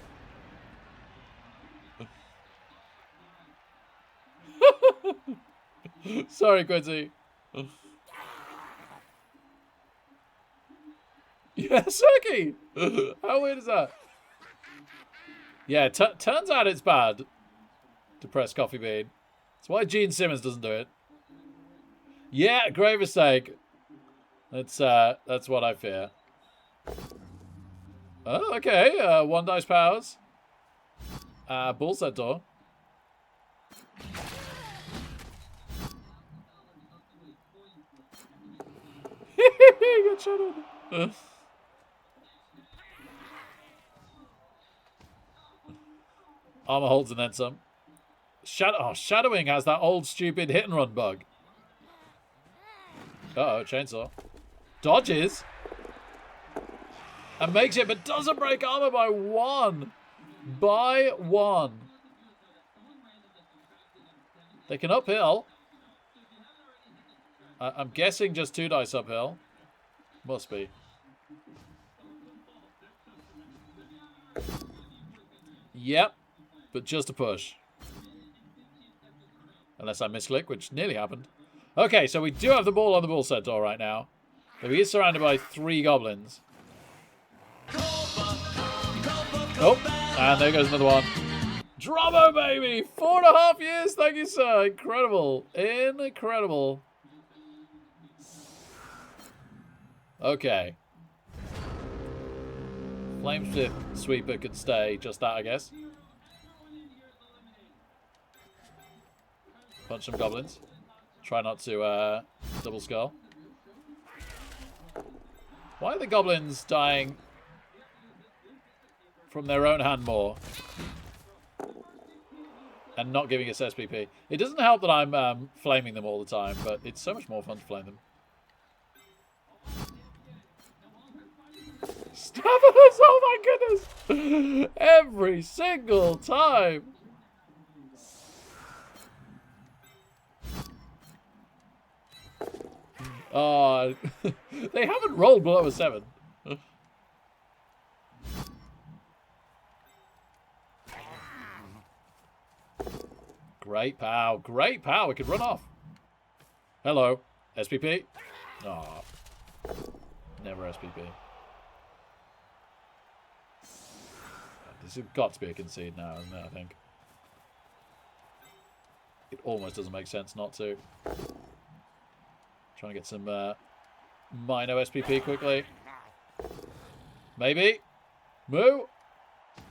[SPEAKER 1] Sorry, Quincy. Yeah, Suki! How weird is that? Yeah, turns out it's bad to press coffee bean. That's why Gene Simmons doesn't do it. Yeah, grave mistake. That's what I fear. Oh, okay. One dice powers. Bull set door. Got shadowed. Armor holds and then some. Shadowing has that old stupid hit and run bug. Uh-oh, chainsaw. Dodges. And makes it, but doesn't break armor by 1. By 1. They can uphill. I'm guessing just 2 dice uphill. Must be. Yep. But just a push. Unless I misclick, which nearly happened. Okay, so we do have the ball on the bull set door right now. But he is surrounded by 3 goblins. Oh, and there goes another one. Drummo, baby! 4.5 years, thank you, sir. Incredible. Incredible. Okay. Flamesmith Sweeper could stay. Just that, I guess. Punch some goblins. Try not to double skull. Why are the goblins dying from their own hand more? And not giving us SPP. It doesn't help that I'm flaming them all the time, but it's so much more fun to flame them. Stabbers! Oh my goodness! Every single time! Oh, they haven't rolled below a 7. Great pow. Great pow. We could run off. Hello. SPP. Oh. Never SPP. This has got to be a concede now, isn't it, I think? It almost doesn't make sense not to. Trying to get some minor SPP quickly. Maybe. Moo!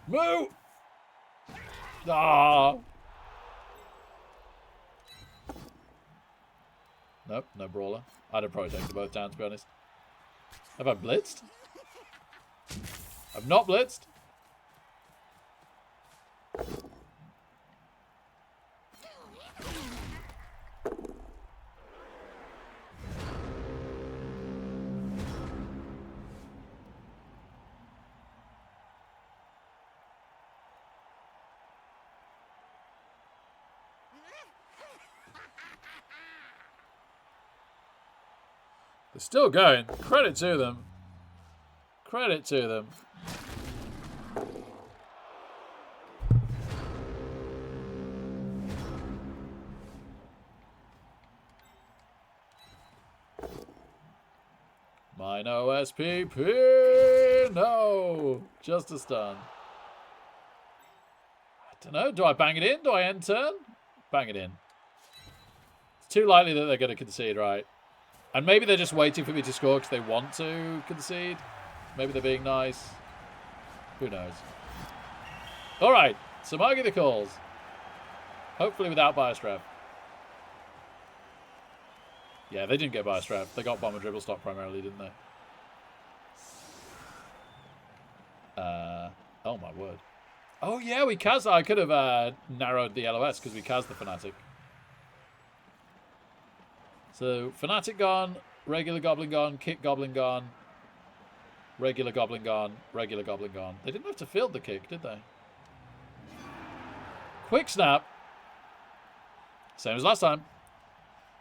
[SPEAKER 1] Moo! Ah! Nope, no brawler. I'd have probably taken them both down, to be honest. Have I blitzed? I've not blitzed. They're still going. Credit to them. Credit to them. My no SPP. No. Just a stun. I don't know. Do I bang it in? Do I end turn? Bang it in. It's too likely that they're going to concede, right? And maybe they're just waiting for me to score because they want to concede. Maybe they're being nice. Who knows? All right. Samagi the calls. Hopefully without bias rev. Yeah, they didn't get bias rev. They got bomb and dribble stock primarily, didn't they? Oh my word. Oh yeah, we cast. I could have narrowed the LOS because we cast the Fnatic. So, Fnatic gone, regular Goblin gone, kick Goblin gone, regular Goblin gone, regular Goblin gone. They didn't have to field the kick, did they? Quick snap. Same as last time.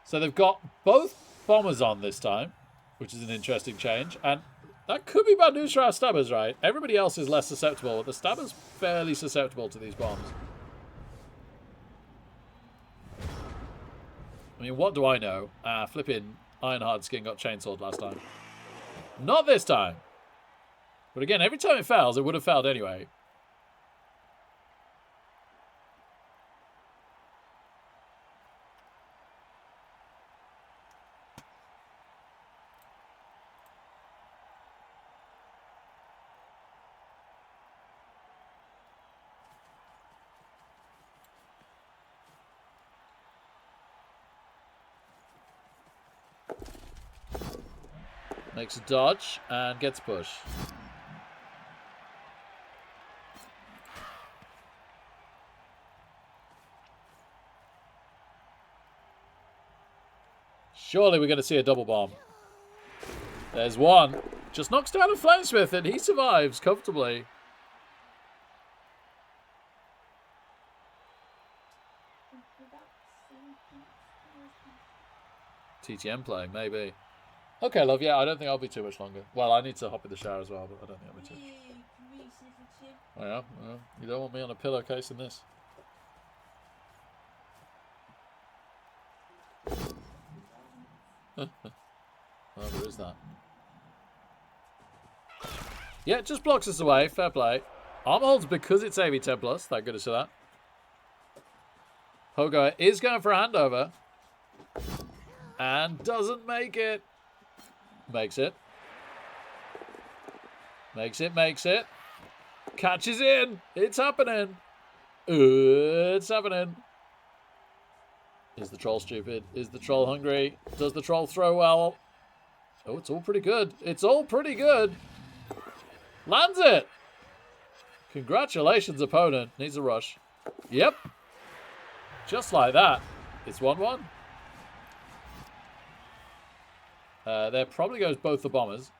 [SPEAKER 1] So they've got both bombers on this time, which is an interesting change. And that could be bad news for our stabbers, right? Everybody else is less susceptible, but the stabber's fairly susceptible to these bombs. I mean, what do I know? Flipping Ironhard skin got chainsawed last time. Not this time. But again, every time it fails, it would have failed anyway. Makes a dodge and gets a push. Surely we're going to see a double bomb. There's one. Just knocks down a Flamesmith and he survives comfortably. TTM playing, maybe. Okay, love, yeah, I don't think I'll be too much longer. Well, I need to hop in the shower as well, but I don't think I'll be too. Oh, yeah? Well, you don't want me on a pillowcase in this. Well, there is that. Yeah, it just blocks us away. Fair play. Armor holds because it's AV 10 plus. Thank goodness for that. Hogo is going for a handover. And doesn't make it. Makes it. Makes it, makes it. Catches in. It's happening. It's happening. Is the troll stupid? Is the troll hungry? Does the troll throw well? Oh, it's all pretty good. It's all pretty good. Lands it. Congratulations, opponent. Needs a rush. Yep. Just like that. It's 1-1. There probably goes both the bombers.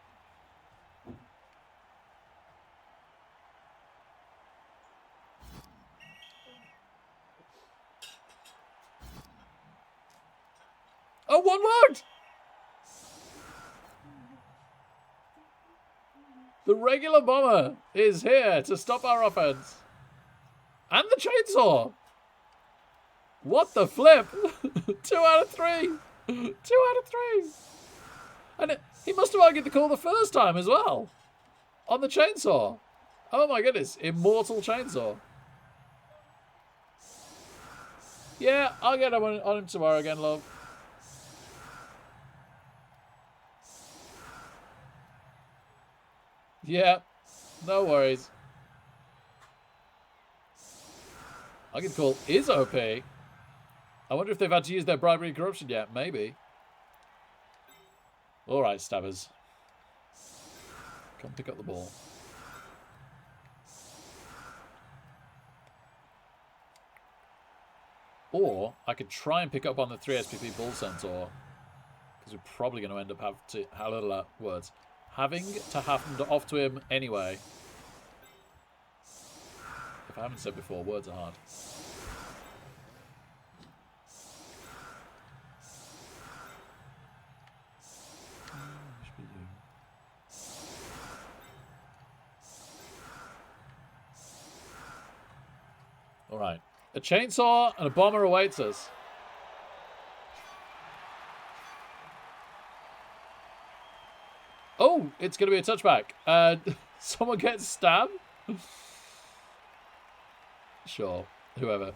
[SPEAKER 1] Oh, one worked! The regular bomber is here to stop our offense. And the chainsaw. What the flip? 2 out of 3. 2 out of 3. And he must have argued the call the first time as well. On the chainsaw. Oh my goodness. Immortal chainsaw. Yeah, I'll get on him tomorrow again, love. Yeah, no worries. I can call is OP. I wonder if they've had to use their bribery and corruption yet. Maybe. All right, stabbers. Come pick up the ball. Or I could try and pick up on the 3 SPP Bull Centaur. Because we're probably going to end up having to hand off to him anyway. If I haven't said before, words are hard. Alright. A chainsaw and a bomber awaits us. Oh, it's going to be a touchback. Someone gets stabbed? Sure. Whoever.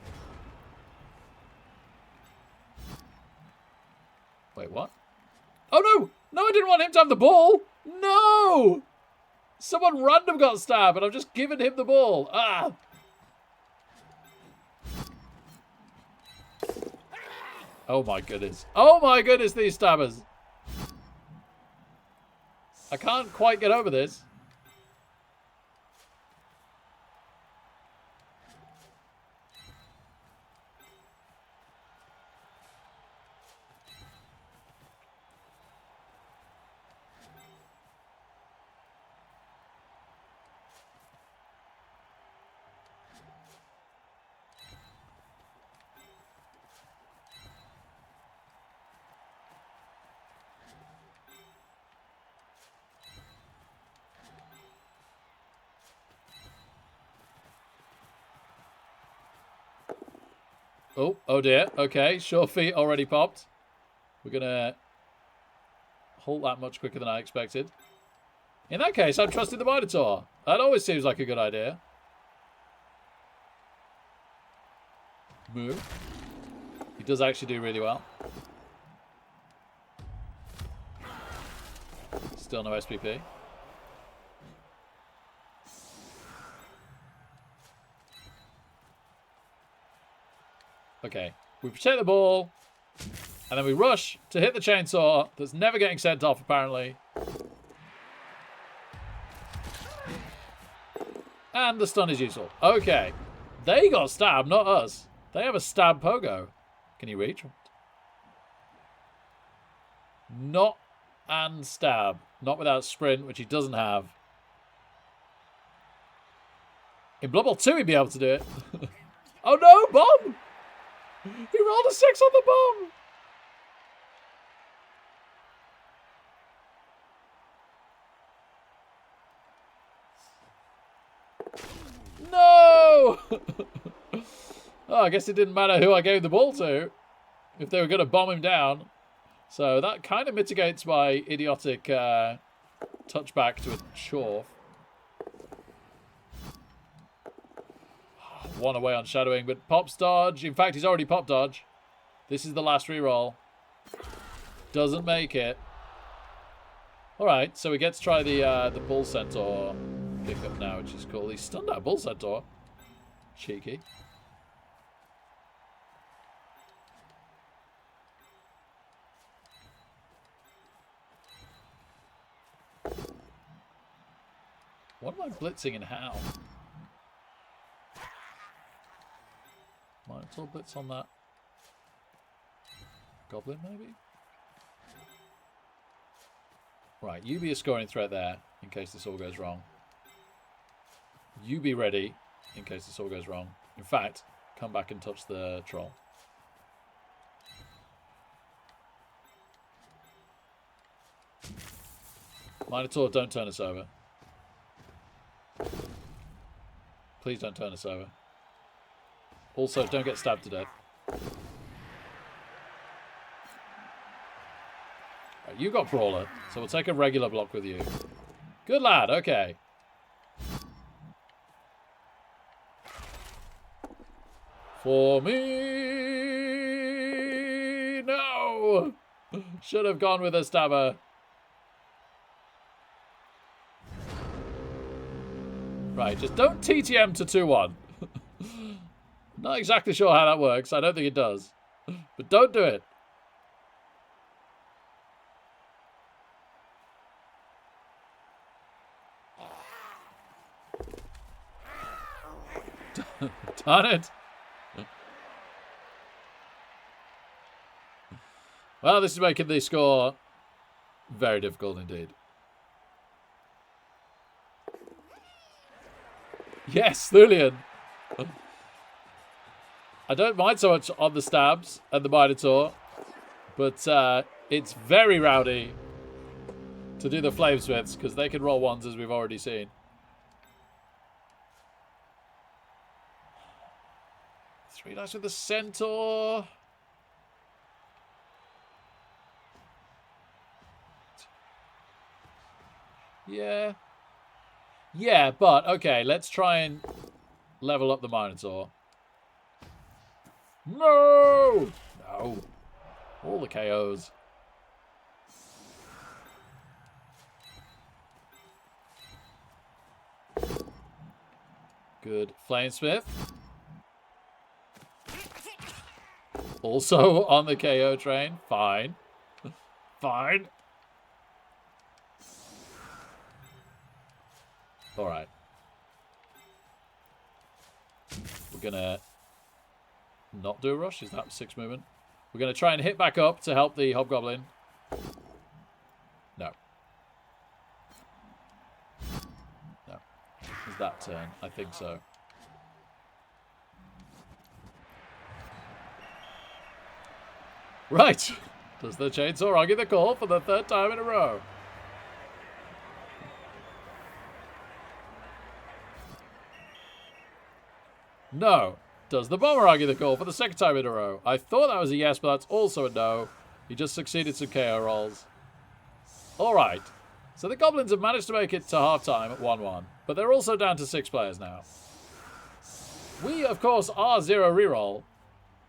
[SPEAKER 1] Wait, what? Oh, no! No, I didn't want him to have the ball! No! Someone random got stabbed and I've just given him the ball. Ah! Oh, my goodness. Oh, my goodness, these stabbers. I can't quite get over this. Oh dear. Okay, sure feet already popped. We're going to halt that much quicker than I expected. In that case, I'm trusting the Minotaur. That always seems like a good idea. Move. He does actually do really well. Still no SPP. Okay, we protect the ball, and then we rush to hit the chainsaw that's never getting sent off, apparently. And the stun is useful. Okay. They got stabbed, not us. They have a stab pogo. Can you reach? Not and stab. Not without sprint, which he doesn't have. In Blood Bowl 2, he'd be able to do it. Oh no, bomb! He rolled a 6 on the bomb! No! Oh, I guess it didn't matter who I gave the ball to if they were going to bomb him down. So that kind of mitigates my idiotic touchback to a chorf. One away on shadowing, but pops dodge. In fact, he's already pop dodge. This is the last reroll. Doesn't make it. Alright, so we get to try the Bull Centaur pickup now, which is cool. He's stunned out Bull Centaur. Cheeky. What am I blitzing and how? Minotaur blitz on that goblin, maybe? Right, you be a scoring threat there, in case this all goes wrong. You be ready, in case this all goes wrong. In fact, come back and touch the troll. Minotaur, don't turn us over. Please don't turn us over. Also, don't get stabbed to death. Right, you got Brawler, so we'll take a regular block with you. Good lad, okay. For me! No! Should have gone with a stabber. Right, just don't TTM to 2-1. Not exactly sure how that works. I don't think it does. But don't do it. Darn it. Well, this is making the score very difficult indeed. Yes, Thulian. I don't mind so much on the stabs and the Minotaur, but it's very rowdy to do the Flamesmiths because they can roll ones, as we've already seen. Three dice with the Centaur. Yeah. Yeah, but, okay, let's try and level up the Minotaur. No! No. All the KOs. Good. Flamesmith. Also on the KO train. Fine. Fine. Alright. We're gonna not do a rush. Is that 6 movement? We're gonna try and hit back up to help the Hobgoblin. No. No. Is that turn? I think so. Right. Does the chainsaw argue the call for the 3rd time in a row? No. Does the bomber argue the call for the 2nd time in a row? I thought that was a yes, but that's also a no. He just succeeded some KO rolls. Alright. So the Goblins have managed to make it to half-time at 1-1. But they're also down to 6 players now. We, of course, are 0 reroll.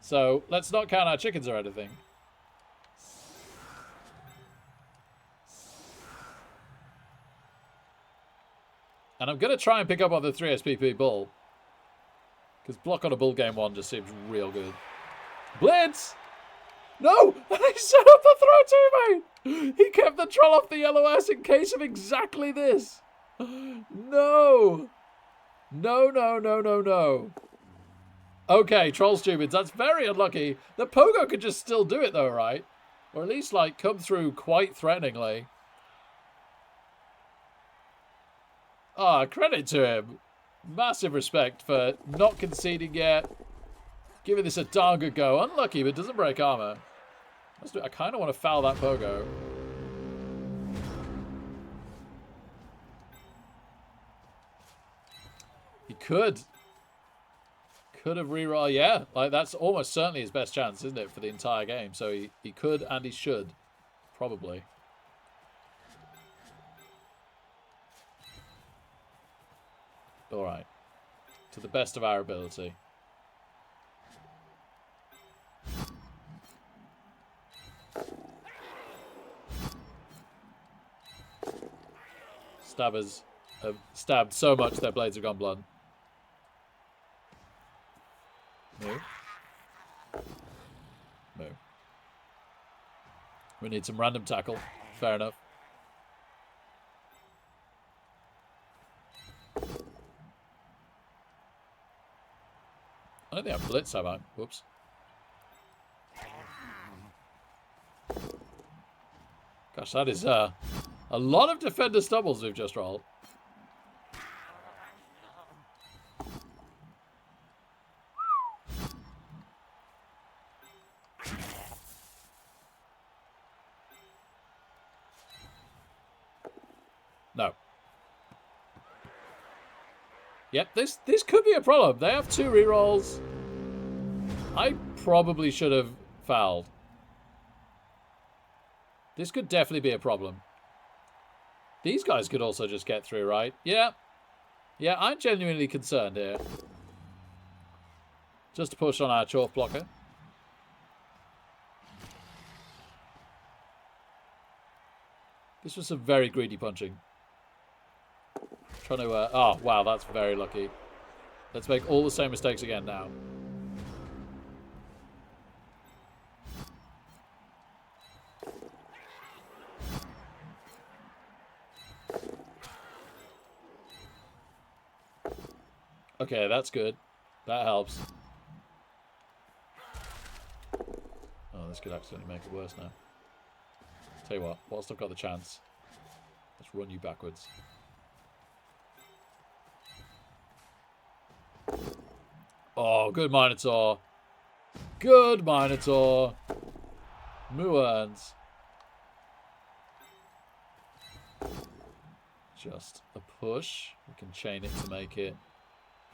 [SPEAKER 1] So let's not count our chickens or anything. And I'm going to try and pick up on the 3 SPP bull. Because block on a bull game 1 just seems real good. Blitz! No! He set up the throw teammate! He kept the troll off the LOS in case of exactly this. No! No, no, no, no, no. Okay, troll stupids. That's very unlucky. The pogo could just still do it though, right? Or at least, like, come through quite threateningly. Ah, credit to him. Massive respect for not conceding yet. Giving this a darn good go. Unlucky, but doesn't break armor. I kind of want to foul that pogo. He could. Could have reroll. Yeah, like that's almost certainly his best chance, isn't it, for the entire game? So he could and he should. Probably. Alright. To the best of our ability. Stabbers have stabbed so much their blades have gone blunt. Move. Move. We need some random tackle. Fair enough. I don't think I have blitz, have I? Whoops. Gosh, that is a lot of defender stumbles we've just rolled. No. Yep, this could be a problem. They have 2 rerolls. I probably should have fouled. This could definitely be a problem. These guys could also just get through, right? Yeah. Yeah, I'm genuinely concerned here. Just to push on our chalk blocker. This was some very greedy punching. Trying to, oh, wow, that's very lucky. Let's make all the same mistakes again now. Okay, that's good. That helps. Oh, this could accidentally make it worse now. Tell you what, whilst I've got the chance, let's run you backwards. Oh, good Minotaur. Good Minotaur. Muons. Just a push. We can chain it to make it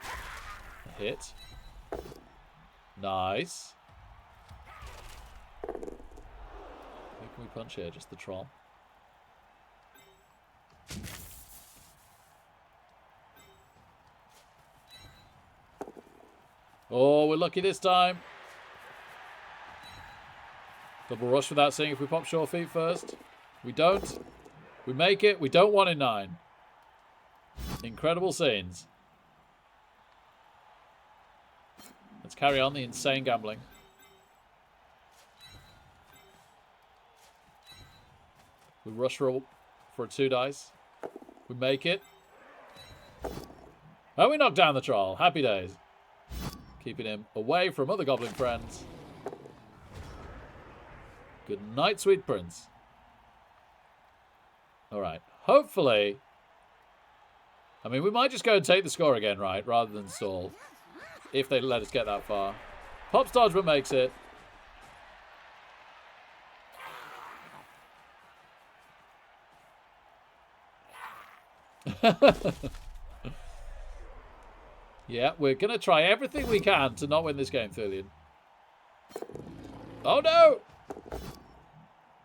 [SPEAKER 1] a hit. Nice. Who can we punch here? Just the troll. Oh, we're lucky this time. Double rush without seeing if we pop sure feet first. We don't. We make it. We don't 1 in 9. Incredible scenes. Let's carry on the insane gambling. We rush for a 2 dice. We make it. And we knock down the troll. Happy days. Keeping him away from other goblin friends. Good night, sweet prince. Alright. Hopefully... I mean, we might just go and take the score again, right? Rather than stall. If they let us get that far. Pops dodge but makes it. Yeah, we're going to try everything we can to not win this game, Thulian. Oh, no!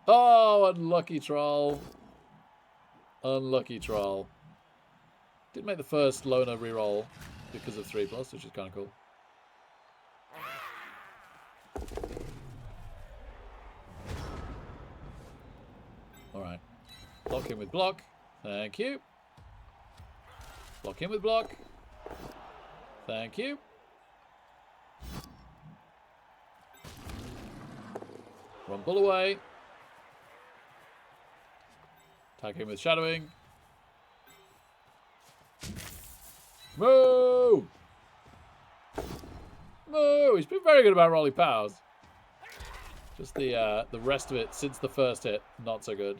[SPEAKER 1] Oh, unlucky troll. Unlucky troll. Did make the first loner reroll because of 3+, which is kind of cool. Alright. Block in with block. Thank you. Block in with block. Thank you. Rumble away. Attack him with shadowing. Moo! Moo! He's been very good about rolling powers. Just the rest of it since the first hit, not so good.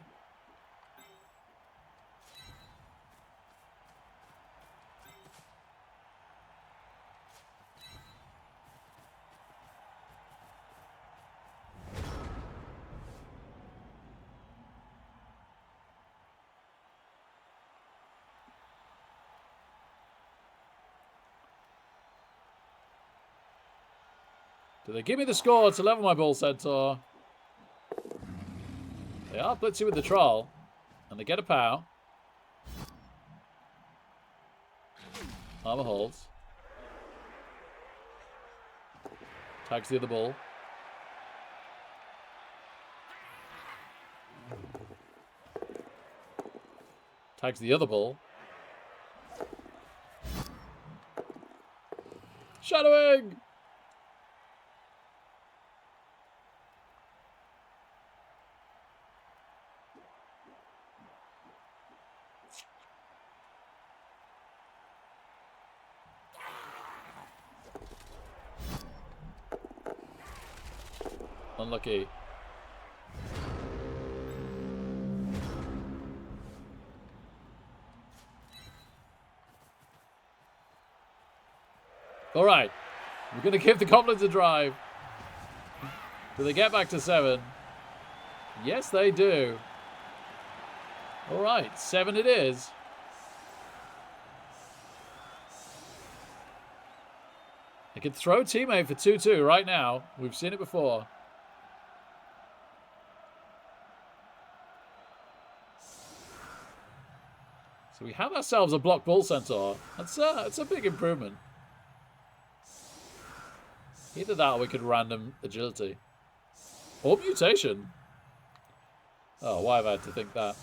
[SPEAKER 1] Do they give me the score to level my Bull Centaur? They are blitzing with the Troll. And they get a POW. Armor holds. Tags the other Bull. Tags the other Bull. Shadowing! Unlucky. Alright. We're going to give the Goblins a drive. Do they get back to 7? Yes, they do. Alright, 7 it is. They can throw teammate for 2-2 right now. We've seen it before. So we have ourselves a block Bull Centaur. That's a big improvement. Either that or we could random agility. Or mutation. Oh, why have I had to think that?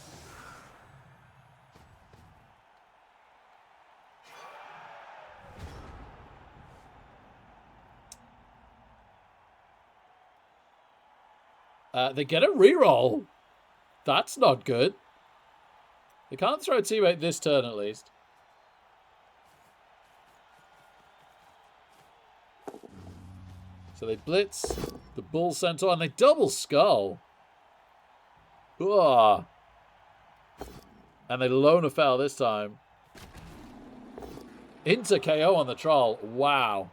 [SPEAKER 1] They get a reroll. That's not good. They can't throw a teammate this turn at least. So they blitz the Bull Centaur and they double skull. Ugh. And they lone a fell this time. Into KO on the Troll. Wow.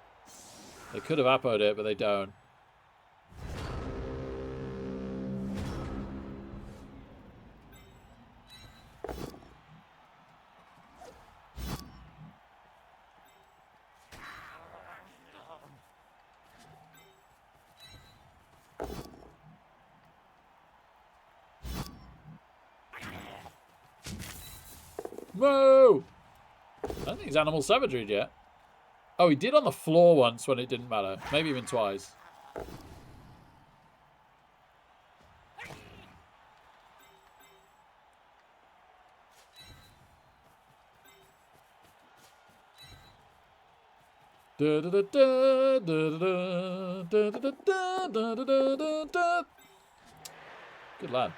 [SPEAKER 1] They could have appoed it, but they don't. Moo! I don't think he's animal savagery yet. Oh, he did on the floor once when it didn't matter. Maybe even twice. Good lad.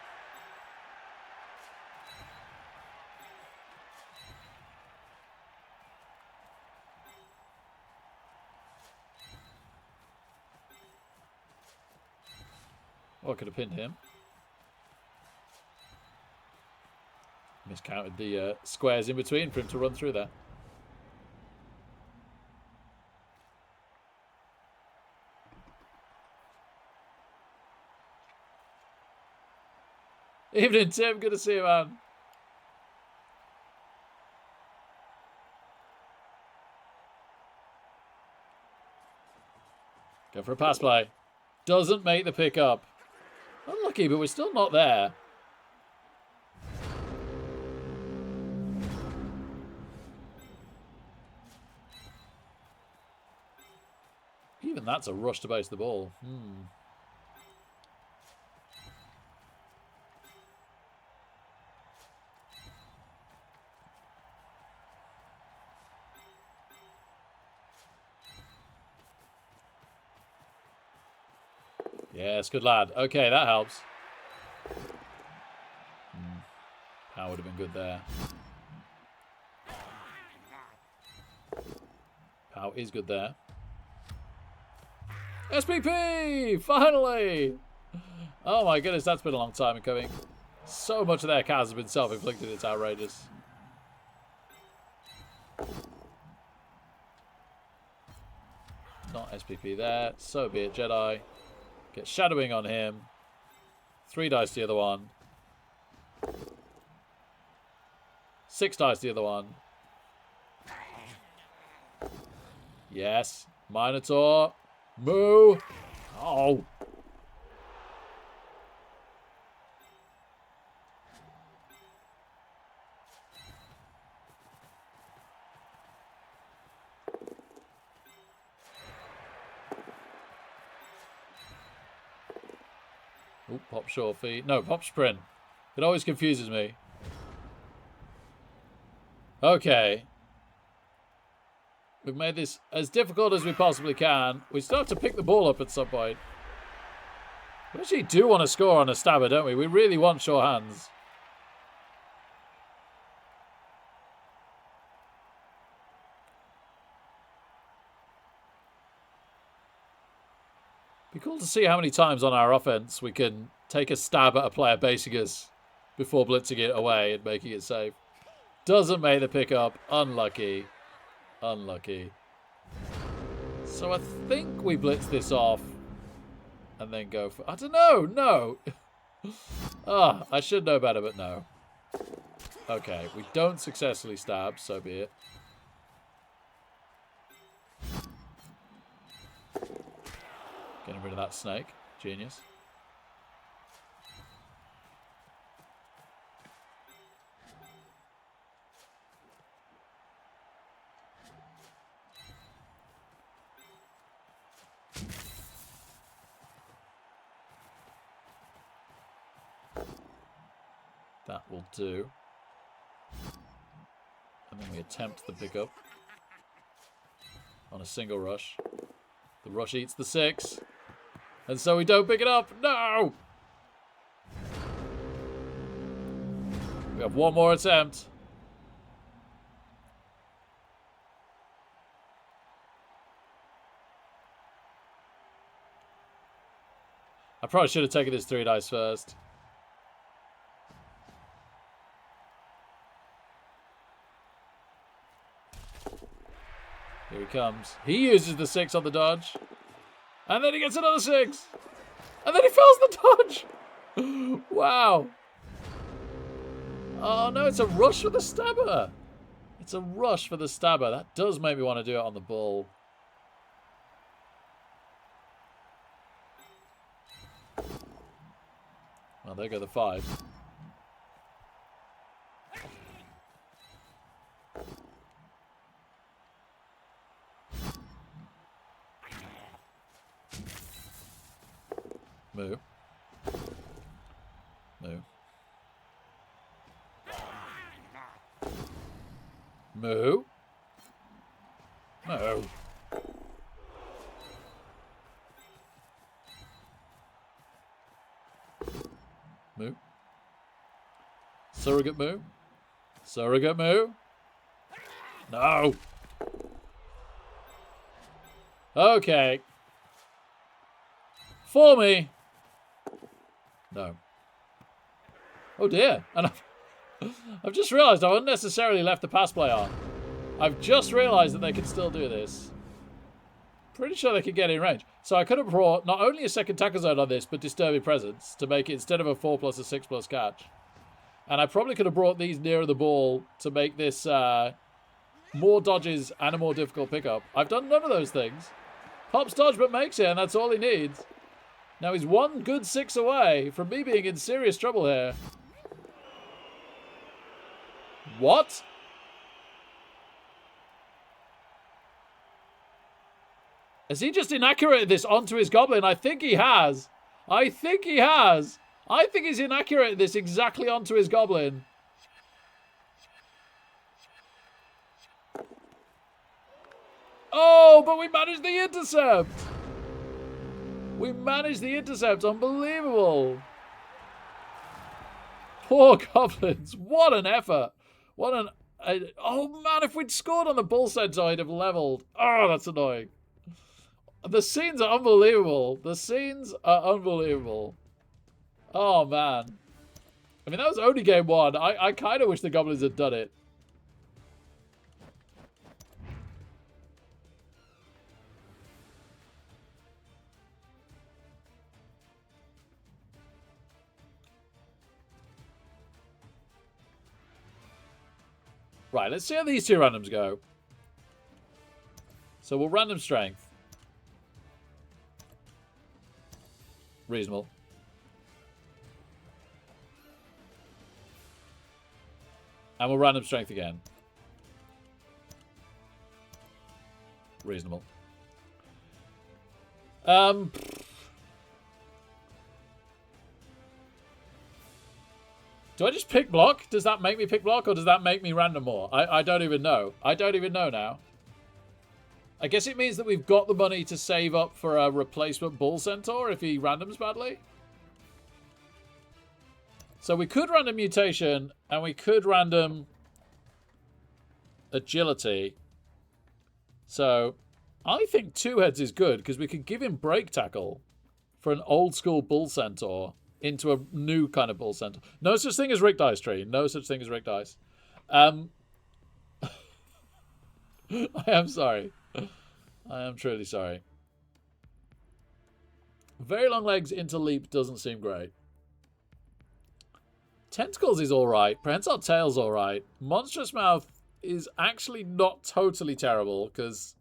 [SPEAKER 1] Oh, I could have pinned him. Miscounted the squares in between for him to run through there. Evening, Tim. Good to see you, man. Go for a pass play. Doesn't make the pick up. Unlucky, but we're still not there. Even that's a rush to base the ball. Yes, good lad. Okay, that helps. Power would have been good there. Wow, he's good there. SPP! Finally! Oh my goodness, that's been a long time in coming. So much of their cars has been self-inflicted, it's outrageous. Not SPP there. So be it, Jedi. Get shadowing on him. 3 dice to the other one. 6 dice to the other one. Yes. Minotaur. Moo. Oh. Ooh, pop short feet. No, pop sprint. It always confuses me. Okay. We've made this as difficult as we possibly can. We still have to pick the ball up at some point. We actually do want to score on a stabber, don't we? We really want sure hands. Be cool to see how many times on our offense we can take a stab at a player basing us before blitzing it away and making it safe. Doesn't make the pickup. Unlucky. Unlucky. So I think we blitz this off and then go for... I don't know. No. Ah, I should know better, but no. Okay, we don't successfully stab, so be it. Getting rid of that snake. Genius. That will do. And then we attempt the pickup on a single rush. The rush eats the 6. And so we don't pick it up. No! We have one more attempt. I probably should have taken this 3 dice first. Here he comes. He uses the 6 on the dodge. And then he gets another 6. And then he fails the dodge. Wow. Oh no, it's a rush for the stabber. It's a rush for the stabber. That does make me want to do it on the bull. Well, there go the 5. Moo. Moo. Moo. Moo. Moo. Surrogate moo. Surrogate moo. No. Okay. For me. No. Oh dear. And I've just realised I unnecessarily left the pass play on. I've just realised that they can still do this. Pretty sure they can get in range. So I could have brought not only a second tackle zone on this, but disturbing presence to make it instead of a 4+ a 6+ catch. And I probably could have brought these nearer the ball to make this more dodges and a more difficult pickup. I've done none of those things. Pops dodge but makes it, and that's all he needs. Now he's one good 6 away from me being in serious trouble here. What? Has he just inaccurated this onto his goblin? I think he has. I think he has. I think he's inaccurated this exactly onto his goblin. Oh, but we managed the intercept. We managed the intercept. Unbelievable. Poor goblins. What an effort. What an Oh, man, if we'd scored on the bull centaur, I'd have leveled. Oh, that's annoying. The scenes are unbelievable. The scenes are unbelievable. Oh, man. I mean, that was only game one. I kind of wish the goblins had done it. Right, let's see how these two randoms go. So we'll random strength. Reasonable. And we'll random strength again. Reasonable. Do I just pick block? Does that make me pick block, or does that make me random more? I don't even know. I don't even know now. I guess it means that we've got the money to save up for a replacement bull centaur if he randoms badly. So we could random mutation, and we could random agility. So I think 2 heads is good, because we could give him break tackle for an old school bull centaur into a new kind of bull centaur. No such thing as Rick Dice Tree. No such thing as Rick Dice. I am sorry. I am truly sorry. Very long legs into leap doesn't seem great. Tentacles is alright. Prehensile tail's alright. Monstrous mouth is actually not totally terrible, because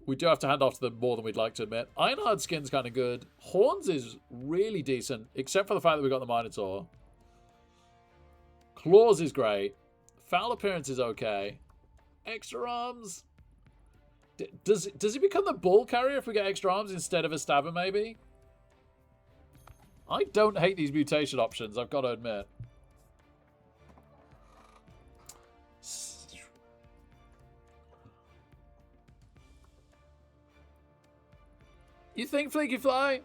[SPEAKER 1] we do have to hand off to them more than we'd like to admit. Ironhard skin's kind of good. Horns is really decent, except for the fact that we got the Minotaur. Claws is great. Foul appearance is okay. Extra arms. Does he become the bull carrier if we get extra arms instead of a stabber, maybe? I don't hate these mutation options, I've got to admit. You think Fleeky Fly?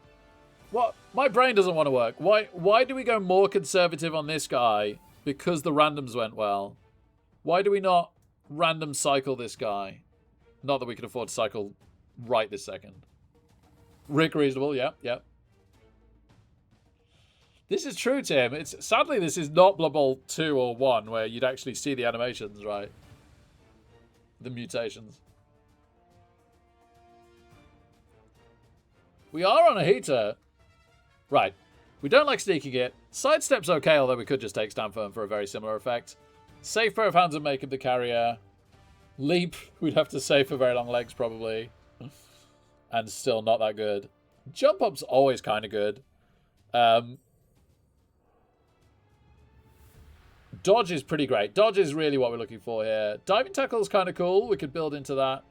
[SPEAKER 1] What? My brain doesn't want to work. Why do we go more conservative on this guy because the randoms went well? Why do we not random cycle this guy? Not that we can afford to cycle right this second. Rick reasonable, yeah. This is true, Tim. Sadly, this is not Blood Bowl 2 or 1 where you'd actually see the animations, right? The mutations. We are on a heater. Right. We don't like sneaking it. Sidestep's okay, although we could just take Stand Firm for a very similar effect. Safe pair of hands and make him the carrier. Leap, we'd have to save for very long legs, probably. And still not that good. Jump up's always kind of good. Dodge is pretty great. Dodge is really what we're looking for here. Diving tackle is kind of cool. We could build into that.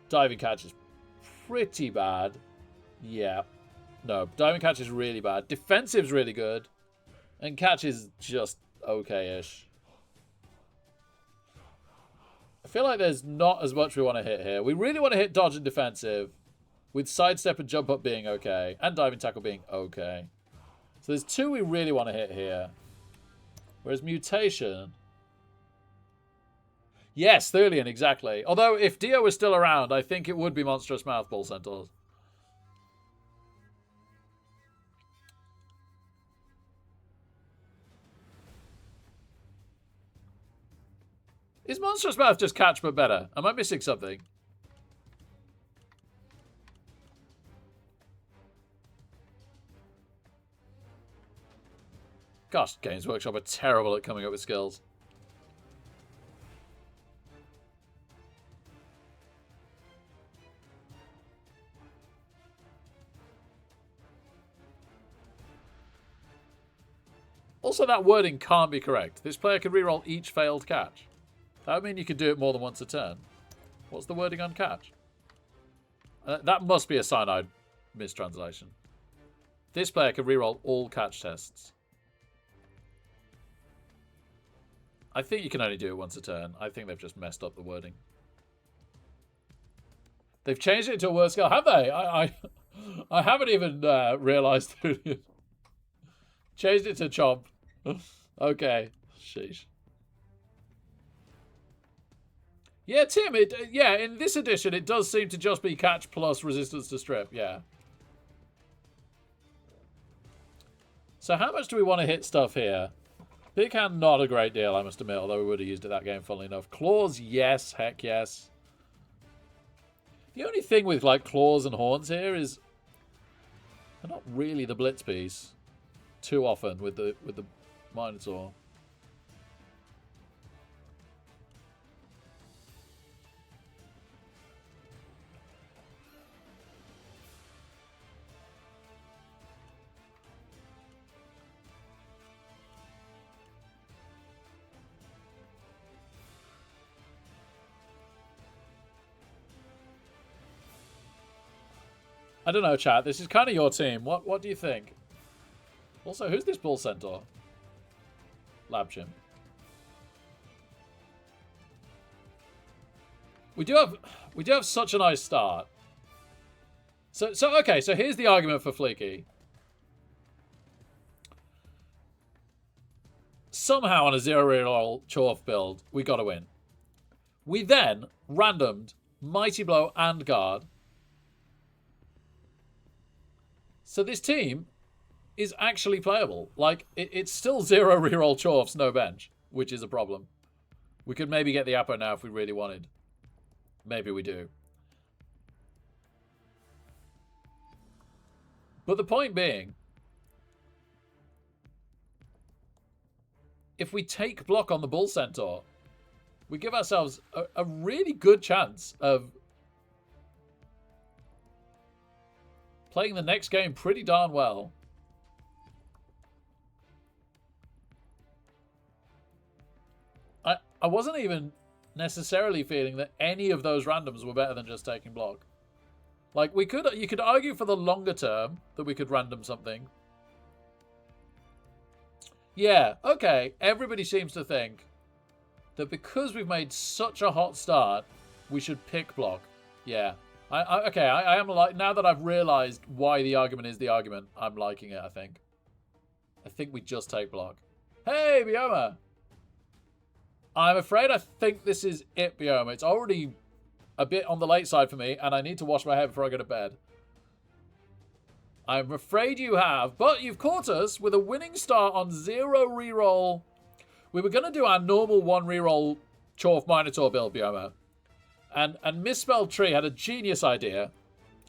[SPEAKER 1] Diving catch is pretty bad. Yeah. No, diving catch is really bad. Defensive's really good. And catch is just okay-ish. I feel like there's not as much we want to hit here. We really want to hit dodge and defensive, with sidestep and jump up being okay, and diving tackle being okay. So there's 2 we really want to hit here. Whereas mutation... Yes, Thulian, exactly. Although, if Dio was still around, I think it would be Monstrous Mouth Bull Centaurs. Is Monstrous Mouth just catch but better? Am I missing something? Gosh, Games Workshop are terrible at coming up with skills. Also, that wording can't be correct. This player can reroll each failed catch. That would mean you could do it more than once a turn. What's the wording on catch? That must be a cyanide mistranslation. This player can reroll all catch tests. I think you can only do it once a turn. I think they've just messed up the wording. They've changed it to a word scale, have they? I I haven't even realised. Changed it to Chomp. Okay. Sheesh. Yeah, Tim, yeah, in this edition, it does seem to just be catch plus resistance to strip, yeah. So how much do we want to hit stuff here? Big hand, not a great deal, I must admit, although we would have used it that game, funnily enough. Claws, yes, heck yes. The only thing with, like, claws and horns here is they're not really the blitz piece too often with the Minotaur. I don't know, chat. This is kind of your team. What do you think? Also, who's this Bull Centaur? Lab Chimp. We do have such a nice start. So okay, so here's the argument for Fleeky. Somehow on a 0-reroll Chorf build, we got to win. We then randomed Mighty Blow and Guard. So this team is actually playable. Like, it's still 0 reroll Chorfs, no bench, which is a problem. We could maybe get the Apo now if we really wanted. Maybe we do. But the point being, if we take block on the Bull Centaur, we give ourselves a really good chance of playing the next game pretty darn well. I wasn't even necessarily feeling that any of those randoms were better than just taking block. Like, you could argue for the longer term that we could random something. Yeah, okay. Everybody seems to think that because we've made such a hot start, we should pick block. Yeah. I am like, now that I've realized why the argument is the argument, I'm liking it, I think. I think we just take block. Hey, Bioma! I'm afraid I think this is it, Bioma. It's already a bit on the late side for me, and I need to wash my hair before I go to bed. I'm afraid you have, but you've caught us with a winning start on 0 reroll. We were going to do our normal 1 reroll Chorf Minotaur build, Bioma. And Misspelled Tree had a genius idea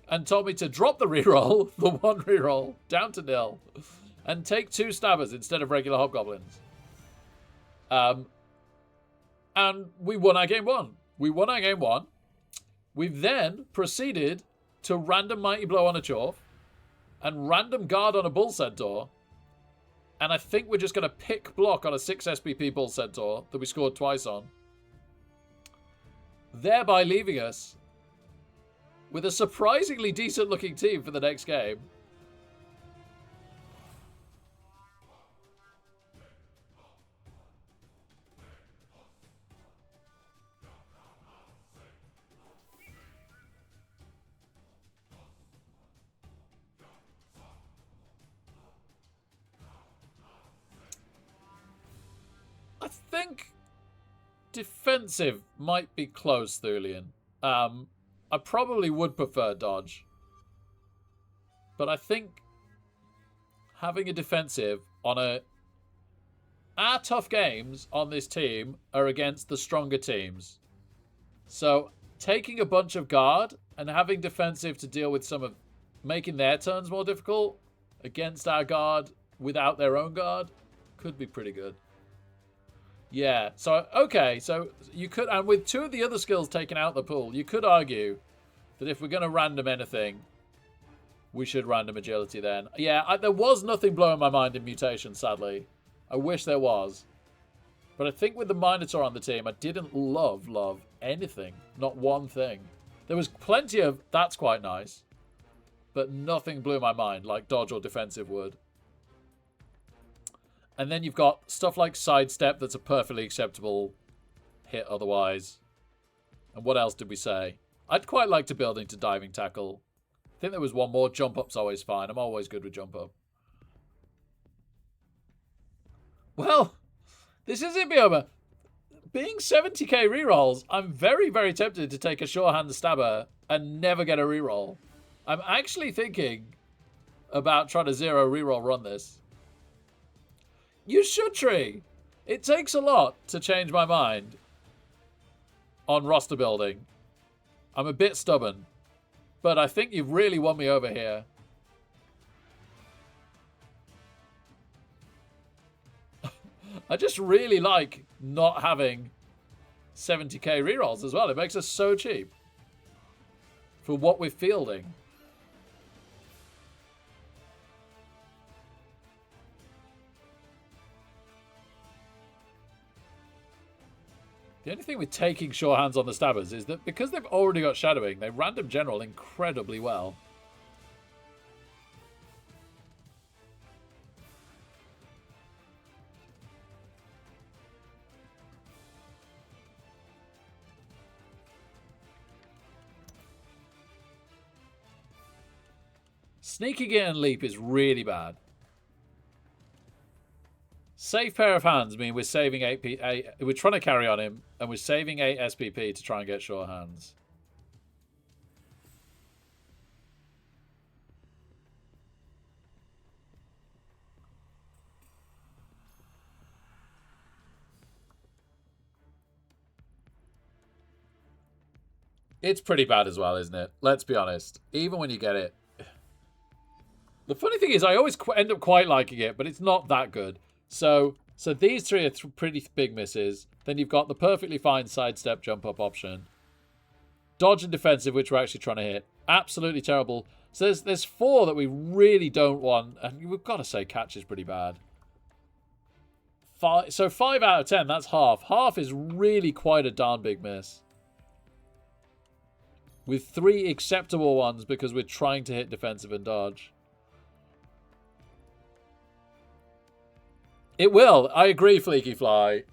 [SPEAKER 1] and told me to drop the reroll, the 1 reroll, down to 0, and take 2 stabbers instead of regular hobgoblins. And we won our game 1. We won our game 1. We then proceeded to random Mighty Blow on a Chorf and random Guard on a Bull Centaur. And I think we're just going to pick block on a 6 SPP Bull Centaur that we scored twice on. Thereby leaving us with a surprisingly decent looking team for the next game. I think defensive might be close, Thulian. I probably would prefer dodge. But I think having a defensive on our tough games on this team are against the stronger teams. So taking a bunch of guard and having defensive to deal with some of making their turns more difficult against our guard without their own guard could be pretty good. Yeah, so, okay, so you could, and with 2 of the other skills taken out the pool, you could argue that if we're going to random anything, we should random agility then. Yeah, there was nothing blowing my mind in mutation, sadly. I wish there was. But I think with the Minotaur on the team, I didn't love anything. Not one thing. There was plenty of, that's quite nice, but nothing blew my mind like dodge or defensive would. And then you've got stuff like sidestep that's a perfectly acceptable hit otherwise. And what else did we say? I'd quite like to build into diving tackle. I think there was one more. Jump up's always fine. I'm always good with jump up. Well, this is it, Bioma. Being 70k rerolls, I'm very, very tempted to take a sure hand stabber and never get a reroll. I'm actually thinking about trying to 0 reroll run this. You should, Tree. It takes a lot to change my mind on roster building. I'm a bit stubborn, but I think you've really won me over here. I just really like not having 70k rerolls as well. It makes us so cheap for what we're fielding. The only thing with taking sure hands on the stabbers is that because they've already got shadowing, they random general incredibly well. Sneaking in and leap is really bad. Safe pair of hands mean we're saving 8, we're trying to carry on him, and we're saving 8 SPP to try and get sure hands. It's pretty bad as well, isn't it? Let's be honest. Even when you get it. The funny thing is, I always end up quite liking it, but it's not that good. So these three are pretty big misses. Then you've got the perfectly fine sidestep jump up option. Dodge and defensive, which we're actually trying to hit. Absolutely terrible. So there's 4 that we really don't want. And we've got to say catch is pretty bad. 5 out of 10, that's half. Half is really quite a darn big miss. With 3 acceptable ones because we're trying to hit defensive and dodge. It will. I agree, Fleeky Fly.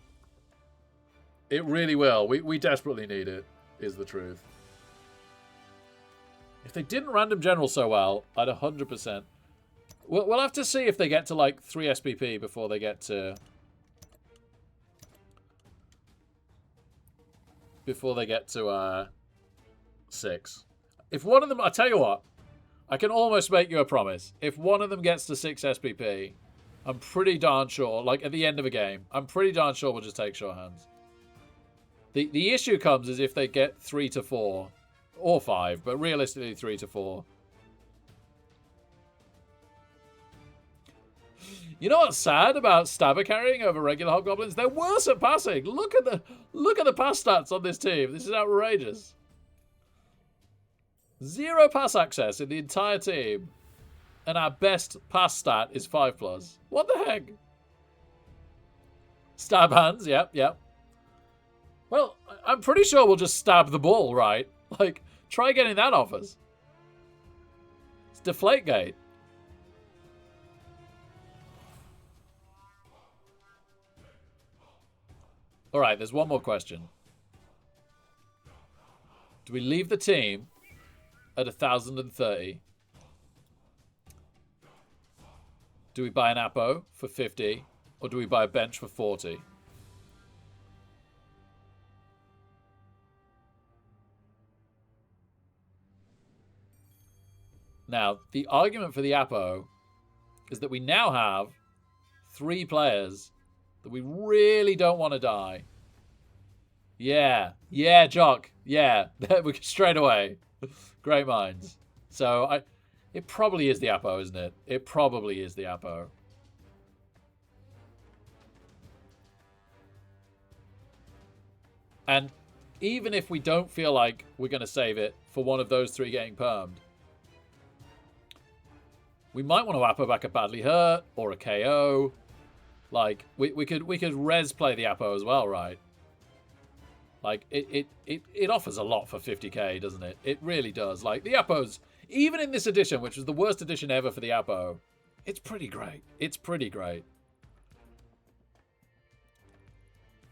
[SPEAKER 1] It really will. We desperately need it, is the truth. If they didn't random general so well, I'd 100%. We'll have to see if they get to like 3 SPP before they get to... Before they get to 6. If one of them... I tell you what. I can almost make you a promise. If one of them gets to 6 SPP... I'm pretty darn sure, like at the end of a game, I'm pretty darn sure we'll just take sure hands. The issue comes is if they get 3 to 4, or 5, but realistically 3 to 4. You know what's sad about stabber carrying over regular hobgoblins? They're worse at passing. Look at the pass stats on this team. This is outrageous. 0 pass access in the entire team. And our best pass stat is 5+. What the heck? Stab hands, yep. Well, I'm pretty sure we'll just stab the ball, right? Like, try getting that off us. It's Deflategate. Alright, there's one more question. Do we leave the team at 1,030? Do we buy an Apo for 50? Or do we buy a bench for 40? Now, the argument for the Apo is that we now have 3 players that we really don't want to die. Yeah, Jock. Yeah, straight away. Great minds. So, it probably is the Apo, isn't it? It probably is the Apo. And even if we don't feel like we're going to save it for one of those 3 getting permed, we might want to Apo back a badly hurt or a KO. Like, we could res play the Apo as well, right? Like, it offers a lot for 50k, doesn't it? It really does. Like, the Apos... Even in this edition, which was the worst edition ever for the Apo, it's pretty great. It's pretty great.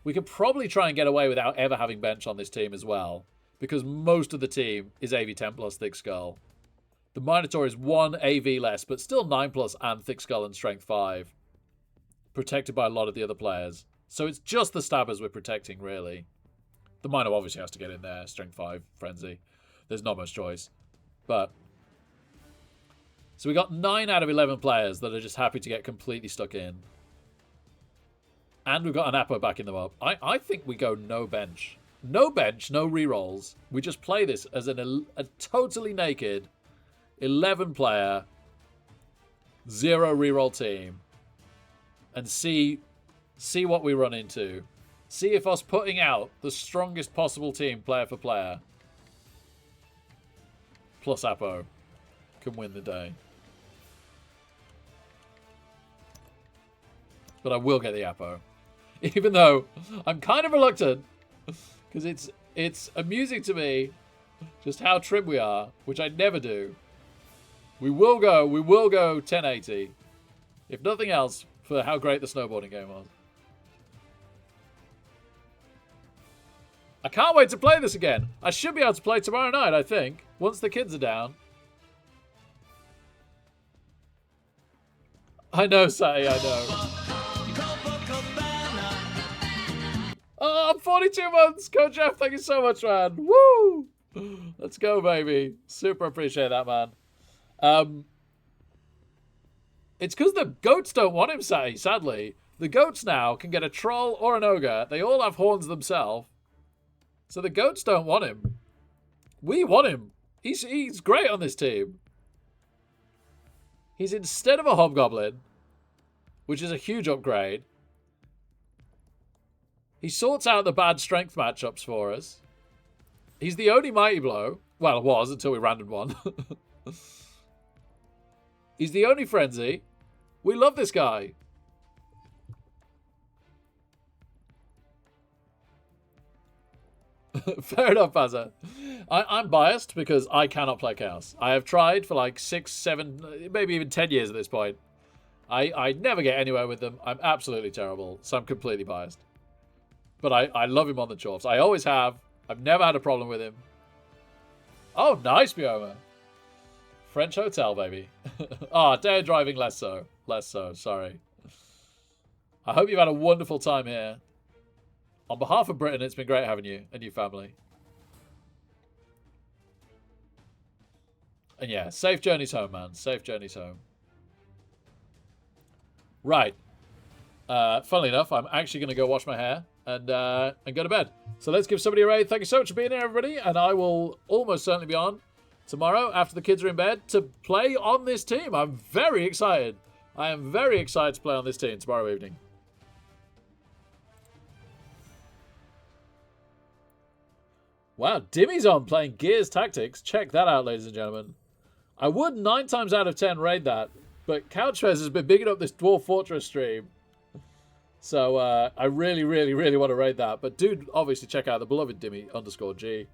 [SPEAKER 1] We could probably try and get away without ever having bench on this team as well, because most of the team is AV10 plus Thick Skull. The Minotaur is 1 AV less, but still 9+ and Thick Skull and Strength 5. Protected by a lot of the other players. So it's just the Stabbers we're protecting, really. The Mino obviously has to get in there. Strength 5, Frenzy. There's not much choice. But... So we got 9 out of 11 players that are just happy to get completely stuck in. And we've got an Apo backing them up. I think we go no bench. No bench, no rerolls. We just play this as a totally naked 11-player, 0 reroll team. And see what we run into. See if us putting out the strongest possible team, player for player, plus Apo, can win the day. But I will get the Apo. Even though I'm kind of reluctant. Because it's amusing to me just how trim we are. Which I never do. We will go 1080. If nothing else, for how great the snowboarding game was. I can't wait to play this again. I should be able to play tomorrow night, I think. Once the kids are down. I know, Sati, I know. Oh, I'm 42 months. Coach Jeff, thank you so much, man. Woo! Let's go, baby. Super appreciate that, man. It's because the goats don't want him, Sati, sadly. The goats now can get a troll or an ogre. They all have horns themselves. So the goats don't want him. We want him. He's great on this team. He's instead of a hobgoblin, which is a huge upgrade. He sorts out the bad strength matchups for us. He's the only Mighty Blow. Well, it was until we random one. He's the only Frenzy. We love this guy. Fair enough, Bazza. I'm biased because I cannot play Chaos. I have tried for like 6, 7, maybe even 10 years at this point. I never get anywhere with them. I'm absolutely terrible, so I'm completely biased. But I love him on the Chorfs. I always have. I've never had a problem with him. Oh, nice, Bioma. French hotel, baby. Ah, day driving, less so. Less so, sorry. I hope you've had a wonderful time here. On behalf of Britain, it's been great having you and your family. And yeah, safe journeys home, man. Safe journeys home. Right. Funnily enough, I'm actually going to go wash my hair and go to bed. So let's give somebody a raid. Thank you so much for being here, everybody. And I will almost certainly be on tomorrow after the kids are in bed to play on this team. I'm very excited. I am very excited to play on this team tomorrow evening. Wow, Dimmy's on playing Gears Tactics. Check that out, ladies and gentlemen. I would 9 times out of 10 raid that, but Couchfez has been bigging up this Dwarf Fortress stream. So I really, really, really want to raid that. But do obviously check out the beloved Dimmy_G.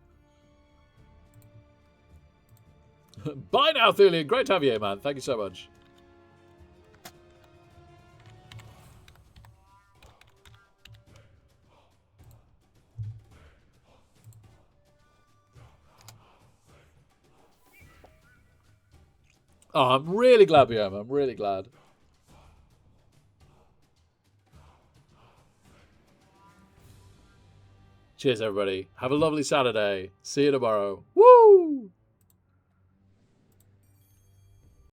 [SPEAKER 1] Bye now, Thulian. Great to have you here, man. Thank you so much. Oh, I'm really glad we have. I'm really glad. Cheers, everybody. Have a lovely Saturday. See you tomorrow. Woo!